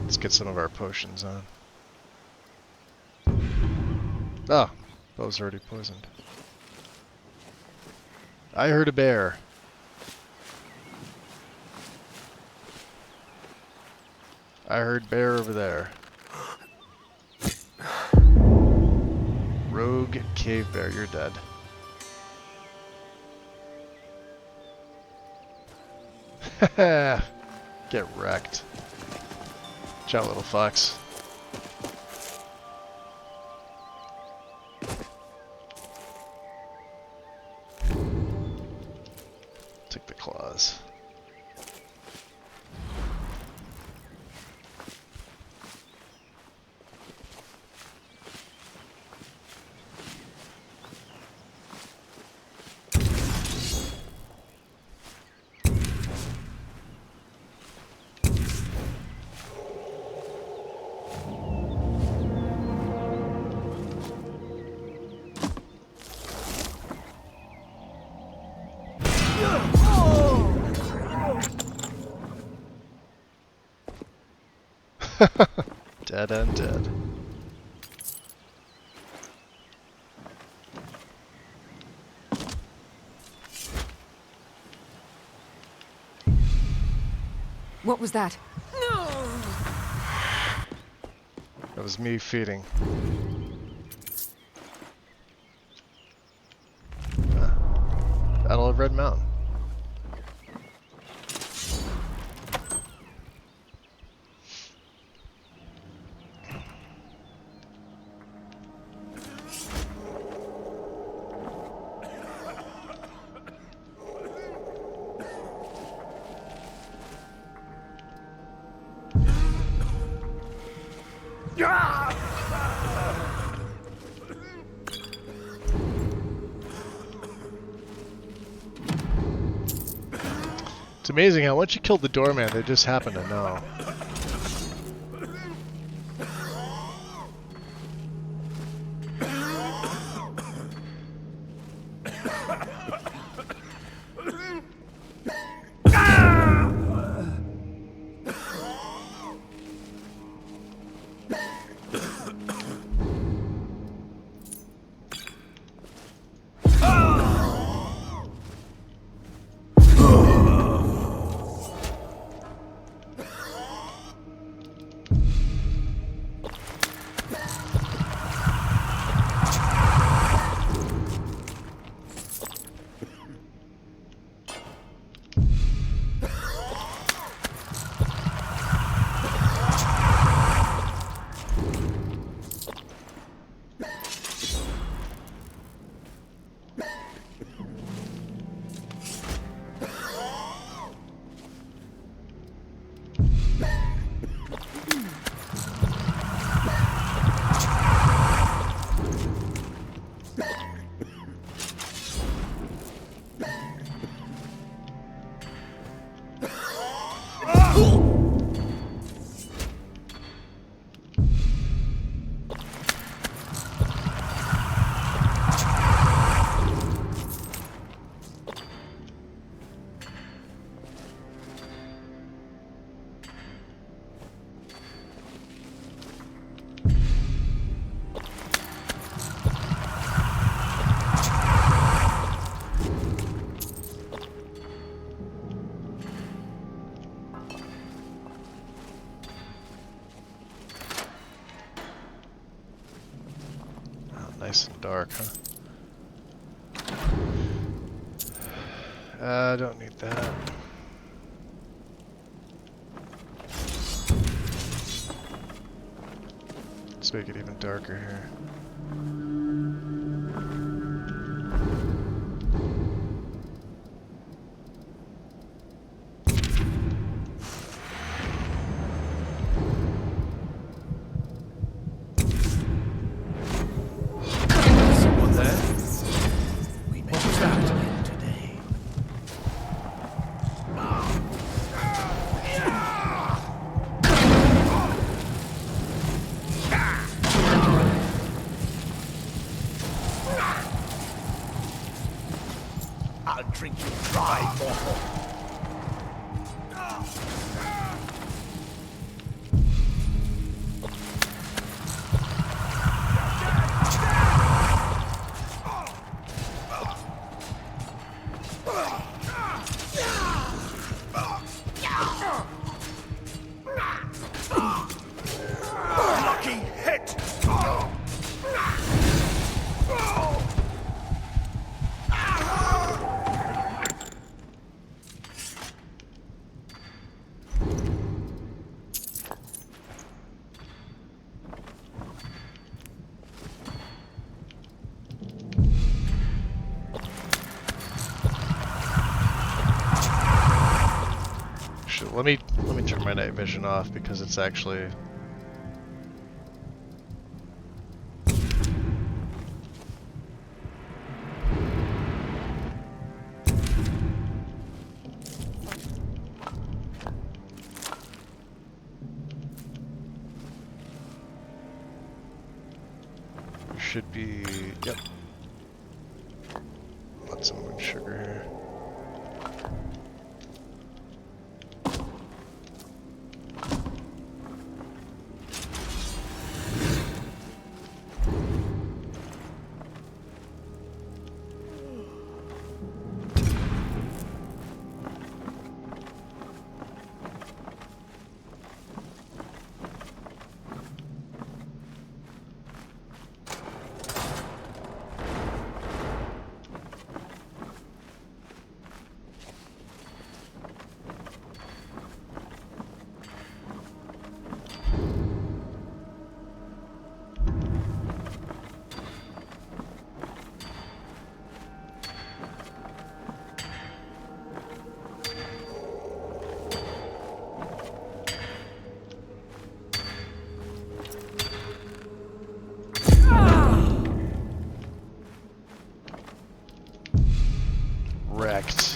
Let's get some of our potions on. Oh, bow's already poisoned. I heard a bear. I heard bear over there. Rogue cave bear, you're dead. Get wrecked. Watch out, little fox. Take the claws. Dead and dead. What was that? That was me feeding. Battle of Red Mountain. It's amazing how once you kill the doorman, they just happen to know. nice and dark, huh? I don't need that. Let's make it even darker here. I'll drink you dry, mortal. Lucky hit! Let me turn my night vision off because it's actually should be, yep. Let some moon sugar here. Wrecked.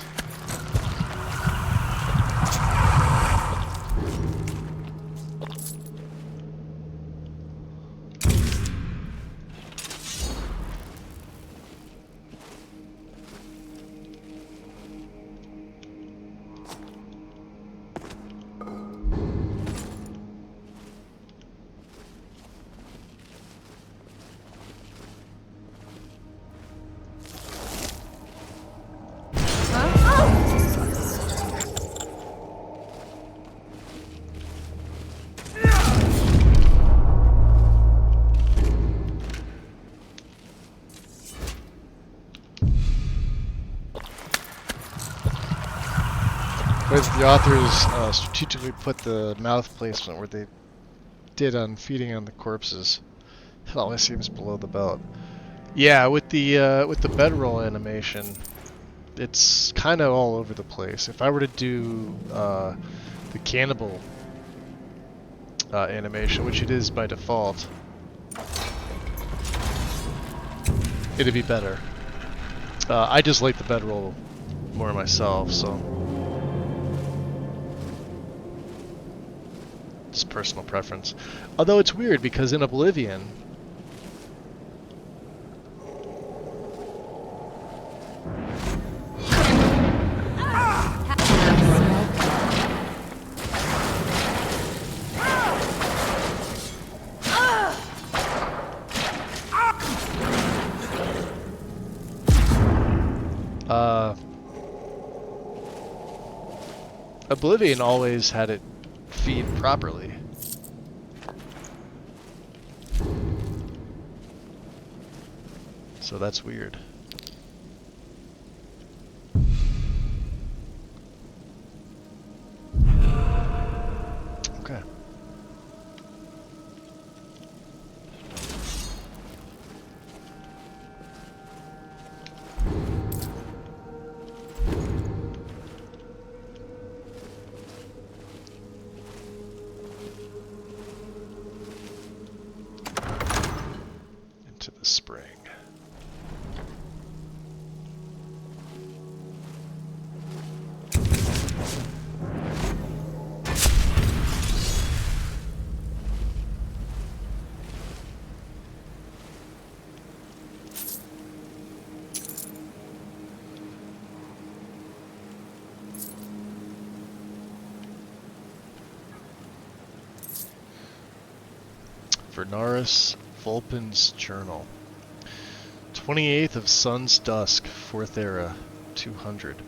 The authors strategically put the mouth placement where they did on feeding on the corpses. It always seems below the belt. Yeah, with the bedroll animation, it's kind of all over the place. If I were to do the cannibal animation, which it is by default, it'd be better. I just like the bedroll more myself, so. Personal preference. Although it's weird because in Oblivion Oblivion always had it feed properly. So that's weird. Okay. Into the spring. Vernaris Vulpin's Journal. 28th of Sun's Dusk, 4th Era, 200.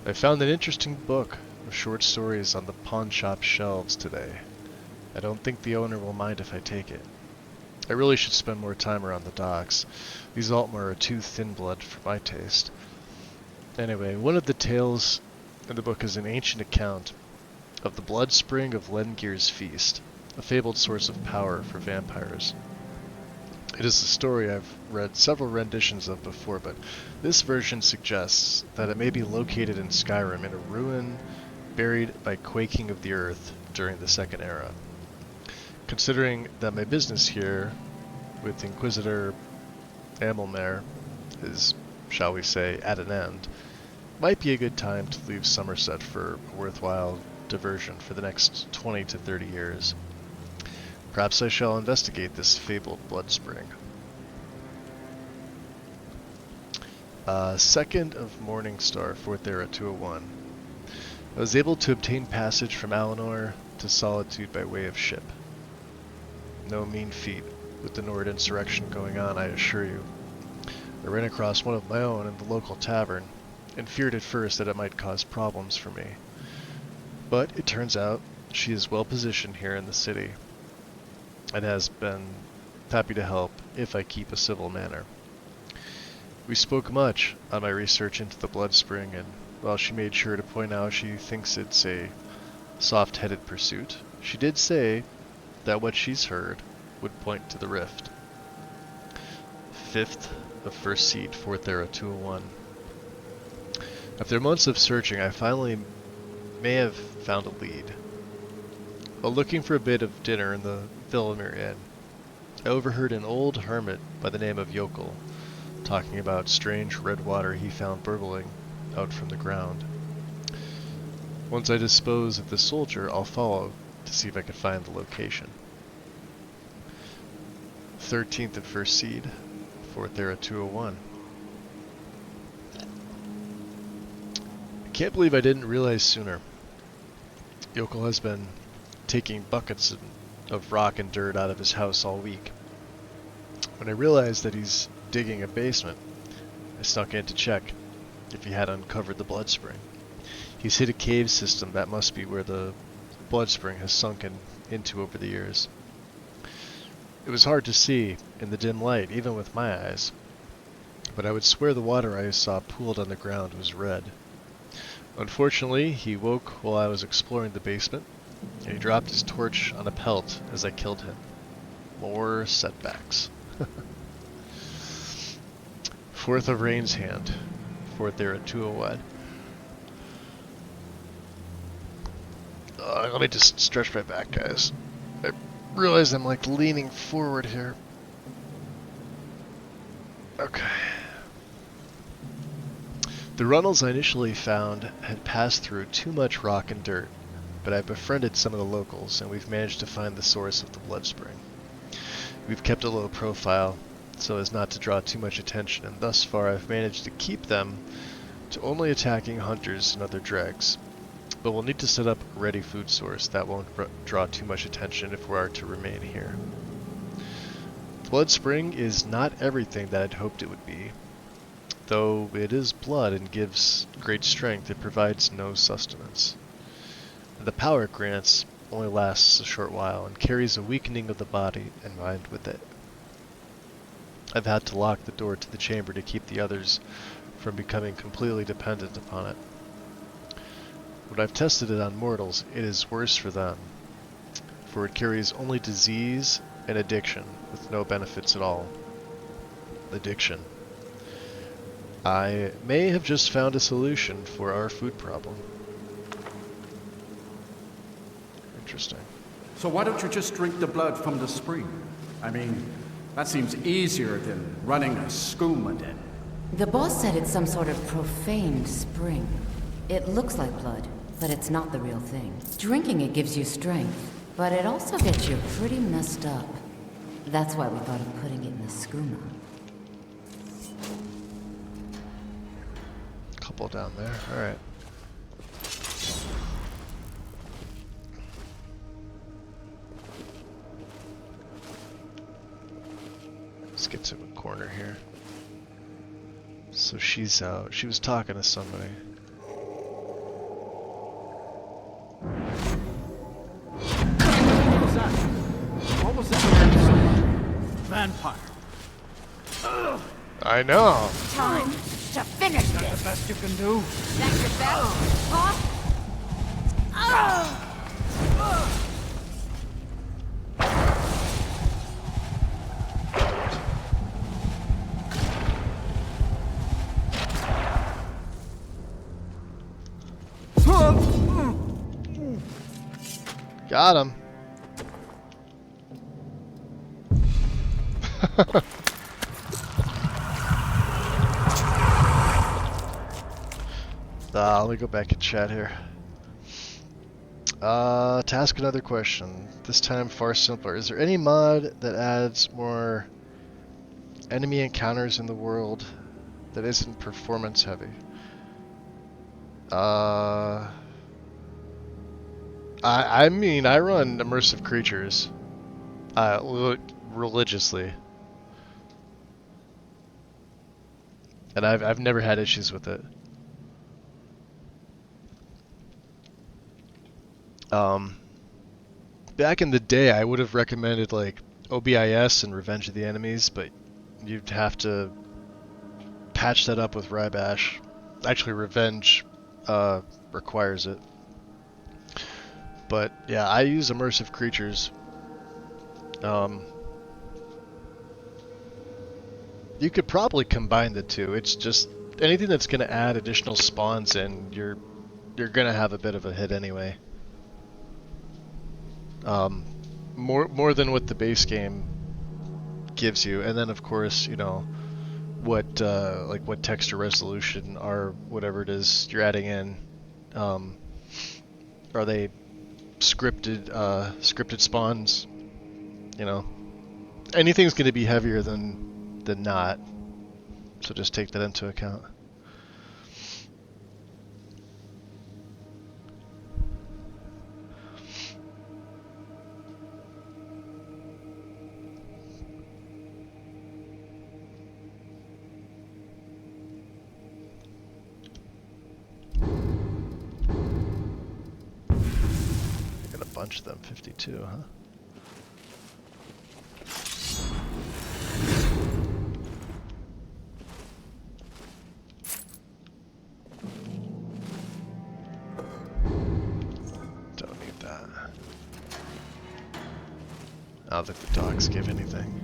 I found an interesting book of short stories on the pawn shop shelves today. I don't think the owner will mind if I take it. I really should spend more time around the docks. These Altmer are too thin-blood for my taste. Anyway, one of the tales in the book is an ancient account of the blood spring of Lengir's Feast, a fabled source of power for vampires. It is a story I've read several renditions of before, but this version suggests that it may be located in Skyrim in a ruin buried by quaking of the earth during the Second Era. Considering that my business here with Inquisitor Amelmare is, shall we say, at an end, might be a good time to leave Somerset for a worthwhile diversion for the next 20 to 30 years. Perhaps I shall investigate this fabled blood spring. 2nd of Morningstar, 4th Era 201. I was able to obtain passage from Alinor to Solitude by way of ship. No mean feat with the Nord insurrection going on, I assure you. I ran across one of my own in the local tavern, and feared at first that it might cause problems for me. But it turns out she is well positioned here in the city, and has been happy to help if I keep a civil manner. We spoke much on my research into the blood spring, and while she made sure to point out she thinks it's a soft-headed pursuit, she did say that what she's heard would point to the rift. 5th of First Seat, 4th Era 201. After months of searching, I finally may have found a lead. While looking for a bit of dinner in the Villamere Inn, I overheard an old hermit by the name of Yokel talking about strange red water he found burbling out from the ground. Once I dispose of the soldier, I'll follow to see if I can find the location. 13th and First Seed, 4th Era 201. I can't believe I didn't realize sooner. Yokel has been taking buckets of rock and dirt out of his house all week. When I realized that he's digging a basement, I snuck in to check if he had uncovered the blood spring. He's hit a cave system that must be where the blood spring has sunken into over the years. It was hard to see in the dim light, even with my eyes, but I would swear the water I saw pooled on the ground was red. Unfortunately, he woke while I was exploring the basement, and he dropped his torch on a pelt as I killed him. More setbacks. 4th of Rain's Hand, 4th Era 201. Let me just stretch my back, guys. I realize I'm like leaning forward here. Okay. The runnels I initially found had passed through too much rock and dirt, but I befriended some of the locals, and we've managed to find the source of the blood spring. We've kept a low profile, so as not to draw too much attention, and thus far I've managed to keep them to only attacking hunters and other dregs. But we'll need to set up a ready food source that won't draw too much attention if we are to remain here. The blood spring is not everything that I'd hoped it would be. Though it is blood and gives great strength, it provides no sustenance. The power it grants only lasts a short while and carries a weakening of the body and mind with it. I've had to lock the door to the chamber to keep the others from becoming completely dependent upon it. When I've tested it on mortals, it is worse for them, for it carries only disease and addiction, with no benefits at all. Addiction. I may have just found a solution for our food problem. Interesting. So why don't you just drink the blood from the spring? I mean, that seems easier than running a skooma den. The boss said it's some sort of profaned spring. It looks like blood, but it's not the real thing. Drinking it gives you strength, but it also gets you pretty messed up. That's why we thought of putting it in the skooma. Couple down there, alright. Let's get to a corner here. So she's out. She was talking to somebody. What was that? What was that? Vampire. I know. Time to finish Is that the best you can do? That's your best, huh? Got him. Let me go back and chat here. To ask another question, this time far simpler. Is there any mod that adds more enemy encounters in the world that isn't performance heavy? I mean, I run immersive creatures religiously, and I've never had issues with it. Back in the day, I would have recommended like OBIS and Revenge of the Enemies, but you'd have to patch that up with Rybash. Actually, Revenge requires it. But yeah, I use immersive creatures. You could probably combine the two. It's just anything that's going to add additional spawns in, you're going to have a bit of a hit anyway. More than what the base game gives you, and then of course, you know, what like what texture resolution or whatever it is you're adding in. Are they scripted spawns? You know, anything's going to be heavier than not, so just take that into account. Got a bunch of them, 52, huh? I don't think the dogs give anything.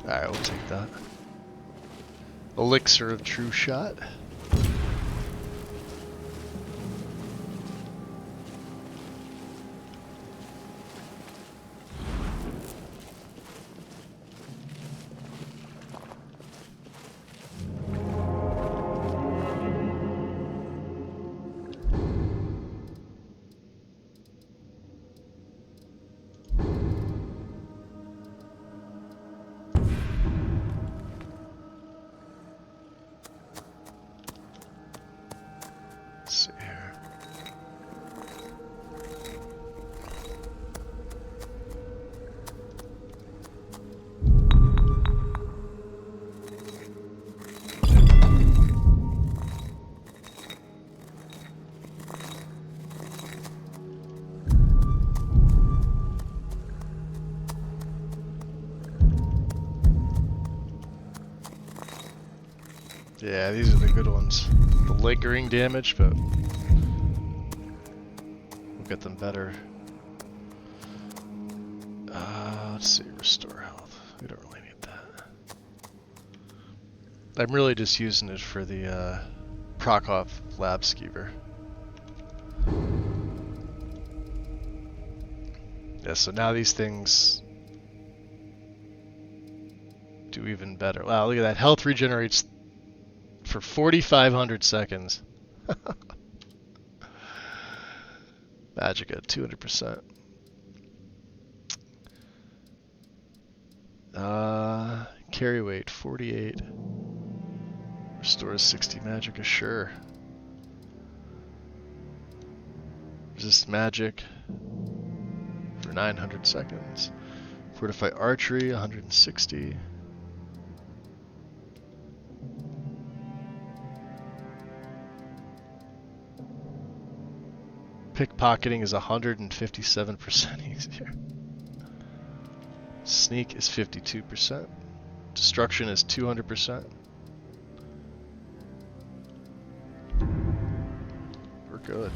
Alright, we'll take that. Elixir of True Shot. Yeah, these are the good ones. The lingering damage, but we'll get them better. Let's see, restore health. We don't really need that. I'm really just using it for the Prokop lab skeever. Yeah, so now these things do even better. Wow, look at that. Health regenerates for 4,500 seconds. Magica, 200%. Carry weight, 48. Restores 60 Magica, sure. Resist magic for 900 seconds. Fortify archery, 160. Pickpocketing is 157% easier. Sneak is 52%. Destruction is 200%. We're good.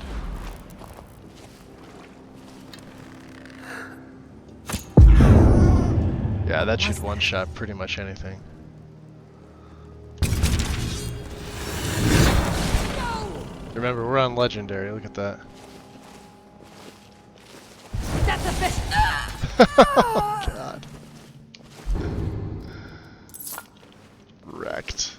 Yeah, that should one-shot pretty much anything. Remember, we're on Legendary, look at that. That's a fish! Oh, God. Wrecked.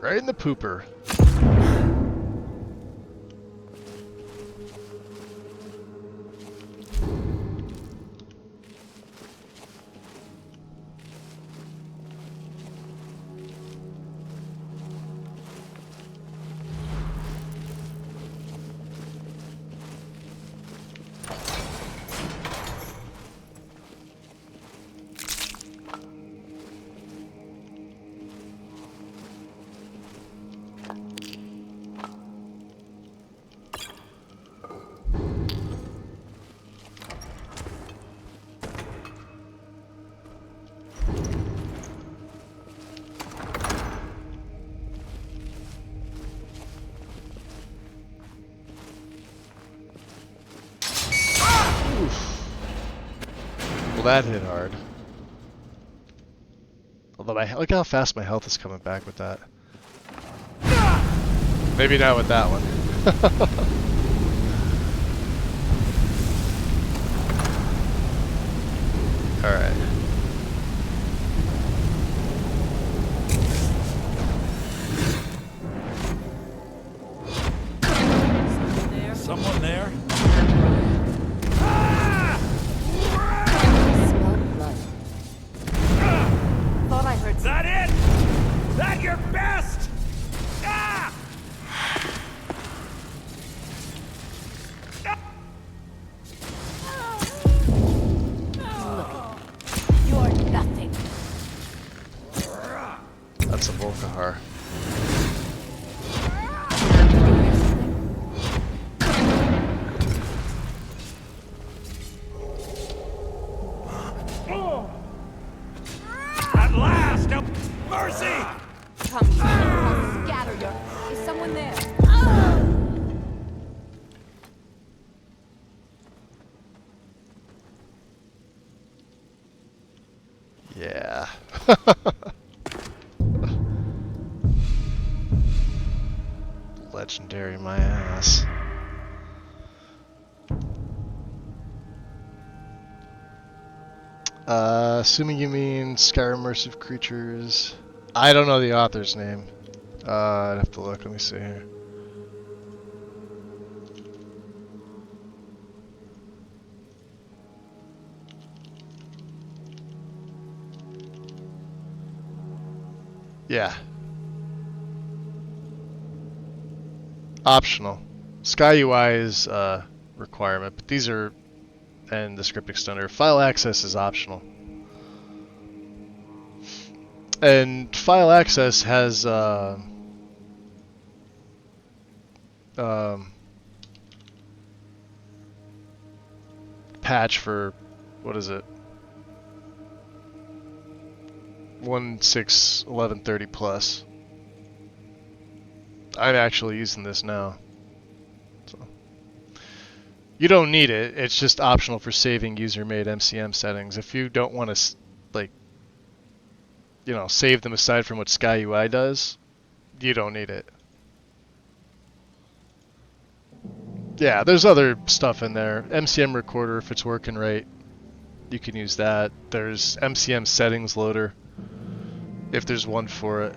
Right in the pooper. That hit hard. Although look how fast my health is coming back with that. Maybe not with that one. All right. Someone there? Is that it? That your best? Ah! You're nothing. That's a Volkahar. At last! Mercy! Come here, I'll scatter you. Is someone there? Yeah. Legendary my ass. Assuming you mean Skyrim immersive creatures. I don't know the author's name. I'd have to look. Let me see here. Yeah. Optional. Sky UI is requirement, but these are, and the script extender. File access is optional. And file access has patch for, what is it? 1.6.11.30 plus. I'm actually using this now. So you don't need it. It's just optional for saving user-made MCM settings. If you don't want to, like, you know, save them aside from what SkyUI does, you don't need it. Yeah, there's other stuff in there. MCM recorder, if it's working right, you can use that. There's MCM settings loader, if there's one for it.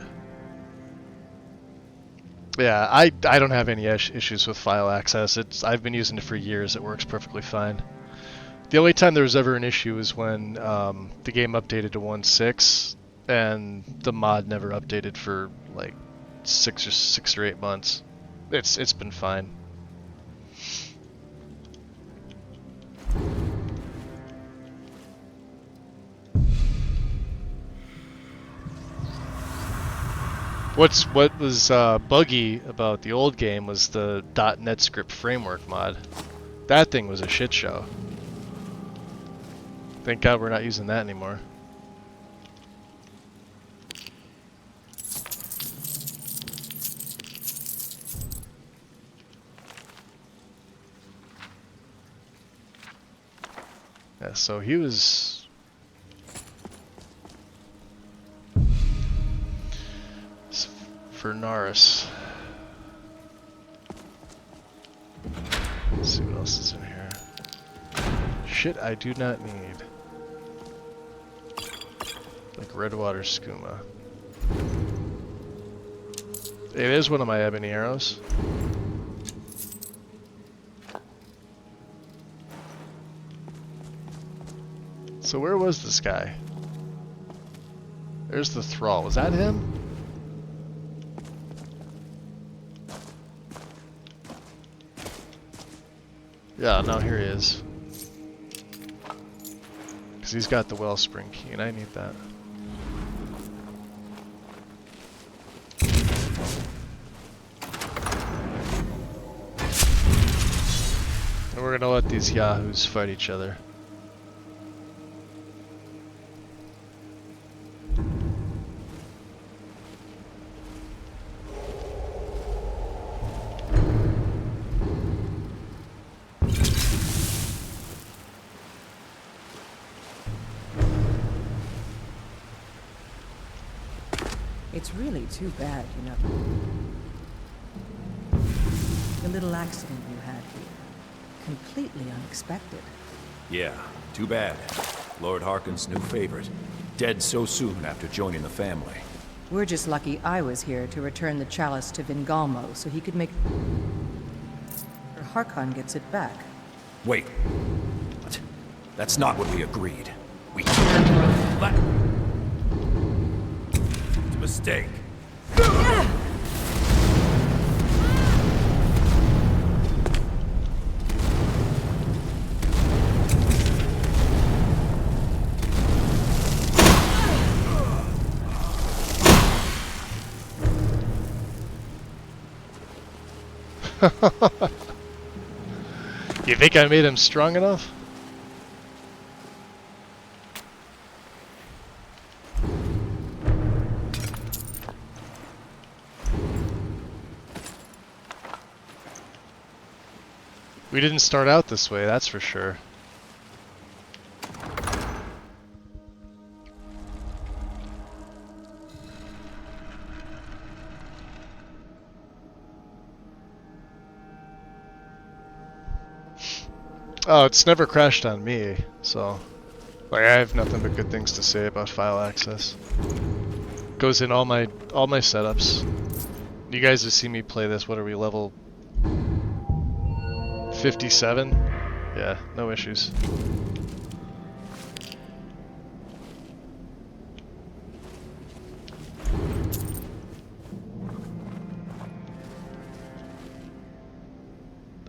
Yeah, I don't have any issues with file access. I've been using it for years. It works perfectly fine. The only time there was ever an issue is when the game updated to 1.6 and the mod never updated for like 6 or 8 months. It's been fine. What was buggy about the old game was the .NET Script framework mod. That thing was a shit show. Thank God we're not using that anymore. Yeah, so he was... for Naris. Let's see what else is in here. Shit I do not need. Like Redwater Skooma. It is one of my ebony arrows. So where was this guy? There's the Thrall. Was that him? Yeah, no, here he is. Because he's got the Wellspring key, and I need that. And we're gonna let these yahoos fight each other. It's really too bad, you know. The little accident you had here. Completely unexpected. Yeah, too bad. Lord Harkon's new favorite. Dead so soon after joining the family. We're just lucky I was here to return the chalice to Vingalmo so he could make... or Harkon gets it back. Wait. What? That's not what we agreed. We... Mistake. You think I made him strong enough? We didn't start out this way, that's for sure. Oh, it's never crashed on me, so... like, I have nothing but good things to say about file access. Goes in all my setups. You guys have seen me play this, what are we, level... 57? Yeah, no issues.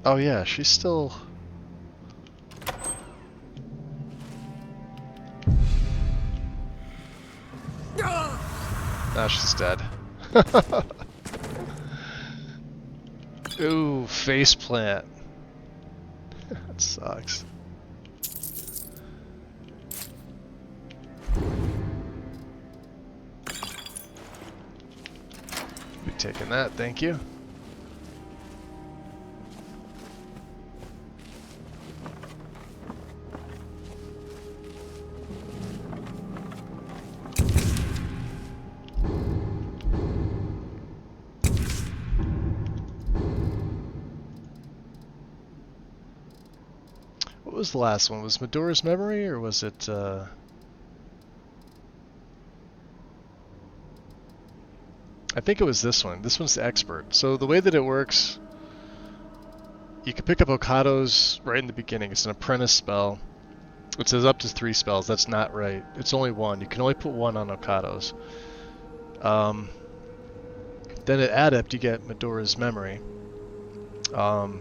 Oh yeah, she's still... Ah, she's dead. Ooh, faceplant. That sucks. Be taking that, thank you. What was the last one? Was Medora's Memory, or was it, I think it was this one. This one's the expert. So the way that it works, you can pick up Okados right in the beginning. It's an apprentice spell. It says up to 3 spells. That's not right. It's only 1. You can only put 1 on Okados. Then at Adept, you get Medora's Memory. And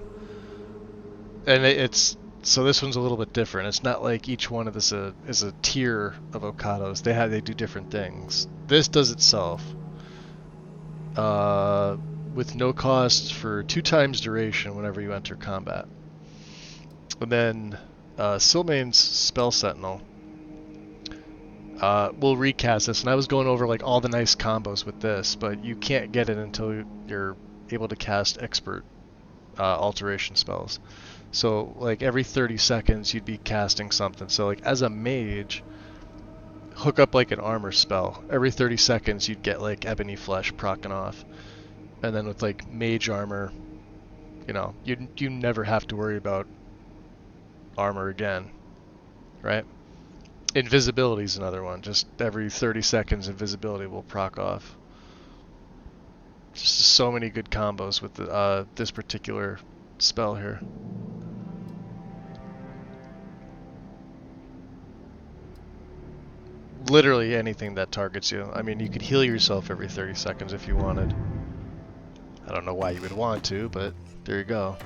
it's... So this one's a little bit different. It's not like each one of this is a tier of Okados. They do different things. This does itself. With no cost for 2 times duration whenever you enter combat. And then Sylvain's Spell Sentinel will recast this, and I was going over like all the nice combos with this, but you can't get it until you're able to cast expert alteration spells. So like every 30 seconds you'd be casting something. So like as a mage, hook up like an armor spell. Every 30 seconds you'd get like Ebony Flesh procking off. And then with like mage armor, you know, you never have to worry about armor again, right? Invisibility is another one. Just every 30 seconds invisibility will proc off. Just so many good combos with the, this particular spell here. Literally anything that targets you. I mean, you could heal yourself every 30 seconds if you wanted. I don't know why you would want to, but there you go.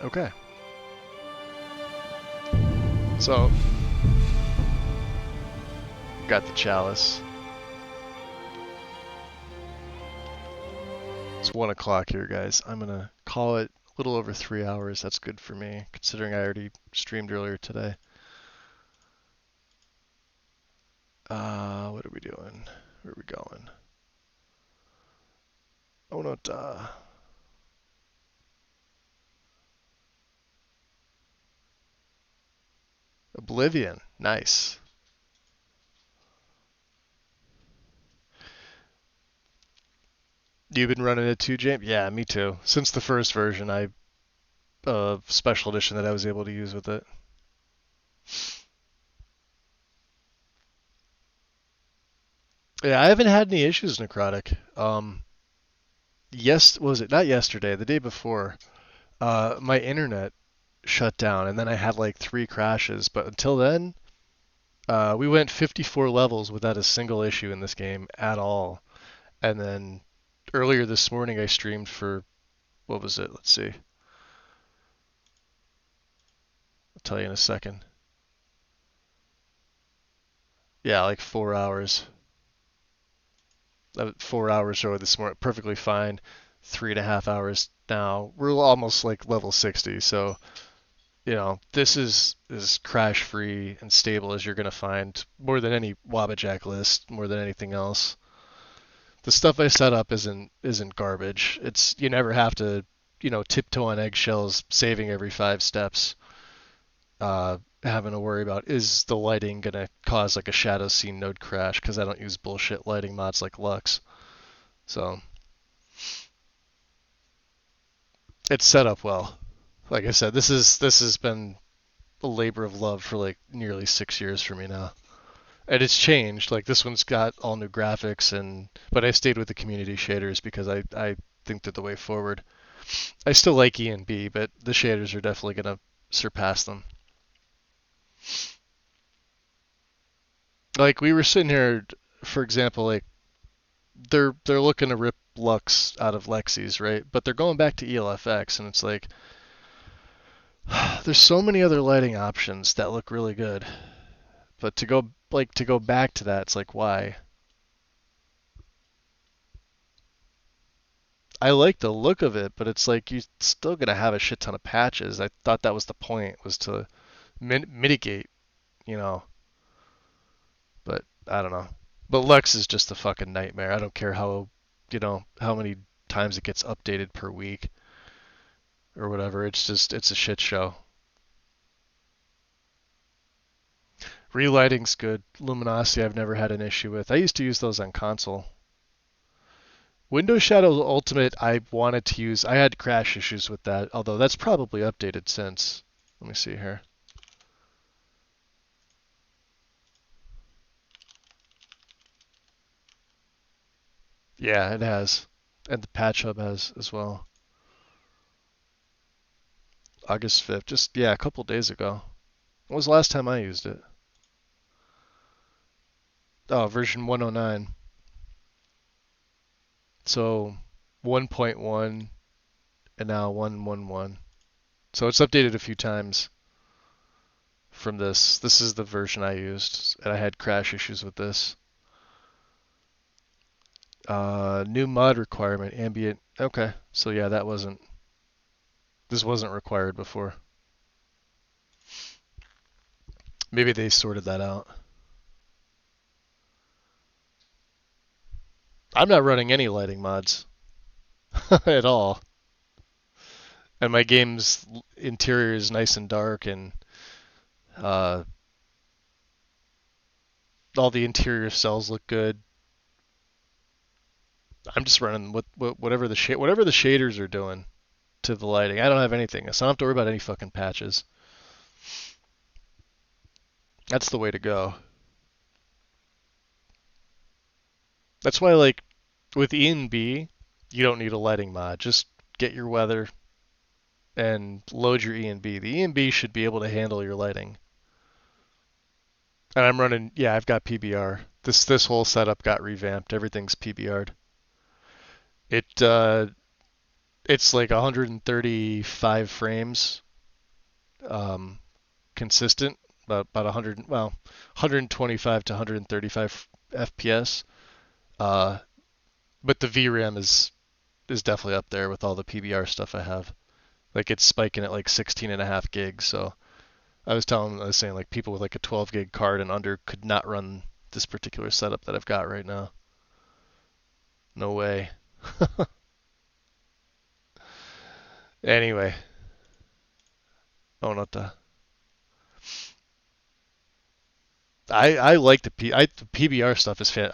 Okay. So, got the chalice. It's 1 o'clock here, guys. I'm gonna call it a little over 3 hours. That's good for me, considering I already streamed earlier today. What are we doing? Where are we going? Oh no, Oblivion, nice. You've been running it too, James? Yeah, me too. Since the first version, special edition that I was able to use with it. Yeah, I haven't had any issues, Necrotic. Was it not yesterday? The day before, my internet shut down, and then I had like 3 crashes. But until then, we went 54 levels without a single issue in this game at all. And then earlier this morning, I streamed for, what was it? Let's see. I'll tell you in a second. Yeah, like 4 hours. 4 hours early this morning, perfectly fine. 3.5 hours now. We're almost like level 60, so you know this is as crash free and stable as you're gonna find, more than any Wabbajack list, more than anything else. The stuff I set up isn't garbage. It's, you never have to, you know, tiptoe on eggshells, saving every 5 steps. Having to worry about, is the lighting gonna cause like a shadow scene node crash, because I don't use bullshit lighting mods like Lux. So it's set up well. Like I said, this has been a labor of love for like nearly 6 years for me now. And it's changed. Like this one's got all new graphics, but I stayed with the community shaders because I think they're the way forward. I still like E and B, but the shaders are definitely gonna surpass them. Like we were sitting here, for example, like they're looking to rip Lux out of Lexi's, right? But they're going back to ELFX, and it's like, There's so many other lighting options that look really good. But to go back to that, it's like, why? I like the look of it, but it's like you're still gonna have a shit ton of patches. I thought that was the point, was to mitigate, you know. But I don't know. But Lex is just a fucking nightmare. I don't care how, how many times it gets updated per week or whatever. It's a shit show. Relighting's good. Luminosity I've never had an issue with. I used to use those on console. Window Shadow Ultimate I wanted to use. I had crash issues with that, although that's probably updated since. Let me see here. Yeah, it has. And the patch hub has as well. August 5th. Just, yeah, a couple days ago. When was the last time I used it? Oh, version 109. So 1.1 and now 1.11. So it's updated a few times from this. This is the version I used, and I had crash issues with this. New mod requirement, ambient. Okay, so yeah, this wasn't required before. Maybe they sorted that out. I'm not running any lighting mods at all. And my game's interior is nice and dark, and all the interior cells look good. I'm just running whatever the shaders are doing to the lighting. I don't have anything, so I don't have to worry about any fucking patches. That's the way to go. That's why, like, with E and B, you don't need a lighting mod. Just get your weather and load your E and B. The E and B should be able to handle your lighting. And I'm running, yeah, I've got PBR. This whole setup got revamped. Everything's PBR'd. It's like 135 frames, consistent, about 125 to 135 FPS. But the VRAM is definitely up there with all the PBR stuff I have. Like, it's spiking at like 16.5 gigs. So I was saying like people with like a 12 gig card and under could not run this particular setup that I've got right now. No way. Anyway. Oh, not the. I like the PBR stuff is fan.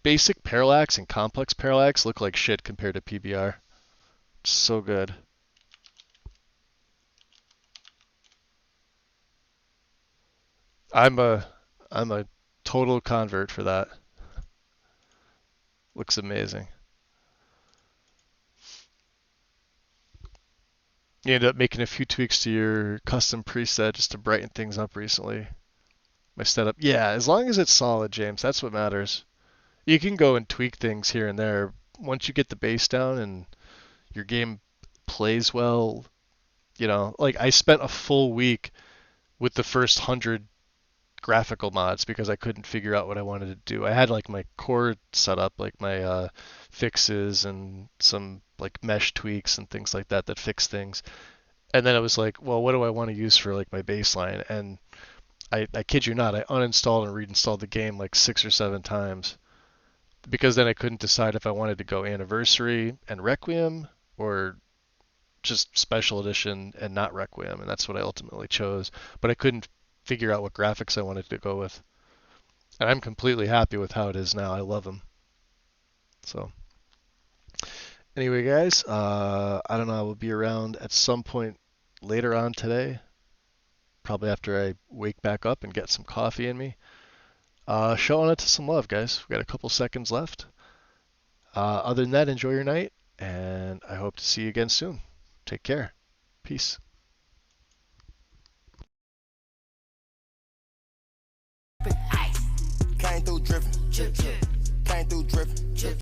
Basic parallax and complex parallax look like shit compared to PBR. It's so good. I'm a total convert for that. Looks amazing. You ended up making a few tweaks to your custom preset just to brighten things up recently. My setup, yeah, as long as it's solid, James, that's what matters. You can go and tweak things here and there. Once you get the base down and your game plays well, like I spent a full week with the first 100 graphical mods because I couldn't figure out what I wanted to do. I had like my core set up, like my fixes and some like mesh tweaks and things like that fix things. And then I was like, well, what do I want to use for like my baseline? And I kid you not, I uninstalled and reinstalled the game like 6 or 7 times because then I couldn't decide if I wanted to go Anniversary and Requiem or just Special Edition and not Requiem, and that's what I ultimately chose. But I couldn't figure out what graphics I wanted to go with. And I'm completely happy with how it is now. I love them. So anyway, guys, I don't know. I will be around at some point later on today, probably after I wake back up and get some coffee in me. Showing it to some love, guys. We got a couple seconds left. Other than that, enjoy your night, and I hope to see you again soon. Take care. Peace. Came through driven. Came through driven.